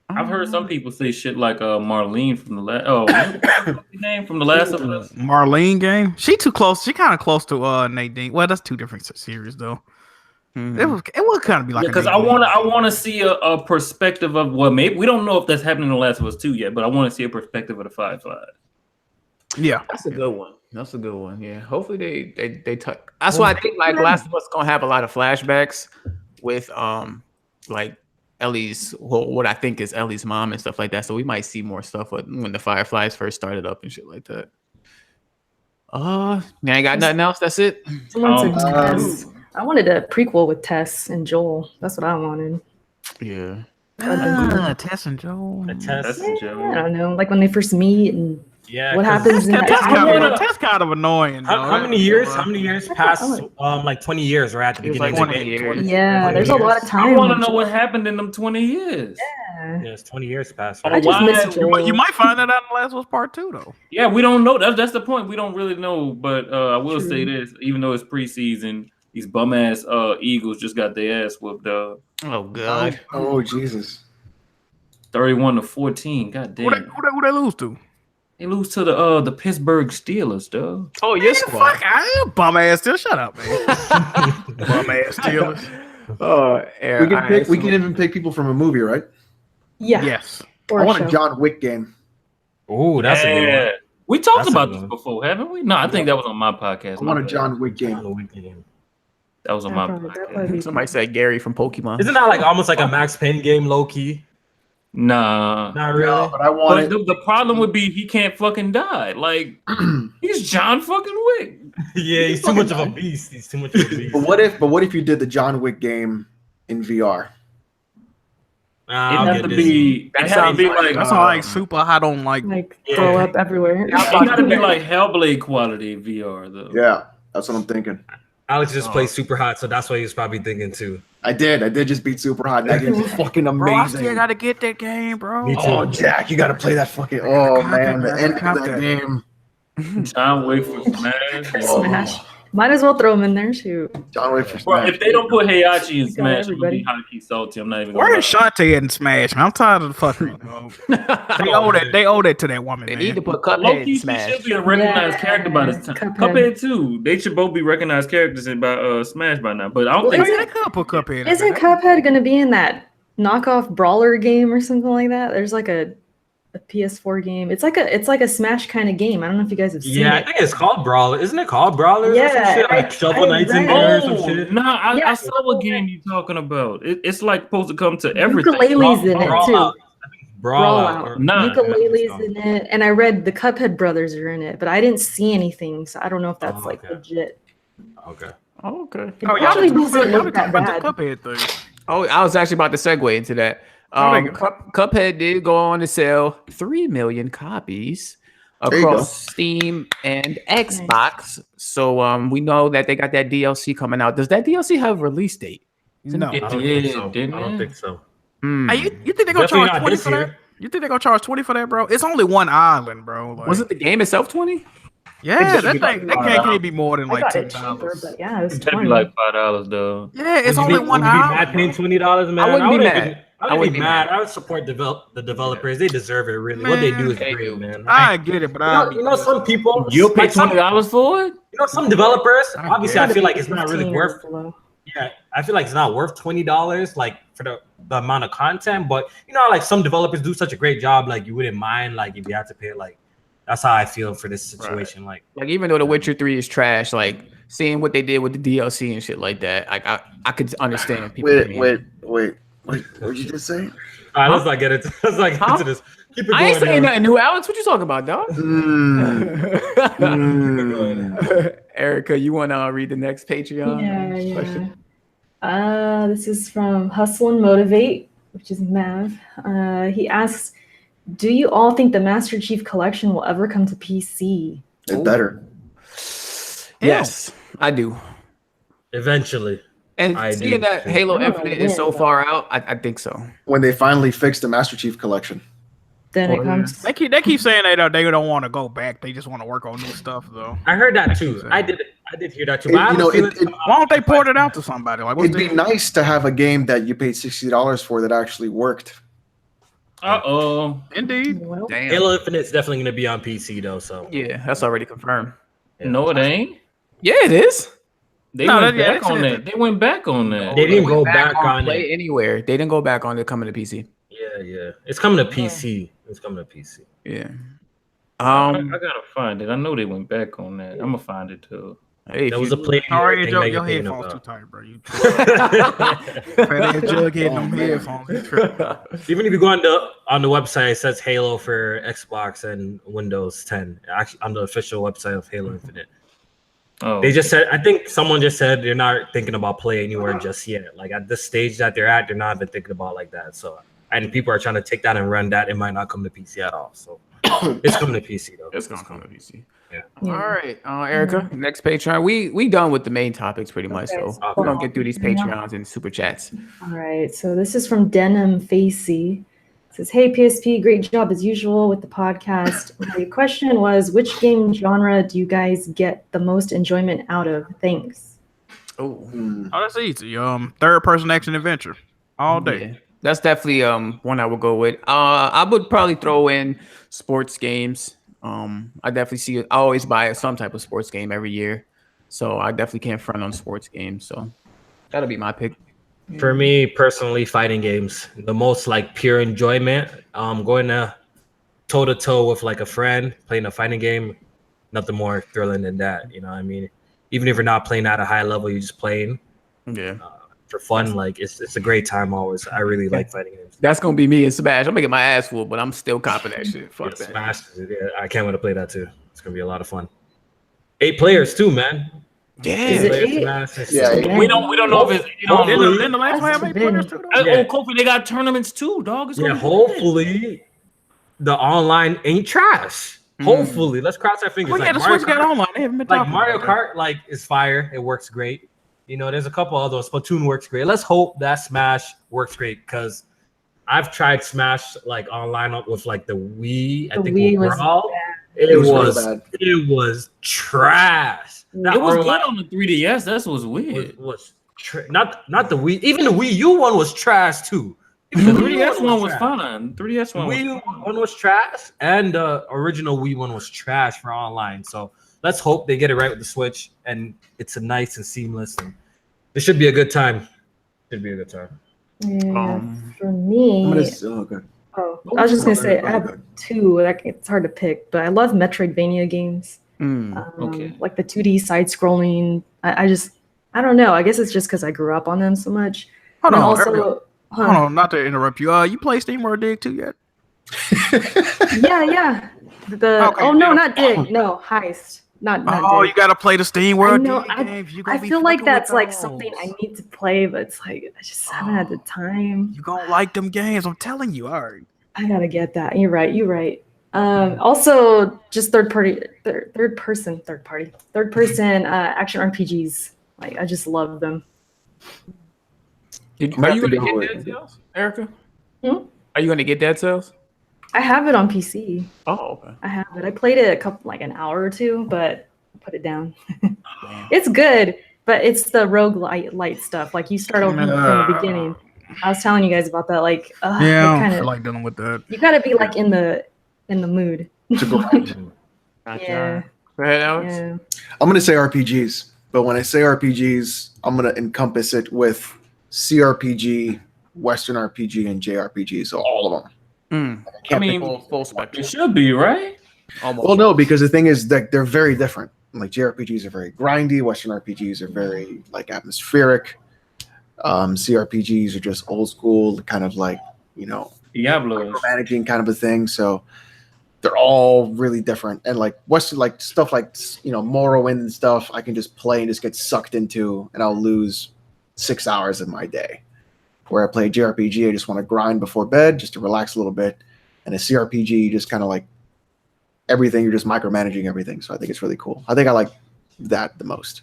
Speaker 1: I've heard some people say shit like Marlene from the last. Name from the Last of Us.
Speaker 2: Marlene game. She too close. She kind of close to Nadine. Well, that's two different series though. It would kind of be like
Speaker 1: because I want to see a perspective of maybe we don't know if that's happening in The Last of Us 2 yet, but I want to see a perspective of the Fireflies.
Speaker 2: Yeah,
Speaker 3: that's a good one. Yeah, hopefully they touch. That's why I think like Last of Us gonna have a lot of flashbacks with like Ellie's what I think is Ellie's mom and stuff like that. So we might see more stuff when the Fireflies first started up and shit like that. I ain't got nothing else. That's it.
Speaker 4: I wanted a prequel with Tess and Joel. That's what I wanted.
Speaker 3: Yeah.
Speaker 2: Tess and Joel.
Speaker 1: Tess and Joel.
Speaker 4: I don't know. Like when they first meet and what happens in that.
Speaker 2: Tess kind of annoying.
Speaker 6: How many years? How many years past? Like 20 years. We're at the beginning of the game.
Speaker 4: Yeah, there's a lot of time.
Speaker 1: I want to know what happened in them 20 years.
Speaker 4: Yeah.
Speaker 6: It's 20 years past.
Speaker 4: I just miss Joel.
Speaker 2: You might find that out in The Last of Us Part 2, though.
Speaker 1: Yeah, we don't know. That's the point. We don't really know. But I will say this: even though it's preseason. These bum ass Eagles just got their ass whooped up.
Speaker 3: Oh God!
Speaker 5: Oh Jesus!
Speaker 1: 31-14. God damn.
Speaker 2: Who they lose to?
Speaker 1: They lose to the Pittsburgh Steelers, dog.
Speaker 3: Oh, yes,
Speaker 2: Fuck, I am bum ass still. Shut up, man. Bum ass Steelers.
Speaker 3: Oh,
Speaker 5: We can even pick people from a movie, right?
Speaker 4: Yeah.
Speaker 2: Yes.
Speaker 4: Or
Speaker 5: I
Speaker 4: a
Speaker 5: want
Speaker 4: show.
Speaker 5: a John Wick game.
Speaker 6: Oh, that's a good one.
Speaker 1: We talked
Speaker 6: That's a
Speaker 1: about
Speaker 6: good
Speaker 1: this
Speaker 6: one.
Speaker 1: before, haven't we? No, I think that was on my podcast.
Speaker 5: I want a
Speaker 1: My bad.
Speaker 5: John Wick game.
Speaker 1: That was on my
Speaker 4: That'd
Speaker 1: podcast.
Speaker 4: probably be
Speaker 3: Somebody said Gary from Pokemon.
Speaker 6: Isn't that like almost like a Max Payne game, low key?
Speaker 1: Nah.
Speaker 6: Not really.
Speaker 5: No, but I want
Speaker 1: But
Speaker 5: it.
Speaker 1: the problem would be he can't fucking die. Like he's John fucking Wick.
Speaker 6: Yeah, he's too much of a beast. He's too much of a beast.
Speaker 5: But what if you did the John Wick game in VR?
Speaker 6: I'll
Speaker 1: It'd
Speaker 6: get
Speaker 1: have to
Speaker 6: this.
Speaker 1: be.
Speaker 3: That
Speaker 1: It have to
Speaker 3: sounds
Speaker 1: be
Speaker 3: like-
Speaker 1: like.
Speaker 2: That's all like super hot on like.
Speaker 4: throw up everywhere.
Speaker 1: It gotta be like Hellblade quality VR though.
Speaker 5: Yeah, that's what I'm thinking.
Speaker 6: Alex just plays super hot, so that's what he was probably thinking too.
Speaker 5: I did just beat Super Hot. That game is fucking
Speaker 2: Bro, I still
Speaker 5: amazing.
Speaker 2: gotta get that game, bro.
Speaker 6: Me too.
Speaker 5: Oh, Jack, you gotta play that fucking. Oh
Speaker 2: Cop
Speaker 5: man,
Speaker 2: that,
Speaker 5: the end
Speaker 2: cop
Speaker 5: of that
Speaker 2: that.
Speaker 5: game.
Speaker 1: John Wick for Smash.
Speaker 4: Smash. Might as well throw him in there too.
Speaker 5: John Wick for
Speaker 1: Bro,
Speaker 5: Smash.
Speaker 1: if they don't put Heihachi in
Speaker 4: Got
Speaker 1: Smash, I'm gonna
Speaker 4: everybody.
Speaker 1: be high key salty. I'm not even gonna
Speaker 2: Where
Speaker 1: lie.
Speaker 2: is Shantae in Smash, man? I'm tired of the fucking. They owe that. They owe that to that woman.
Speaker 3: They
Speaker 2: man.
Speaker 3: need to put
Speaker 1: Low
Speaker 3: Cuphead in
Speaker 1: key, she
Speaker 3: Smash.
Speaker 1: should be a recognized
Speaker 4: Yeah,
Speaker 1: character by this time.
Speaker 4: Cuphead.
Speaker 1: Cuphead too. They should both be recognized characters in by Smash by now. But I don't
Speaker 4: Well,
Speaker 1: think
Speaker 2: Maybe they could put Cuphead. in
Speaker 4: Isn't
Speaker 2: there.
Speaker 4: Cuphead going to be in that knockoff brawler game or something like that? There's like a PS4 game. It's like a Smash kind of game. I don't know if you guys have seen
Speaker 6: Yeah, I
Speaker 4: it.
Speaker 6: think it's called Brawler. Isn't it called Brawler?
Speaker 4: Yeah,
Speaker 6: or some shit? Like Shovel
Speaker 4: I
Speaker 6: Knights in
Speaker 4: read-
Speaker 6: there or some
Speaker 1: Oh,
Speaker 6: shit.
Speaker 1: nah, I
Speaker 4: Yeah.
Speaker 1: saw what game you talking about. It's like supposed to come to everything.
Speaker 4: Ukulele's in it
Speaker 6: Brawl
Speaker 4: too.
Speaker 6: Out.
Speaker 4: Brawl
Speaker 6: Out.
Speaker 4: Out.
Speaker 1: Nah.
Speaker 4: Ukulele's in it, and I read the Cuphead brothers are in it, but I didn't see anything, so I don't know if that's
Speaker 6: Oh,
Speaker 4: like
Speaker 6: okay.
Speaker 4: legit.
Speaker 6: Okay.
Speaker 3: Oh, okay.
Speaker 4: It
Speaker 2: Oh, y'all
Speaker 4: actually
Speaker 2: need to
Speaker 4: doesn't
Speaker 2: y'all
Speaker 4: look
Speaker 2: need to
Speaker 4: that
Speaker 2: put
Speaker 4: bad.
Speaker 2: the Cuphead thing.
Speaker 3: Oh, I was actually about to segue into that.
Speaker 2: Oh, there you go.
Speaker 3: Cuphead did go on to sell 3 million copies
Speaker 5: There you go.
Speaker 3: across Steam and Xbox. So we know that they got that DLC coming out. Does that DLC have a release date?
Speaker 2: No.
Speaker 1: It
Speaker 6: I don't
Speaker 1: did,
Speaker 6: think so.
Speaker 1: didn't
Speaker 6: I don't
Speaker 1: it?
Speaker 6: think so.
Speaker 3: Hmm.
Speaker 2: Hey, you think they're gonna
Speaker 6: Definitely
Speaker 2: charge
Speaker 6: not
Speaker 2: 20
Speaker 6: this
Speaker 2: for that?
Speaker 6: year.
Speaker 2: You think they're gonna charge 20 for that, bro? It's only one island, bro. Like,
Speaker 3: Was it the game itself 20?
Speaker 2: Yeah,
Speaker 1: It
Speaker 2: that
Speaker 1: should be
Speaker 2: thing
Speaker 1: like
Speaker 2: that can't be more than
Speaker 4: I
Speaker 2: like
Speaker 4: got it
Speaker 2: $10.
Speaker 4: cheaper, but yeah, it was
Speaker 1: That'd be
Speaker 4: 20.
Speaker 1: like $5 though.
Speaker 2: Yeah, it's
Speaker 6: Would
Speaker 2: only
Speaker 6: you be,
Speaker 2: one
Speaker 6: would you be mad
Speaker 2: island.
Speaker 6: paying $20, man?
Speaker 3: I wouldn't be mad.
Speaker 6: I wouldn't be mad. I would support the developers. They deserve it, really. What they do is
Speaker 3: Man,
Speaker 6: great, man.
Speaker 2: I get it, but
Speaker 6: You know, some people.
Speaker 1: You'll pay
Speaker 6: like some-
Speaker 1: $20 for it?
Speaker 6: You know, some developers.
Speaker 2: I
Speaker 6: Obviously,
Speaker 2: get
Speaker 6: I feel like it's not really
Speaker 4: 15
Speaker 6: worth.
Speaker 4: is below.
Speaker 6: Yeah, I feel like it's not worth $20, like for the amount of content. But you know, like some developers do such a great job, like you wouldn't mind, like if you have to pay, like that's how I feel for this situation. Like
Speaker 3: Even though The Witcher 3 is trash, like seeing what they did with the DLC and shit like that, like I could understand people. paying.
Speaker 5: Wait. What did you just say?
Speaker 6: all right, let's not get into into this. Keep it going.
Speaker 3: I ain't saying
Speaker 6: Aaron.
Speaker 3: nothing new, Alex. What you talking about, dog? Erica, you want to read the next Patreon?
Speaker 4: Yeah. This is from Hustle and Motivate, which is Mav. He asks, do you all think the Master Chief Collection will ever come to PC?
Speaker 5: It better.
Speaker 3: Yes, I do.
Speaker 6: Eventually.
Speaker 3: And
Speaker 6: I
Speaker 3: seeing
Speaker 6: do.
Speaker 3: that Halo
Speaker 4: I don't know
Speaker 3: Infinite is so
Speaker 4: when,
Speaker 3: far out, I think so.
Speaker 5: When they finally fix the Master Chief Collection.
Speaker 4: Then it comes.
Speaker 2: They keep saying they don't want to go back. They just want to work on new stuff though.
Speaker 6: I heard that too. I did hear that too.
Speaker 5: It-
Speaker 6: But I
Speaker 5: you know,
Speaker 6: have a
Speaker 5: it-
Speaker 6: feeling-
Speaker 2: Why don't they port it out to somebody? Like, what's
Speaker 5: It'd be nice to have a game that you paid $60 for that actually worked.
Speaker 1: Uh-oh.
Speaker 2: Indeed.
Speaker 4: Well,
Speaker 3: Damn.
Speaker 6: Halo Infinite's definitely going to be on PC though. So
Speaker 3: Yeah, that's already confirmed.
Speaker 1: No, it ain't.
Speaker 3: Yeah, it is.
Speaker 1: They
Speaker 2: No,
Speaker 1: went
Speaker 2: that-
Speaker 1: back on
Speaker 2: yeah,
Speaker 1: that. They went back on that.
Speaker 6: They didn't
Speaker 3: went
Speaker 6: go back on
Speaker 3: Play
Speaker 6: it.
Speaker 3: anywhere. They didn't go back on it coming to PC.
Speaker 6: yeah, it's coming to PC. It's coming to PC.
Speaker 3: Yeah.
Speaker 1: I gotta find it. I know they went back on that. I'm gonna find it too.
Speaker 3: Hey,
Speaker 6: That was a play.
Speaker 2: Sorry,
Speaker 6: thing
Speaker 2: your
Speaker 6: Megan Thee
Speaker 2: headphones too
Speaker 6: about.
Speaker 2: tight, bro. You fat ass Jughead them headphones. You tripping.
Speaker 6: Even if you go on the website, it says Halo for Xbox and Windows 10. Actually, on the official website of Halo Infinite,
Speaker 1: Oh,
Speaker 6: they just said. I think someone just said they're not thinking about Play Anywhere just yet. Like at this stage that they're at, they're not even thinking about like that. So, and people are trying to take that and run that. It might not come to PC at all. So, it's coming to PC though.
Speaker 3: It's gonna come to PC.
Speaker 6: Yeah.
Speaker 3: All right, Erica. Next Patreon. We done with the main topics pretty much.
Speaker 4: Okay,
Speaker 3: So
Speaker 4: so-
Speaker 3: we're gonna get through these Patreons and super chats.
Speaker 4: All right, so this is from Denim Facey. It says, hey, PSP, great job as usual with the podcast. My question was, which game genre do you guys get the most enjoyment out of? Thanks.
Speaker 3: Oh,
Speaker 2: Oh, that's easy. Third person action adventure all day.
Speaker 3: yeah. That's definitely one I would go with. I would probably throw in sports games. I definitely see it. I always buy some type of sports game every year, so I definitely can't front on sports games. So that'll be my pick.
Speaker 6: For me personally, fighting games, the most like pure enjoyment. Going to toe to toe with like a friend, playing a fighting game, nothing more thrilling than that. You know what I mean? Even if you're not playing at a high level, you're just playing.
Speaker 3: Yeah.
Speaker 6: For fun, like it's a great time always. I really like fighting games.
Speaker 3: That's gonna be me in Smash. I'm making my ass full, but I'm still copping that shit. Fuck that.
Speaker 6: Smash. Yeah, I can't wait to play that too. It's gonna be a lot of fun. 8 players too, man.
Speaker 3: Yeah.
Speaker 4: Is it 8?
Speaker 5: Yeah.
Speaker 1: We don't know if it's
Speaker 2: Didn't the last one have 8 players too? though?
Speaker 6: Yeah.
Speaker 1: Kofi, they got tournaments too, dog. It's
Speaker 6: Yeah,
Speaker 1: gonna be
Speaker 6: hopefully the online ain't trash. Hopefully, let's cross our fingers.
Speaker 2: Oh yeah,
Speaker 6: Like
Speaker 2: the
Speaker 6: Mario
Speaker 2: Switch got
Speaker 6: Kart-
Speaker 2: online. They haven't been
Speaker 6: like
Speaker 2: talking
Speaker 6: Mario
Speaker 2: about that.
Speaker 6: Kart, like is fire. It works great. You know, there's a couple others. Splatoon works great. Let's hope that Smash works great because I've tried Smash like online with like the Wii. I
Speaker 4: The
Speaker 6: think
Speaker 4: Wii was
Speaker 6: overall,
Speaker 5: It was real bad.
Speaker 6: it was trash.
Speaker 1: It was good on the 3DS. That's what's weird.
Speaker 6: Not the Wii. Even the Wii U one was trash too.
Speaker 1: The
Speaker 6: Even
Speaker 1: 3DS one was
Speaker 6: trash.
Speaker 1: fine. 3DS one was
Speaker 6: Wii U one was trash, and the original Wii one was trash for online. So let's hope they get it right with the Switch, and it's a nice and seamless, and it should be a good time. Should be a good time.
Speaker 4: Yeah, for me,
Speaker 5: I'm gonna, good.
Speaker 4: I was just gonna say I have 2. Like it's hard to pick, but I love Metroidvania games.
Speaker 1: Okay.
Speaker 4: Like the 2D side-scrolling. I don't know. I guess it's just because I grew up on them so much.
Speaker 2: Hold
Speaker 4: And
Speaker 2: on,
Speaker 4: also,
Speaker 2: Hold on, not to interrupt you. You play SteamWorld Dig 2 yet?
Speaker 4: yeah.
Speaker 2: Okay,
Speaker 4: No, not Dig. No, Heist. Not
Speaker 2: Oh,
Speaker 4: Dig.
Speaker 2: you gotta play the
Speaker 4: I
Speaker 2: SteamWorld
Speaker 4: know.
Speaker 2: Dig games. You
Speaker 4: I
Speaker 2: gonna be
Speaker 4: feel like
Speaker 2: fucking with
Speaker 4: that's like
Speaker 2: those.
Speaker 4: something I need to play, but it's like I just haven't had the time.
Speaker 2: You gonna like them games? I'm telling you. All right.
Speaker 4: I gotta get that. You're right. Also, just third person action RPGs. Like I just love them.
Speaker 3: Are you gonna get Dead Cells, Erica? Are you gonna get Dead Cells?
Speaker 4: I have it on PC.
Speaker 3: Oh, okay.
Speaker 4: I have it. I played it an hour or 2, but I put it down. It's good, but it's the roguelite stuff. Like you start over from the beginning. I was telling you guys about that. Like,
Speaker 2: Yeah, I
Speaker 4: kinda,
Speaker 2: feel like dealing with that.
Speaker 4: you gotta be like in the mood.
Speaker 3: Gotcha.
Speaker 4: Yeah.
Speaker 3: Go ahead, Alex.
Speaker 4: Yeah.
Speaker 5: I'm gonna say RPGs, but when I say RPGs, I'm gonna encompass it with CRPG, Western RPG, and JRPG. So all of them.
Speaker 1: I mean,
Speaker 3: Full spectrum.
Speaker 1: it should be, right?
Speaker 3: Almost.
Speaker 5: Well, no, because the thing is that they're very different. Like JRPGs are very grindy, Western RPGs are very like atmospheric. CRPGs are just old school, kind of like
Speaker 1: Diablo.
Speaker 5: managing kind of a thing. So they're all really different. And like Western, like stuff like Morrowind and stuff, I can just play and just get sucked into, and I'll lose 6 hours of my day. Where I play JRPG, I just want to grind before bed, just to relax a little bit. And a CRPG, you just kind of like everything. You're just micromanaging everything. So I think it's really cool. I think I like that the most.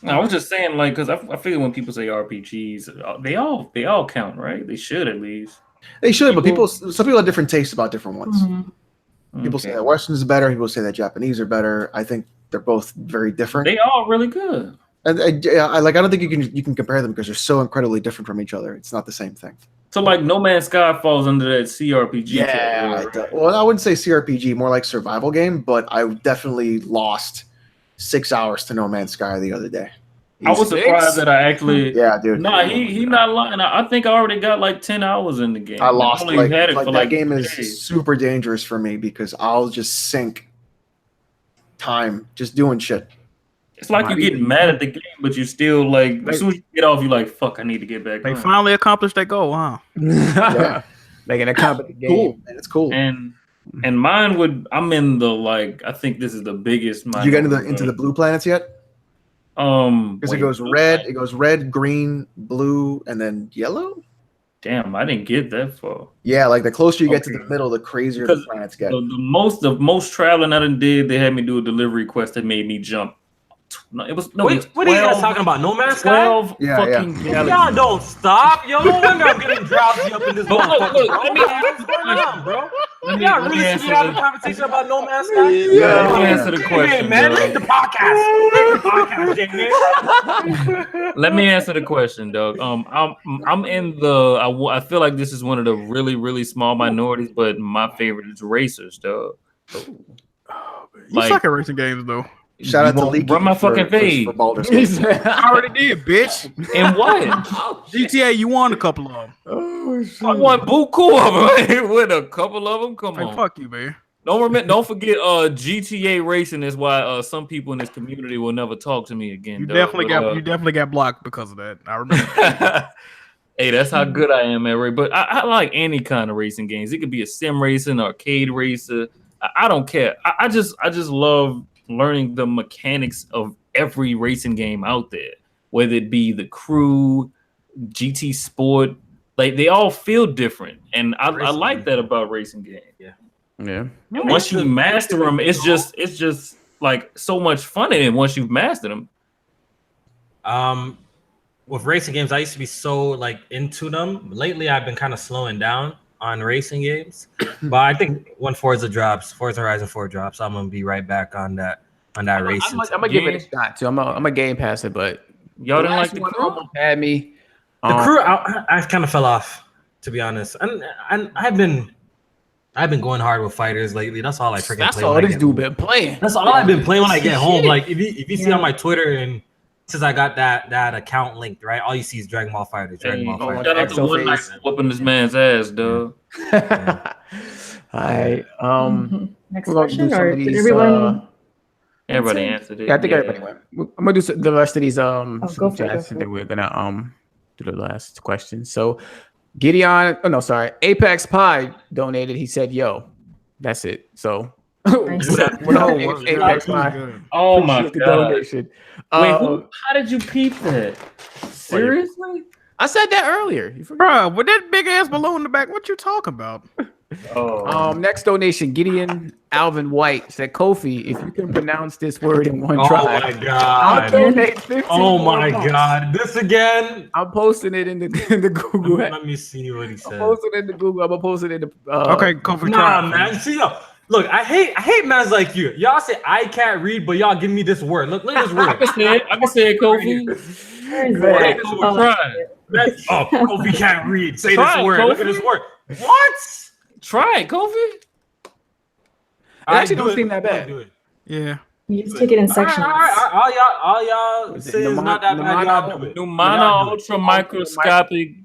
Speaker 1: No, I was just saying, like, because I figure when people say RPGs, they all count, right? They should at least.
Speaker 5: They should, but some people have different tastes about different ones. People say that Western is better. People say that Japanese are better. I think they're both very different.
Speaker 1: They all really good.
Speaker 5: And I don't think you can compare them because they're so incredibly different from each other. It's not the same thing.
Speaker 1: So like No Man's Sky falls under that CRPG.
Speaker 5: Yeah.
Speaker 1: category.
Speaker 5: Well, I wouldn't say CRPG, more like survival game, but I definitely lost 6 hours to No Man's Sky the other day.
Speaker 1: I was surprised that I actually.
Speaker 5: Yeah, dude.
Speaker 1: Nah, he not lying. I think I already got like 10 hours in the game.
Speaker 5: I lost
Speaker 1: only had it for
Speaker 5: that game
Speaker 1: 2
Speaker 5: is
Speaker 1: days.
Speaker 5: super dangerous for me because I'll just sink time just doing shit.
Speaker 1: It's like you getting mad at the game, but you still like as soon as you get off, you're like, "Fuck, I need to get back."
Speaker 2: They
Speaker 1: on.
Speaker 2: finally accomplished their goal, huh?
Speaker 5: Yeah.
Speaker 3: Making a competent game.
Speaker 5: Cool, man. It's cool.
Speaker 1: And mine would. I'm in the like. I think this is the biggest.
Speaker 5: Did you get into the blue planets yet? Because it goes red, green, blue, and then yellow.
Speaker 1: Damn, I didn't get that far.
Speaker 5: Yeah, like the closer you get to the middle, the crazier the planets get.
Speaker 1: The most traveling I done did, they had me do a delivery quest that made me jump. No, it was no.
Speaker 6: Wait, what are you guys talking about? No Man's Sky?
Speaker 1: 12 fucking galaxies.
Speaker 6: Y'all don't stop. Yo, no wonder I'm getting drowsy up in this
Speaker 1: Look,
Speaker 6: motherfucker.
Speaker 1: let me
Speaker 6: What's going on, bro? Y'all really
Speaker 1: answer
Speaker 6: see out
Speaker 1: the-
Speaker 6: of the conversation about No Man's Sky?
Speaker 1: Let me answer the question,
Speaker 6: Hey, man,
Speaker 1: bro.
Speaker 6: leave the podcast. Leave the podcast, Jamie.
Speaker 1: Let me answer the question, Doug. I'm in the. I feel like this is one of the really, really small minorities, but my favorite is racers, Doug.
Speaker 2: You suck at racing games, though.
Speaker 5: Shout out to Leaky.
Speaker 1: Run my fucking fade.
Speaker 5: For Baldur's Gate.
Speaker 2: I already did, bitch.
Speaker 1: And what?
Speaker 2: GTA, you won a couple of them.
Speaker 3: Oh, shit.
Speaker 1: I want buku of them. I ain't win a couple of them. Come
Speaker 2: Hey,
Speaker 1: on.
Speaker 2: fuck you, man.
Speaker 1: Don't forget GTA racing is why some people in this community will never talk to me again.
Speaker 2: You
Speaker 1: dog.
Speaker 2: definitely got blocked because of that. I remember.
Speaker 1: Hey, that's how good I am at racing. But I like any kind of racing games. It could be a sim racing, arcade racer. I don't care. I just love learning the mechanics of every racing game out there, whether it be the Crew, GT Sport. Like they all feel different, and I like that about racing games.
Speaker 3: Yeah.
Speaker 1: And once you master them, it's just like so much fun in it. Once you've mastered them.
Speaker 6: With racing games, I used to be so like into them. Lately, I've been kind of slowing down on racing games. But I think when Forza Horizon 4 drops, I'm gonna be right back on that racing.
Speaker 3: I'm gonna give it a shot too. I'm a game passer, but
Speaker 1: Y'all didn't like the
Speaker 3: one
Speaker 1: Crew?
Speaker 3: almost had me.
Speaker 6: The Crew, I kind of fell off, to be honest. And I've been going hard with fighters lately. That's all I freaking
Speaker 3: That's
Speaker 6: play.
Speaker 3: all this dude been playing.
Speaker 6: That's all I've been playing when I get home. Like if you see on my Twitter, and since I got that account linked, right, all you see is Dragon Ball Fighters. Dragon Ball Fighters.
Speaker 1: Shout out to one night whooping this man's ass, dog.
Speaker 3: All right.
Speaker 4: Next
Speaker 3: we're gonna do
Speaker 4: question,
Speaker 3: some
Speaker 4: or
Speaker 3: of
Speaker 4: did
Speaker 3: these,
Speaker 4: everyone?
Speaker 1: Everybody answered it.
Speaker 3: Yeah, I think everybody went. I'm gonna do the rest of these
Speaker 4: go for it,
Speaker 3: chats, and then we're gonna do the last question. So Gideon, Apex Pie donated. He said, "Yo, that's it." So Apex Pie.
Speaker 1: Oh my
Speaker 3: Appreciate the
Speaker 1: god!
Speaker 3: donation.
Speaker 1: Wait, how did you peep that? Seriously?
Speaker 3: I said that earlier. You forgot.
Speaker 2: Bro, with that big ass balloon in the back, what you talking about?
Speaker 1: Oh.
Speaker 3: Next donation, Gideon Alvin White said, Kofi, if you can pronounce this word in one try.
Speaker 6: Oh my god! Oh my god! This again?
Speaker 3: I'm posting it in the Google.
Speaker 6: Let me see what he said.
Speaker 3: I'm posting it in the Google. I'm gonna post it in the.
Speaker 2: Okay, Kofi,
Speaker 6: Nah,
Speaker 2: try.
Speaker 6: man. See, look, I hate mans like you. Y'all say I can't read, but y'all give me this word. Look at this word.
Speaker 1: I can say it, Kofi.
Speaker 4: Where is
Speaker 1: Hey,
Speaker 4: it?
Speaker 1: Kofi, try it.
Speaker 6: Kofi can't read. Say
Speaker 1: Try
Speaker 6: this
Speaker 1: it,
Speaker 6: word. Look
Speaker 1: Kofi.
Speaker 6: at this word. What?
Speaker 1: Try it, Kofi.
Speaker 3: It actually don't seem that bad.
Speaker 6: Do it.
Speaker 2: Yeah.
Speaker 4: You just take it in sections.
Speaker 6: All y'all say it's not that bad. Y'all do it.
Speaker 1: Pneumano ultra microscopic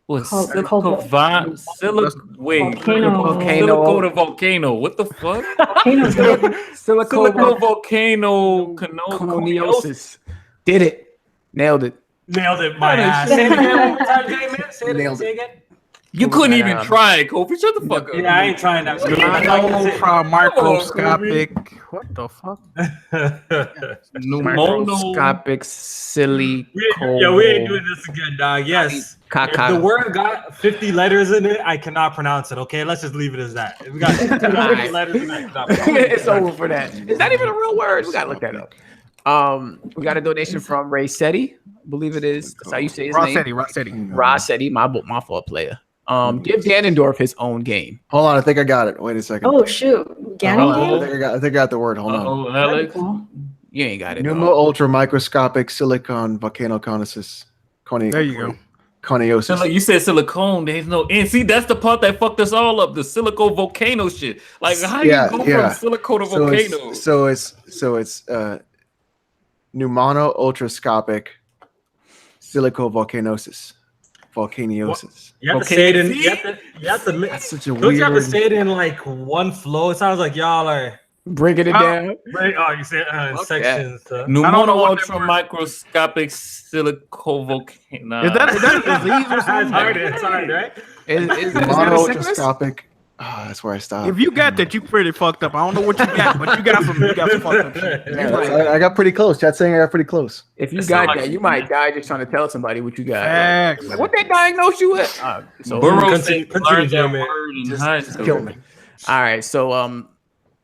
Speaker 4: Volcano.
Speaker 1: volcano. What the fuck?
Speaker 3: Silicovolcanoconiosis. Did it. Nailed it.
Speaker 6: Nailed it, my ass. Say it again one more time, J-Man. Say it again.
Speaker 1: You couldn't even try it, Kofi. Shut the fuck up.
Speaker 6: Yeah, I ain't trying that.
Speaker 2: Microscopic. What the fuck?
Speaker 3: Microscopic silicone.
Speaker 6: Yeah, we ain't doing this again, dog. Yes. If the word got 50 letters in it, I cannot pronounce it. Okay, let's just leave it as that. If we got 50 letters in it,
Speaker 3: it's over for that. Is that even a real word? We gotta look that up. We got a donation from Ray Seti. I believe it is. That's how you say his name. Rossetti, my fault, player. Give Ganondorf his own game.
Speaker 5: Hold on, I think I got it. Wait a second.
Speaker 4: Oh shoot, Ganon.
Speaker 5: I think I got the word. Hold on.
Speaker 1: Alex.
Speaker 4: Cool.
Speaker 3: You ain't got it.
Speaker 5: Pneumo ultra microscopic silicon volcanoconiosis.
Speaker 2: There you go.
Speaker 5: Coniosis.
Speaker 1: You said silicone. There's no and see that's the part that fucked us all up. The silico volcano shit. Like how do you go from silico to volcano?
Speaker 5: So it's pneumano ultrascopic silicovolcanosis. Volcaniosis.
Speaker 6: You have to say it in. You have to.
Speaker 5: That's such a
Speaker 6: Don't
Speaker 5: weird.
Speaker 6: you have to say it in like one flow? It sounds like y'all are.
Speaker 3: Breaking it down.
Speaker 6: Oh, you said in sections.
Speaker 1: Pneumono ultra microscopic silicovolcano.
Speaker 2: Is that a disease or
Speaker 6: It's
Speaker 2: something?
Speaker 6: hard. It's hard, right?
Speaker 3: Is
Speaker 5: Pneumono
Speaker 3: that a sickness?
Speaker 5: ultrascopic. That's where I stopped.
Speaker 2: If you got that, you pretty fucked up. I don't know what you got, but you got some fucked up shit.
Speaker 5: Yeah, I got pretty close. Chat's saying I got pretty close.
Speaker 3: If you got that, you might die just trying to tell somebody what you got.
Speaker 2: Facts.
Speaker 3: What they diagnose you with? So
Speaker 1: Burrow
Speaker 6: Continue,
Speaker 1: said learned that
Speaker 6: man.
Speaker 1: word in high school.
Speaker 3: kill me. All right, so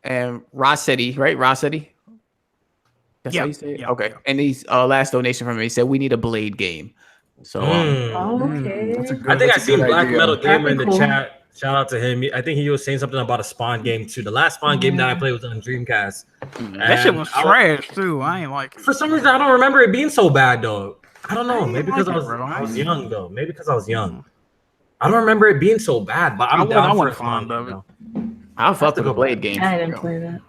Speaker 3: and Rossetti, right? Rossetti. That's how you say it?
Speaker 2: Yeah.
Speaker 3: Okay. And he's last donation from him. He said we need a Blade game. So
Speaker 4: Okay.
Speaker 5: That's a good,
Speaker 6: I think I
Speaker 5: that's a
Speaker 6: seen
Speaker 5: good
Speaker 6: Black
Speaker 5: idea.
Speaker 6: Metal Gamer in the
Speaker 4: Cool.
Speaker 6: chat. Shout out to him. I think he was saying something about a Spawn game too. The last Spawn game that I played was on Dreamcast.
Speaker 2: That shit was trash too. I ain't like it.
Speaker 6: For some reason, I don't remember it being so bad though. I don't know. Maybe because I was young though. Maybe because I was young. I don't remember it being so bad. But I'm down for
Speaker 2: wasn't
Speaker 6: Spawn
Speaker 2: fond of
Speaker 6: game,
Speaker 2: it.
Speaker 6: though.
Speaker 3: I'll fuck with the Blade game.
Speaker 4: I didn't play that.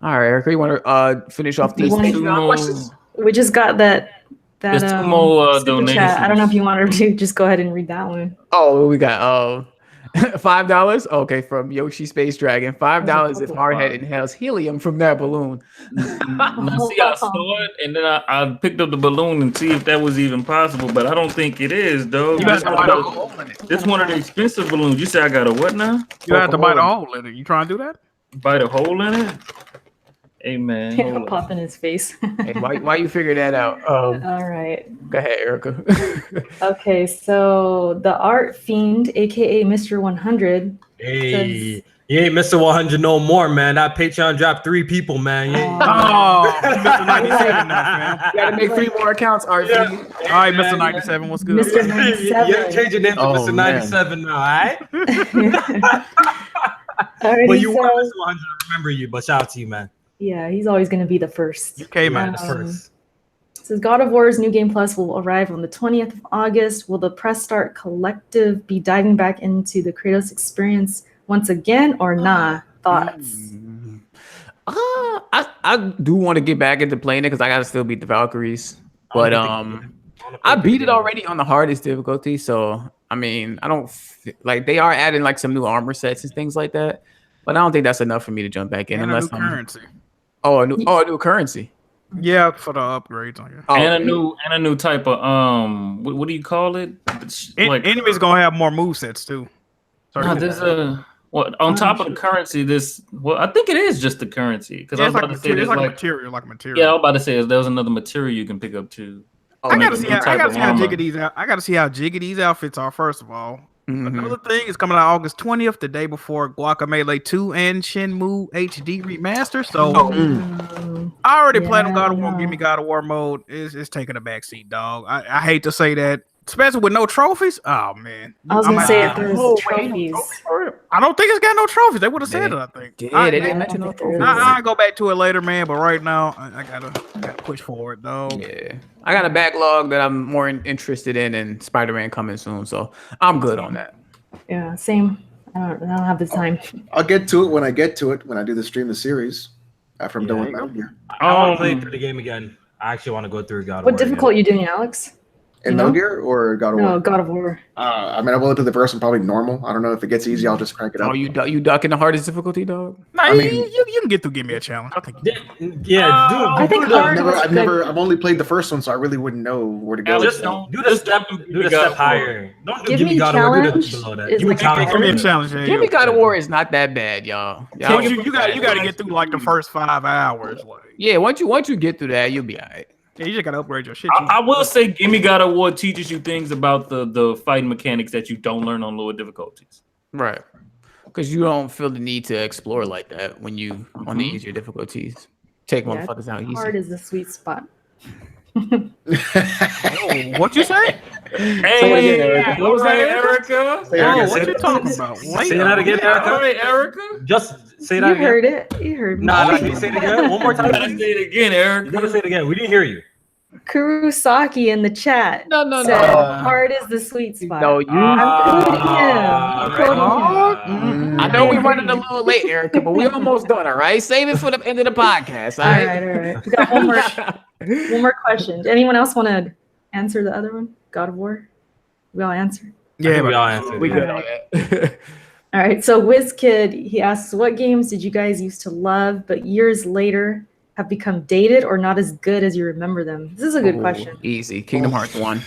Speaker 3: All right, Erica, you want to finish off these questions?
Speaker 4: We just got that
Speaker 1: There's two more
Speaker 4: super
Speaker 1: donations.
Speaker 4: chat. I don't know if you wanted to just go ahead and read that one.
Speaker 3: Oh, we got $5. Okay, from Yoshi Space Dragon. $5 if Hardhead inhales helium from that balloon.
Speaker 1: See, I saw it, and then I picked up the balloon and see if that was even possible, but I don't think it is, though.
Speaker 2: You have to bite a hole in it.
Speaker 1: This one of the expensive balloons. You say I got a what now?
Speaker 2: You have to bite a hole in it. You trying to do that?
Speaker 1: Bite a hole in it? Hey, man.
Speaker 4: It'll pop in his face.
Speaker 3: Hey, why you figure that out?
Speaker 4: All right.
Speaker 3: Go ahead, Erica.
Speaker 4: Okay, so the Art Fiend, aka Mr. 100.
Speaker 6: Hey,
Speaker 4: says,
Speaker 6: you ain't Mr. 100 no more, man. That Patreon dropped 3 people, man.
Speaker 2: Oh, Mr. 97 now, fam.
Speaker 3: You gotta make 3 more accounts, Art.
Speaker 6: Yeah.
Speaker 3: Fiend.
Speaker 2: All right, Mr. 97, what's good?
Speaker 4: Mr. 97.
Speaker 6: You're changing name to Mr. 97 now, all right?
Speaker 4: Alrighty,
Speaker 6: But you were
Speaker 4: so,
Speaker 6: Mr. 100. I remember you, but shout out to you, man.
Speaker 4: yeah, he's always going to be the first.
Speaker 2: You came out
Speaker 6: The first.
Speaker 4: It says God of War's New Game Plus will arrive on the 20th of August. Will the Press Start Collective be diving back into the Kratos experience once again or nah? Thoughts?
Speaker 3: I do want to get back into playing it because I gotta still beat the Valkyries. But I beat it already on the hardest difficulty, so I mean, I don't like they are adding like some new armor sets and things like that. But I don't think that's enough for me to jump back in
Speaker 2: and
Speaker 3: unless
Speaker 2: a new currency.
Speaker 3: a new currency.
Speaker 2: Yeah, for the upgrades on you.
Speaker 1: And a new type of what do you call it?
Speaker 2: Enemies gonna have more movesets too.
Speaker 1: No, there's on top of the currency. I think it is just the currency because I was about to say there's like
Speaker 2: material.
Speaker 1: Yeah, I was about to say there was another material you can pick up too.
Speaker 2: I gotta see how jiggy these outfits are. First of all, another thing is coming out August 20th, the day before Guacamelee 2 and Shenmue HD remaster. So I already planned on God of War. Give me God of War mode. It's taking a backseat, dog. I hate to say that, especially with no trophies. Oh man,
Speaker 4: I was gonna say if there's trophies.
Speaker 2: I don't think it's got no trophies. They would have said it. I think.
Speaker 3: They didn't mention no trophies.
Speaker 2: I'll go back to it later, man. But right now, I gotta push forward, though.
Speaker 3: Yeah, I got a backlog that I'm more interested in, and Spider-Man coming soon, so I'm good on that.
Speaker 4: Yeah, same. I don't have the time.
Speaker 5: I'll get to it when I get to it when I do the stream the series after I'm done with Metal Gear.
Speaker 6: I want to play through the game again. I actually want to go through God of War.
Speaker 4: What difficult you doing, Alex?
Speaker 5: In Metal Gear or God of War?
Speaker 4: No, God of War.
Speaker 5: I mean, I will do the first one probably normal. I don't know if it gets easy. I'll just crank it up.
Speaker 3: Oh, you ducking the hardest difficulty, dog?
Speaker 2: Nah,
Speaker 5: I mean,
Speaker 2: you can get through. Give me a challenge. I think.
Speaker 4: I think hard
Speaker 5: I've only played the first one, so I really wouldn't know where to go.
Speaker 6: Just do the step higher. Don't
Speaker 4: Give
Speaker 6: give
Speaker 4: me
Speaker 6: me God of War. Do
Speaker 4: challenge
Speaker 6: the below that.
Speaker 4: is
Speaker 6: Give me
Speaker 4: like
Speaker 6: challenge.
Speaker 2: Give me a challenge.
Speaker 3: Give me God of War is not that bad, y'all.
Speaker 2: You got to get through like the first 5 hours. Like.
Speaker 3: Yeah, once you get through that, you'll be all right.
Speaker 2: Yeah, you just gotta upgrade your shit.
Speaker 1: I will say, Gimme God of War teaches you things about the fighting mechanics that you don't learn on lower difficulties.
Speaker 3: Right. Because you don't feel the need to explore like that when you on the easier difficulties. Take motherfuckers out easy.
Speaker 4: Hard is the sweet spot.
Speaker 2: What you say?
Speaker 1: Hey, what was that, Erica?
Speaker 2: What you talking about?
Speaker 6: Say that again, Erica.
Speaker 1: All right, Erica.
Speaker 6: Just say that
Speaker 4: You
Speaker 6: again.
Speaker 4: heard it. You heard me.
Speaker 6: Nah, can you say it again? One more time.
Speaker 1: Say it again, Erica.
Speaker 6: You gotta say it again. We didn't hear you.
Speaker 4: Kurosaki in the chat.
Speaker 3: No.
Speaker 4: Said, hard is the sweet spot.
Speaker 3: No, you.
Speaker 4: I'm quoting him.
Speaker 3: I know we're running a little late, Erica, but we're almost done. All right, save it for the end of the podcast. All right.
Speaker 4: We got one more question. Anyone else want to answer the other one? God of War. We all answer.
Speaker 2: Yeah,
Speaker 6: we all answered.
Speaker 3: We good on that.
Speaker 4: All right. So WizKid, he asks, what games did you guys used to love, but years later have become dated or not as good as you remember them? This is a good question.
Speaker 3: Easy. Kingdom Hearts 1.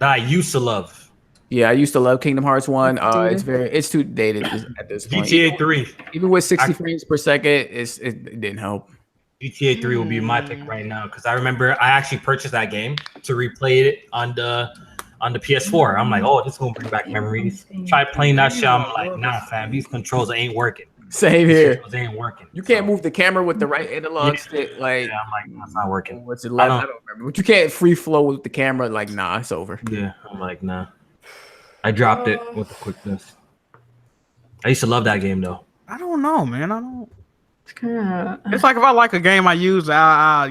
Speaker 6: That I used to love.
Speaker 3: Yeah, I used to love Kingdom Hearts 1. It's too dated at this point.
Speaker 6: GTA 3.
Speaker 3: Even with 60 frames per second, it didn't help.
Speaker 6: GTA 3 will be my pick right now because I remember I actually purchased that game to replay it on the PS4. I'm like, oh, this is gonna bring back memories. Try playing that shit. I'm like, nah, fam, these controls ain't working.
Speaker 3: Same here.
Speaker 6: They ain't working.
Speaker 3: You can't move the camera with the right analog stick. Like,
Speaker 6: I'm like, that's not working.
Speaker 3: What's it left? I don't remember. But you can't free flow with the camera. Like, nah, it's over.
Speaker 6: Yeah, I'm like, nah. I dropped it with the quickness. I used to love that game though.
Speaker 2: I don't know, man. I don't.
Speaker 4: It's
Speaker 2: like if I like a game I use, I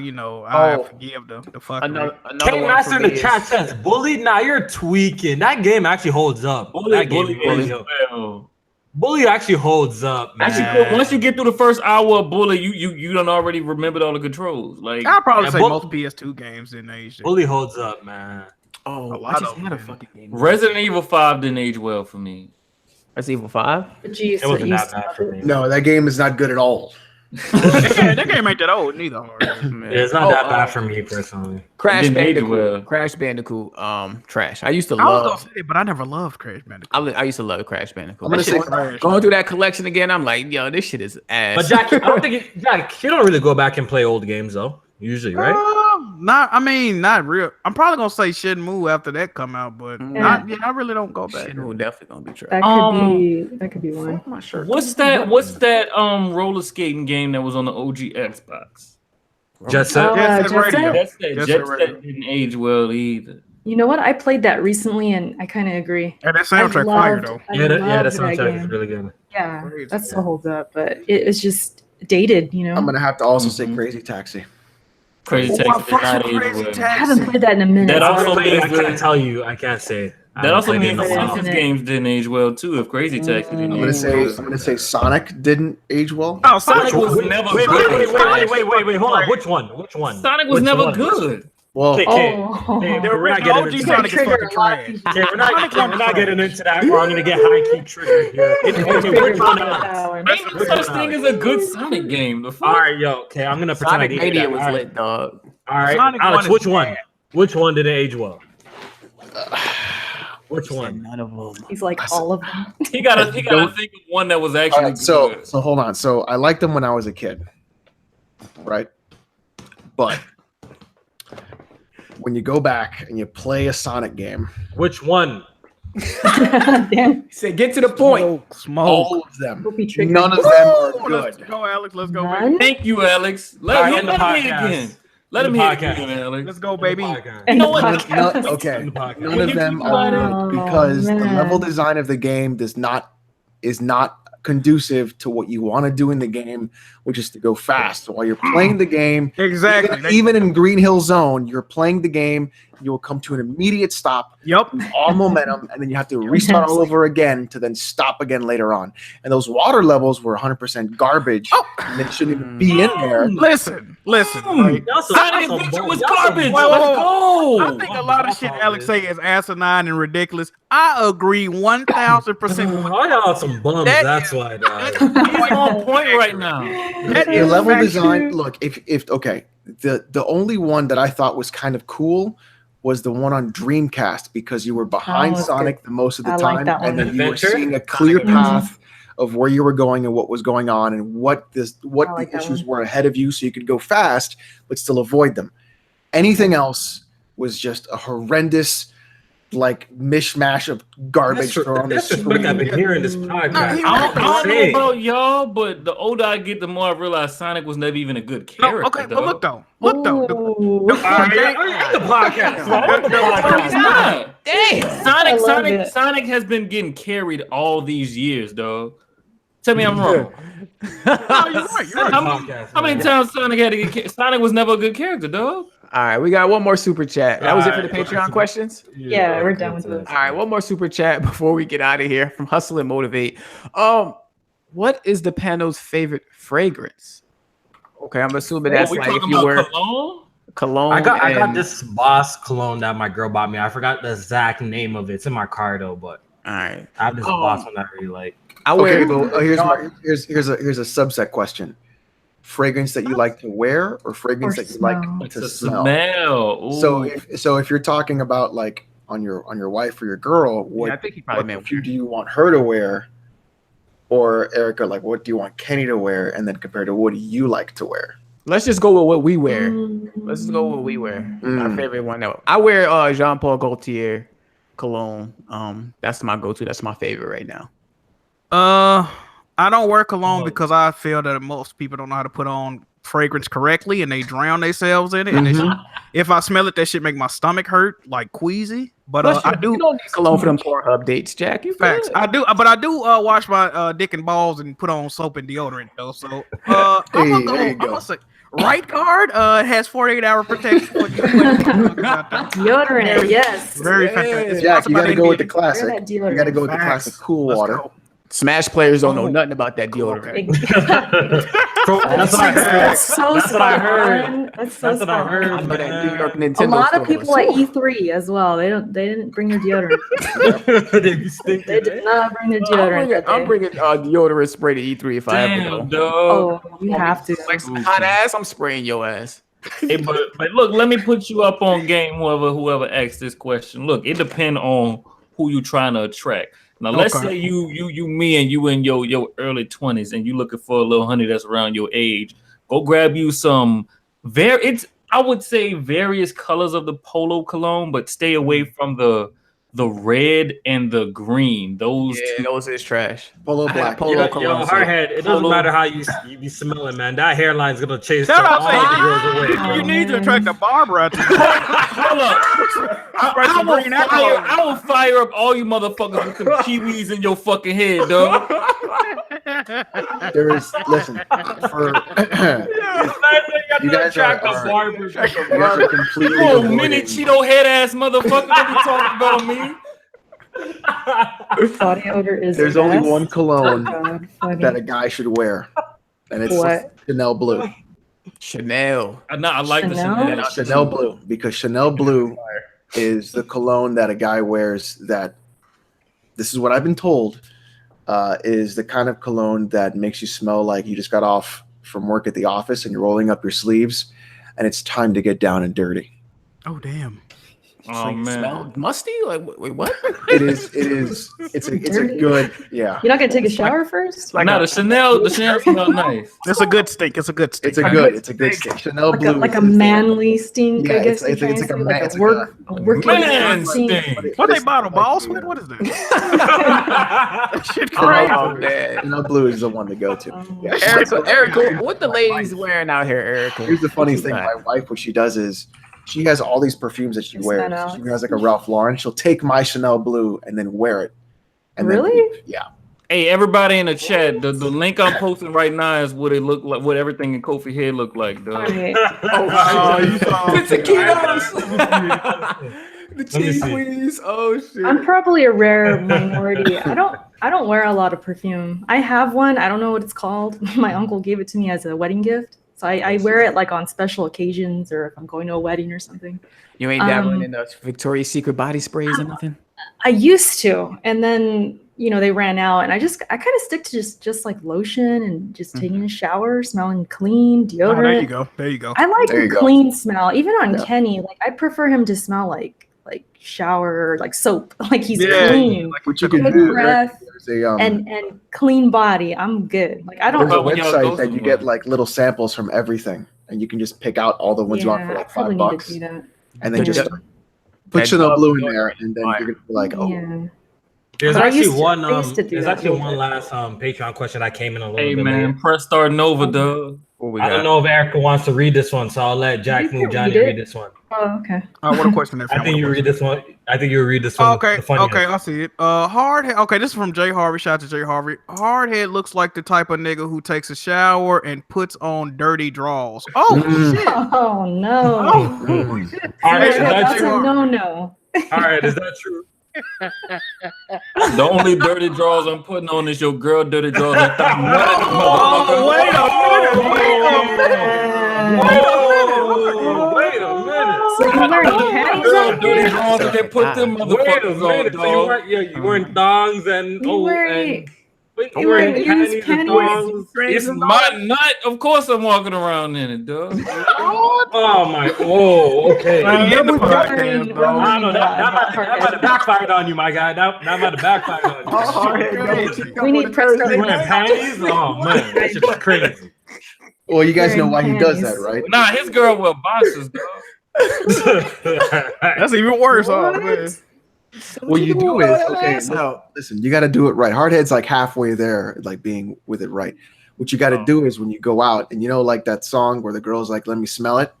Speaker 2: forgive the fuck.
Speaker 3: Another
Speaker 6: K-Master in the chat says, "Bully, nah, you're tweaking. That game actually holds up.
Speaker 1: Bully
Speaker 6: holds up. Bully actually holds up, man.
Speaker 1: Actually, once you get through the first hour of Bully, you done already remembered all the controls. Like
Speaker 2: I'll probably say most PS2 games didn't age.
Speaker 6: Bully holds up, man.
Speaker 3: Oh, I just had a fucking game.
Speaker 1: Resident Evil 5 didn't age well for me.
Speaker 3: Resident Evil 5?
Speaker 4: Jeez,
Speaker 6: It wasn't that bad for me.
Speaker 5: No, that game is not good at all.
Speaker 2: That game ain't that old neither.
Speaker 6: It's not that bad for me personally.
Speaker 3: Crash
Speaker 1: Didn't age
Speaker 3: Bandicoot.
Speaker 1: well.
Speaker 3: Crash Bandicoot. Trash. I used to
Speaker 2: I was
Speaker 3: love.
Speaker 2: gonna say, but I never loved Crash Bandicoot.
Speaker 3: I used to love Crash Bandicoot.
Speaker 5: I'm gonna say
Speaker 3: Going through that collection again, I'm like, yo, this shit is ass.
Speaker 6: But Jack, I don't think Jack, you don't really go back and play old games though. Usually, right?
Speaker 2: Not real. I'm probably gonna say Shenmue after that come out, but I really don't go back.
Speaker 3: Shenmue definitely gonna be trash.
Speaker 4: That could be one.
Speaker 3: I'm not sure.
Speaker 1: What's that roller skating game that was on the OG Xbox?
Speaker 6: Jet Set.
Speaker 2: Jet Set Radio.
Speaker 1: Jet Set didn't age well either.
Speaker 4: You know what? I played that recently, and I kind of agree.
Speaker 2: Yeah, that soundtrack fire though.
Speaker 6: Yeah, that soundtrack is really good.
Speaker 4: Yeah, that still holds up, but it was just dated, you know.
Speaker 5: I'm gonna have to also say Crazy Taxi.
Speaker 1: Crazy Taxi did not age well.
Speaker 4: I haven't played that in a minute.
Speaker 1: That also
Speaker 6: I can't tell you. I can't say.
Speaker 1: That also means the
Speaker 4: played it in a
Speaker 1: Simpsons
Speaker 4: minute.
Speaker 1: games didn't age well too. If Crazy Taxi didn't
Speaker 5: I'm
Speaker 1: age well.
Speaker 5: gonna say Sonic didn't age well.
Speaker 2: Oh,
Speaker 1: Sonic was never
Speaker 6: Wait,
Speaker 1: good.
Speaker 6: hold on. Which one?
Speaker 1: Sonic was never good.
Speaker 5: Well,
Speaker 6: We're not getting into that.
Speaker 2: Sonic is fucking trash.
Speaker 6: Okay, we're not getting into that. We're gonna get high key triggered here. Which one else?
Speaker 1: Ain't no such thing as a good Sonic game. The fuck?
Speaker 6: All right, yo. Okay, I'm gonna pretend I
Speaker 3: Sonic
Speaker 6: didn't hear
Speaker 3: Mania
Speaker 6: that.
Speaker 3: was
Speaker 6: All right.
Speaker 3: lit, dog.
Speaker 6: All right,
Speaker 2: Sonic
Speaker 6: Alex.
Speaker 2: 1
Speaker 6: Which
Speaker 2: is
Speaker 6: one?
Speaker 2: bad.
Speaker 6: Which one didn't age well? Which
Speaker 3: Said
Speaker 6: one?
Speaker 3: none of them.
Speaker 4: He's like all of them.
Speaker 1: He gotta think of one that was actually good.
Speaker 5: so hold on. So I liked them when I was a kid, right? But when you go back and you play a Sonic game,
Speaker 6: Which one?
Speaker 4: Damn.
Speaker 3: He said, get to the point.
Speaker 2: Smoke.
Speaker 5: all of them,
Speaker 4: Hope he triggered.
Speaker 5: none of them are
Speaker 2: Let's
Speaker 5: good.
Speaker 2: go, Alex. Let's go,
Speaker 4: None?
Speaker 2: baby.
Speaker 1: Thank you, Alex.
Speaker 6: All right,
Speaker 1: Let
Speaker 6: end the
Speaker 1: him hear it
Speaker 6: podcast.
Speaker 1: again. Let him
Speaker 6: End the
Speaker 1: hear it
Speaker 6: podcast.
Speaker 1: again, Alex.
Speaker 2: Let's go, baby.
Speaker 4: And
Speaker 1: know what?
Speaker 5: Okay,
Speaker 6: End the podcast.
Speaker 5: none of them are good because the
Speaker 4: man.
Speaker 5: level design of the game is not conducive to what you want to do in the game, which is to go fast. So while you're playing the game,
Speaker 2: Exactly.
Speaker 5: even in Green Hill Zone, you're playing the game, you will come to an immediate stop,
Speaker 2: Yep.
Speaker 5: all momentum, and then you have to restart all over again to then stop again later on. And those water levels were 100% garbage, and they shouldn't even be in there.
Speaker 2: Listen. Right?
Speaker 1: Sonic Adventure was garbage.
Speaker 2: Whoa,
Speaker 1: Let's
Speaker 2: whoa,
Speaker 1: go.
Speaker 2: I think a lot of shit Alex say is asurine and ridiculous. I agree 1,000%.
Speaker 6: I got some bums. That's why. Dog.
Speaker 1: He's on point right now.
Speaker 5: The level design, look, if okay, the only one that I thought was kind of cool was the one on Dreamcast because you were behind
Speaker 4: that's
Speaker 5: Sonic the most of the
Speaker 4: I
Speaker 5: time,
Speaker 4: like that one.
Speaker 5: and then you were
Speaker 6: Adventure?
Speaker 5: seeing a clear path of where you were going and what was going on and what
Speaker 4: I like
Speaker 5: the
Speaker 4: that
Speaker 5: issues
Speaker 4: one.
Speaker 5: were ahead of you, so you could go fast but still avoid them. Anything else was just a horrendous, like mishmash of garbage thrown on the
Speaker 6: That's just what I've been
Speaker 5: screen.
Speaker 6: hearing this podcast.
Speaker 1: I don't know about y'all, but the older I get, the more I realize Sonic was never even a good character.
Speaker 2: Okay, but look though.
Speaker 4: Ooh.
Speaker 6: End the podcast.
Speaker 1: He's not.
Speaker 3: Damn.
Speaker 1: Sonic,
Speaker 4: I love
Speaker 1: Sonic,
Speaker 4: it.
Speaker 1: Sonic has been getting carried all these years, dog. Tell me I'm wrong.
Speaker 2: No, you're right.
Speaker 1: How many times Sonic had to get? Sonic was never a good character, dog.
Speaker 3: All right, we got one more super chat. That was it for the
Speaker 6: All right.
Speaker 3: Patreon questions?
Speaker 4: Yeah, we're done with those.
Speaker 3: All right, one more super chat before we get out of here from Hustle and Motivate. What is the panel's favorite fragrance? Okay, I'm assuming that's
Speaker 1: we
Speaker 3: like if
Speaker 1: talking
Speaker 3: you
Speaker 1: about
Speaker 3: were
Speaker 1: cologne?
Speaker 3: cologne.
Speaker 6: I got
Speaker 3: and-
Speaker 6: this Boss cologne that my girl bought me. I forgot the exact name of it. It's in my car though, but
Speaker 3: All right.
Speaker 6: I have this Boss one that I really like.
Speaker 3: I wear
Speaker 5: Okay, well, here's a subset question: fragrance that you like to wear, or fragrance
Speaker 4: Or
Speaker 5: that you like
Speaker 4: smell.
Speaker 5: to
Speaker 1: The
Speaker 5: smell?
Speaker 1: smell. Ooh.
Speaker 5: So if you're talking about like on your wife or your girl, what,
Speaker 3: I think he probably
Speaker 5: what
Speaker 3: meant
Speaker 5: perfume do you want her to wear? Or Erica, like what do you want Kenny to wear? And then compared to what do you like to wear?
Speaker 3: Let's just go with what we wear. Let's just go with what we wear. My favorite one. I wear Jean Paul Gaultier cologne. That's my go-to. That's my favorite right now.
Speaker 2: I don't wear cologne because I feel that most people don't know how to put on fragrance correctly and they drown themselves in it. And if I smell it, that shit make my stomach hurt, like queasy. But I do.
Speaker 3: You don't need cologne for them Pornhub dates, Jack. You
Speaker 2: Facts.
Speaker 3: good.
Speaker 2: I do, but I do wash my dick and balls and put on soap and deodorant though. So I'm gonna say Right Guard has 48-hour protection. For you.
Speaker 4: Deodorant, yes.
Speaker 2: Very fantastic.
Speaker 5: Jack, you got to go with the
Speaker 4: Wear
Speaker 5: classic.
Speaker 4: that
Speaker 5: You got to go with the
Speaker 2: Facts.
Speaker 5: classic cool
Speaker 2: Let's
Speaker 5: water.
Speaker 2: go.
Speaker 3: Smash players don't know nothing about that deodorant.
Speaker 6: That's what I heard.
Speaker 4: That's so
Speaker 6: That's what I
Speaker 4: spot
Speaker 6: heard.
Speaker 4: on. That's so
Speaker 6: That's what I
Speaker 4: spot
Speaker 6: heard.
Speaker 3: I
Speaker 4: on.
Speaker 3: know that New York
Speaker 4: A
Speaker 3: Nintendo
Speaker 4: lot of
Speaker 3: stores.
Speaker 4: people at E3 as well. They didn't bring their deodorant.
Speaker 6: They be stinking,
Speaker 4: They did not bring their deodorant.
Speaker 3: I'm bringing deodorant spray to E3 if I ever go.
Speaker 1: Damn, dog.
Speaker 4: Oh, you have to.
Speaker 3: Like some hot ass, I'm spraying your ass.
Speaker 1: Hey, but look, let me put you up on game. Whoever asked this question, look, it depends on who you trying to attract. Now, let's say me, and you in your early 20s, and you looking for a little honey that's around your age. Go grab you some I would say various colors of the Polo cologne, but stay away from the red and the green. Those
Speaker 3: is trash.
Speaker 5: Polo black.
Speaker 6: Yo, Hardhead, it doesn't matter how you be smelling, man. That hairline's gonna chase all the girls away.
Speaker 2: You need to attract a Barbara.
Speaker 1: Hold up. I will fire up all you motherfuckers with some kiwis in your fucking head, dog.
Speaker 5: There is listen for you guys are completely
Speaker 1: mini Cheeto head ass motherfucker that be talking about me.
Speaker 4: Body odor is.
Speaker 5: There's only one
Speaker 4: Oh,
Speaker 5: cologne that a guy should wear, and it's Chanel Blue.
Speaker 3: Chanel.
Speaker 1: I like the Chanel.
Speaker 5: Chanel Blue, because Chanel Blue is the cologne that a guy wears that, this is what I've been told, is the kind of cologne that makes you smell like you just got off from work at the office and you're rolling up your sleeves and it's time to get down and dirty.
Speaker 2: Oh, damn.
Speaker 1: Oh, man.
Speaker 3: Smell musty? Like, wait, what?
Speaker 5: It's a good, yeah.
Speaker 4: You're not gonna take a shower first?
Speaker 1: No, the Chanel smell nice.
Speaker 2: It's a good stink. It's a good stink.
Speaker 5: It's a good stink. Chanel Blue.
Speaker 4: Like a manly stink,
Speaker 5: Yeah,
Speaker 4: I guess.
Speaker 5: it's like a
Speaker 4: working
Speaker 1: man
Speaker 4: stink.
Speaker 1: stink.
Speaker 2: What they bottle ball sweat? What is that? That shit
Speaker 3: Oh,
Speaker 2: crazy.
Speaker 3: man.
Speaker 5: Chanel Blue is the one to go to. Yeah.
Speaker 3: Erica, what the ladies wearing out here, Erica?
Speaker 5: Here's the funny thing. My wife, what she does is she has all these perfumes that she wears. She has like a Ralph Lauren. She'll take my Chanel Blue and then wear it. And
Speaker 4: really?
Speaker 5: Yeah.
Speaker 1: Hey, everybody in the chat, the link I'm posting right now is what it look like, what everything in Kofi head look like, dog.
Speaker 4: Okay.
Speaker 3: You saw the taquitos. The
Speaker 6: me see.
Speaker 3: Cheese. Oh shit.
Speaker 4: I'm probably a rare minority. I don't wear a lot of perfume. I have one. I don't know what it's called. My uncle gave it to me as a wedding gift. So I wear it like on special occasions or if I'm going to a wedding or something.
Speaker 3: You ain't dabbling in those Victoria's Secret body sprays or nothing?
Speaker 4: I used to, and then they ran out, and I kind of stick to just like lotion and just taking a shower, smelling clean, deodorant.
Speaker 2: Oh, there you go.
Speaker 4: I like a clean smell, even on Kenny. Like I prefer him to smell like shower, like soap, like he's clean,
Speaker 2: Like
Speaker 5: What you can
Speaker 4: good
Speaker 5: do,
Speaker 4: breath,
Speaker 5: there's
Speaker 4: and clean body. I'm good. Like I don't.
Speaker 5: a website that you get like little samples from everything, and you can just pick out all the ones you want for like
Speaker 4: I probably need
Speaker 5: $5,
Speaker 4: to do that.
Speaker 5: and then just put Chanel Blue in there, and then you're gonna be like, oh.
Speaker 4: Yeah.
Speaker 6: There's
Speaker 4: But I
Speaker 6: actually
Speaker 4: used to-
Speaker 6: one.
Speaker 4: I used to do
Speaker 6: There's
Speaker 4: that
Speaker 6: actually
Speaker 4: a
Speaker 6: one
Speaker 4: little
Speaker 6: last Patreon question that came in a little
Speaker 1: Hey
Speaker 6: bit.
Speaker 1: man,
Speaker 6: later.
Speaker 1: press star Nova, dog.
Speaker 6: I don't know if Erica wants to read this one, so I'll let Jack Moon Johnny read this one.
Speaker 4: Oh, okay.
Speaker 2: What a question there.
Speaker 6: I think you read this one. I think you read this one.
Speaker 2: Okay,
Speaker 6: the funny
Speaker 2: I see it. Hardhead. Okay, this is from Jay Harvey. Shout out to Jay Harvey. Hardhead looks like the type of nigga who takes a shower and puts on dirty drawers. Oh shit!
Speaker 4: Oh no!
Speaker 6: All right, is that
Speaker 4: That's a
Speaker 6: true?
Speaker 4: no.
Speaker 6: All right, is that true?
Speaker 1: The only dirty drawers I'm putting on is your girl dirty drawers.
Speaker 2: Wait a minute.
Speaker 4: So you're wearing panties out
Speaker 1: dirty
Speaker 4: there?
Speaker 1: drawers that they put them
Speaker 6: Wait a
Speaker 1: motherfuckers on,
Speaker 6: minute. So
Speaker 1: dog.
Speaker 6: you wearing thongs and
Speaker 4: You wearing-
Speaker 6: you wearing
Speaker 4: use
Speaker 6: panties and
Speaker 4: panties?
Speaker 6: thongs.
Speaker 1: It's my nut. Of course I'm walking around in it, dog.
Speaker 6: Oh my! Oh, okay.
Speaker 2: I'm in the podcast,
Speaker 4: Wearing-
Speaker 2: bro.
Speaker 6: I don't know. That might have backfired on you, my guy. That might have backfired on you.
Speaker 4: We need press start.
Speaker 6: You wearing panties? Oh man, that shit is crazy.
Speaker 5: Well, you guys know why
Speaker 4: Wearing
Speaker 5: he does that,
Speaker 4: panties.
Speaker 5: right?
Speaker 1: Nah, his girl wear boxers, dog.
Speaker 2: That's even worse. Oh man.
Speaker 5: What you do is now listen, you got to do it right. Hardhead's like halfway there, like being with it right. What you got to do is when you go out, and like that song where the girl's like, "Let me smell it."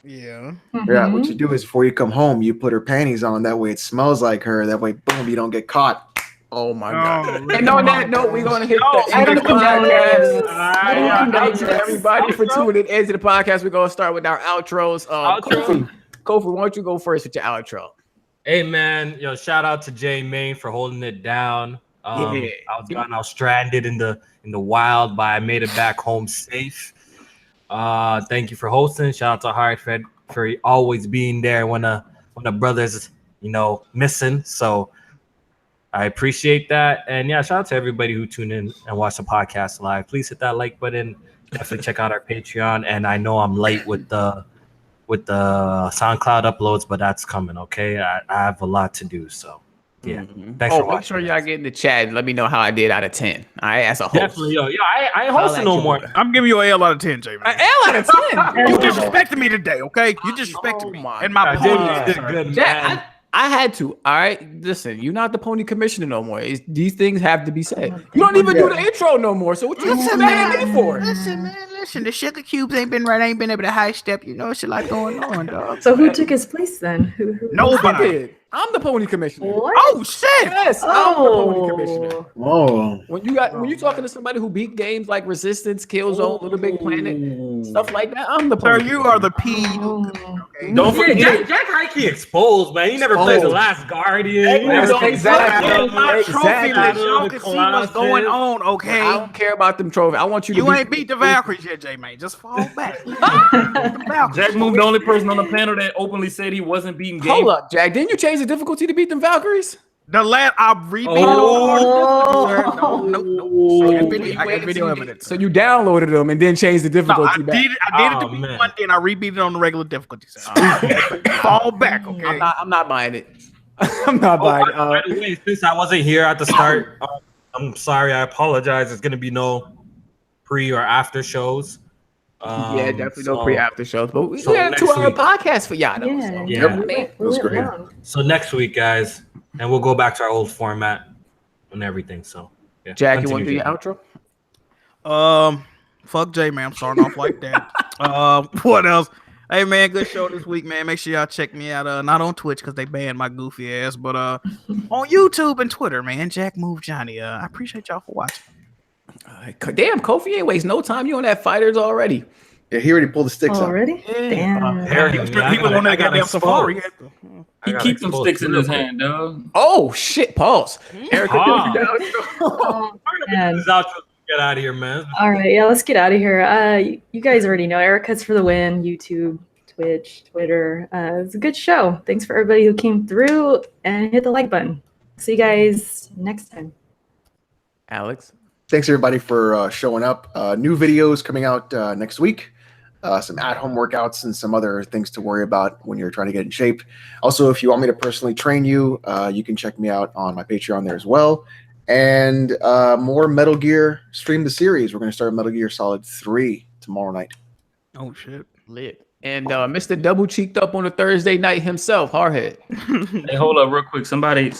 Speaker 2: Yeah.
Speaker 5: Yeah. What you do is before you come home, you put her panties on. That way it smells like her. That way, boom, you don't get caught.
Speaker 3: Oh my god.
Speaker 2: Oh,
Speaker 3: And on that note, we're gonna hit the
Speaker 4: I
Speaker 3: end of
Speaker 4: don't
Speaker 3: the
Speaker 4: condone
Speaker 3: podcast.
Speaker 4: this. I don't condone
Speaker 3: Thank you
Speaker 4: this.
Speaker 3: everybody for tuning in to the podcast. We're gonna start with our outros. Kofi, why don't you go first with your outro?
Speaker 6: Hey man, shout out to Jay Main for holding it down. I was stranded in the wild, but I made it back home safe. Thank you for hosting. Shout out to Hardhead for always being there when the brothers, missing. So I appreciate that. And yeah, shout out to everybody who tuned in and watched the podcast live. Please hit that like button. Definitely check out our Patreon. And I know I'm late with the SoundCloud uploads, but that's coming. Okay, I have a lot to do. So yeah, thanks for watching.
Speaker 3: Make sure y'all get in the chat and let me know how I did out of 10. All right, as a host.
Speaker 6: Definitely, I ain't hosting no more.
Speaker 2: I'm giving you an L out of 10, Jay.
Speaker 3: An L out of 10.
Speaker 2: You disrespected me today, okay? You disrespected me and my pony.
Speaker 3: I had to. All right, listen. You're not the pony commissioner no more. These things have to be said. You don't even do the intro no more. So what you mad me for?
Speaker 2: Listen, man. Listen, the sugar cubes ain't been able to high step. Shit like going on, dog.
Speaker 4: So who took his place then? Who
Speaker 3: Nobody. I'm the pony commissioner.
Speaker 4: What?
Speaker 2: Oh shit!
Speaker 3: Yes, I'm the pony commissioner.
Speaker 5: Whoa.
Speaker 3: When you're talking to somebody who beat games like Resistance, Killzone, Little Big Planet, stuff like that, I'm the pony.
Speaker 2: Sir, you are the P.
Speaker 3: Okay.
Speaker 6: Don't forget, Jack Hikey exposed, man. He never played The Last Guardian.
Speaker 3: Exactly.
Speaker 2: My trophy list. Y'all can see what's going on, okay?
Speaker 3: I don't care about them trophies. I want you to.
Speaker 2: You ain't beat the Valkyries yet, J man. Just fall back.
Speaker 1: Jack moved the only person on the panel that openly said he wasn't beating games.
Speaker 3: Hold up, Jack. Didn't you change the difficulty to beat them Valkyries?
Speaker 2: The last I rebeat it on No. I got video evidence.
Speaker 3: So you downloaded them and then changed the difficulty back.
Speaker 2: I did it to beat one, then I rebeat it on the regular difficulty. Fall back, okay?
Speaker 3: I'm not buying it. I'm not buying it.
Speaker 6: By the way, since I wasn't here at the start, I'm sorry. I apologize. There's gonna be no pre or after shows.
Speaker 3: Yeah, definitely no pre-after shows, but we got a 2-hour podcast for y'all.
Speaker 4: It was great.
Speaker 6: So next week, guys, and we'll go back to our old format and everything. So, yeah.
Speaker 3: Jack, you want to do your outro?
Speaker 2: Fuck Jay, man. I'm starting off like that. What else? Hey, man, good show this week, man. Make sure y'all check me out. Not on Twitch because they banned my goofy ass, but on YouTube and Twitter, man. Jack Move Johnny. I appreciate y'all for watching.
Speaker 3: Damn, Kofi ain't waste no time. You on that fighters already?
Speaker 5: Yeah, he already pulled the sticks out.
Speaker 4: Already? Damn.
Speaker 2: He was on that goddamn safari.
Speaker 1: He keeps them sticks in his hand, dog.
Speaker 3: Oh shit! Pause. Erica,
Speaker 6: get out of here, man.
Speaker 4: All right, yeah, let's get out of here. You guys already know Erica's for the win. YouTube, Twitch, Twitter. It's a good show. Thanks for everybody who came through and hit the like button. See you guys next time.
Speaker 3: Alex.
Speaker 5: Thanks everybody for showing up. New videos coming out next week. Some at-home workouts and some other things to worry about when you're trying to get in shape. Also, if you want me to personally train you, you can check me out on my Patreon there as well. And more Metal Gear Stream the Series. We're going to start Metal Gear Solid 3 tomorrow night.
Speaker 2: Oh, shit.
Speaker 3: Lit. And Mr. Double Cheeked Up on a Thursday night himself, Hardhead.
Speaker 1: Hey, hold up real quick. Somebody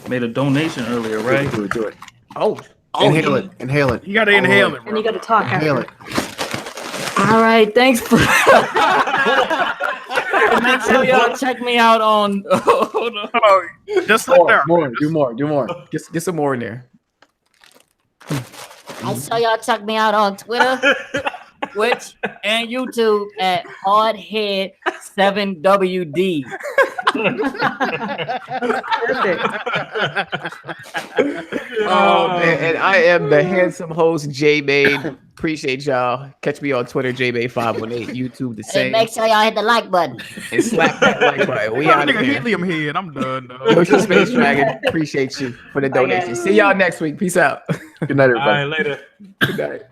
Speaker 1: made a donation earlier, right?
Speaker 5: Do it.
Speaker 3: Oh,
Speaker 5: inhale it.
Speaker 2: You got to inhale it, bro.
Speaker 4: And you got to talk
Speaker 5: Inhale
Speaker 4: after. All right, thanks for.
Speaker 1: Make sure y'all check me out on. Hold on.
Speaker 2: Just like there.
Speaker 5: Do more.
Speaker 3: Get some more in there.
Speaker 7: I saw y'all check me out on Twitter, Twitch, and YouTube at Hardhead7WD.
Speaker 3: Oh man, and I am the handsome host J-Bade. Appreciate y'all. Catch me on Twitter, J-Bade518, YouTube the same.
Speaker 7: And make sure y'all hit the like button.
Speaker 3: And slap that like button. We out of here.
Speaker 2: Helium head. I'm done.
Speaker 3: Ocean Space Dragon. Appreciate you for the donation. See y'all next week. Peace out.
Speaker 5: Good night, everybody.
Speaker 6: All right, later.
Speaker 3: Good night.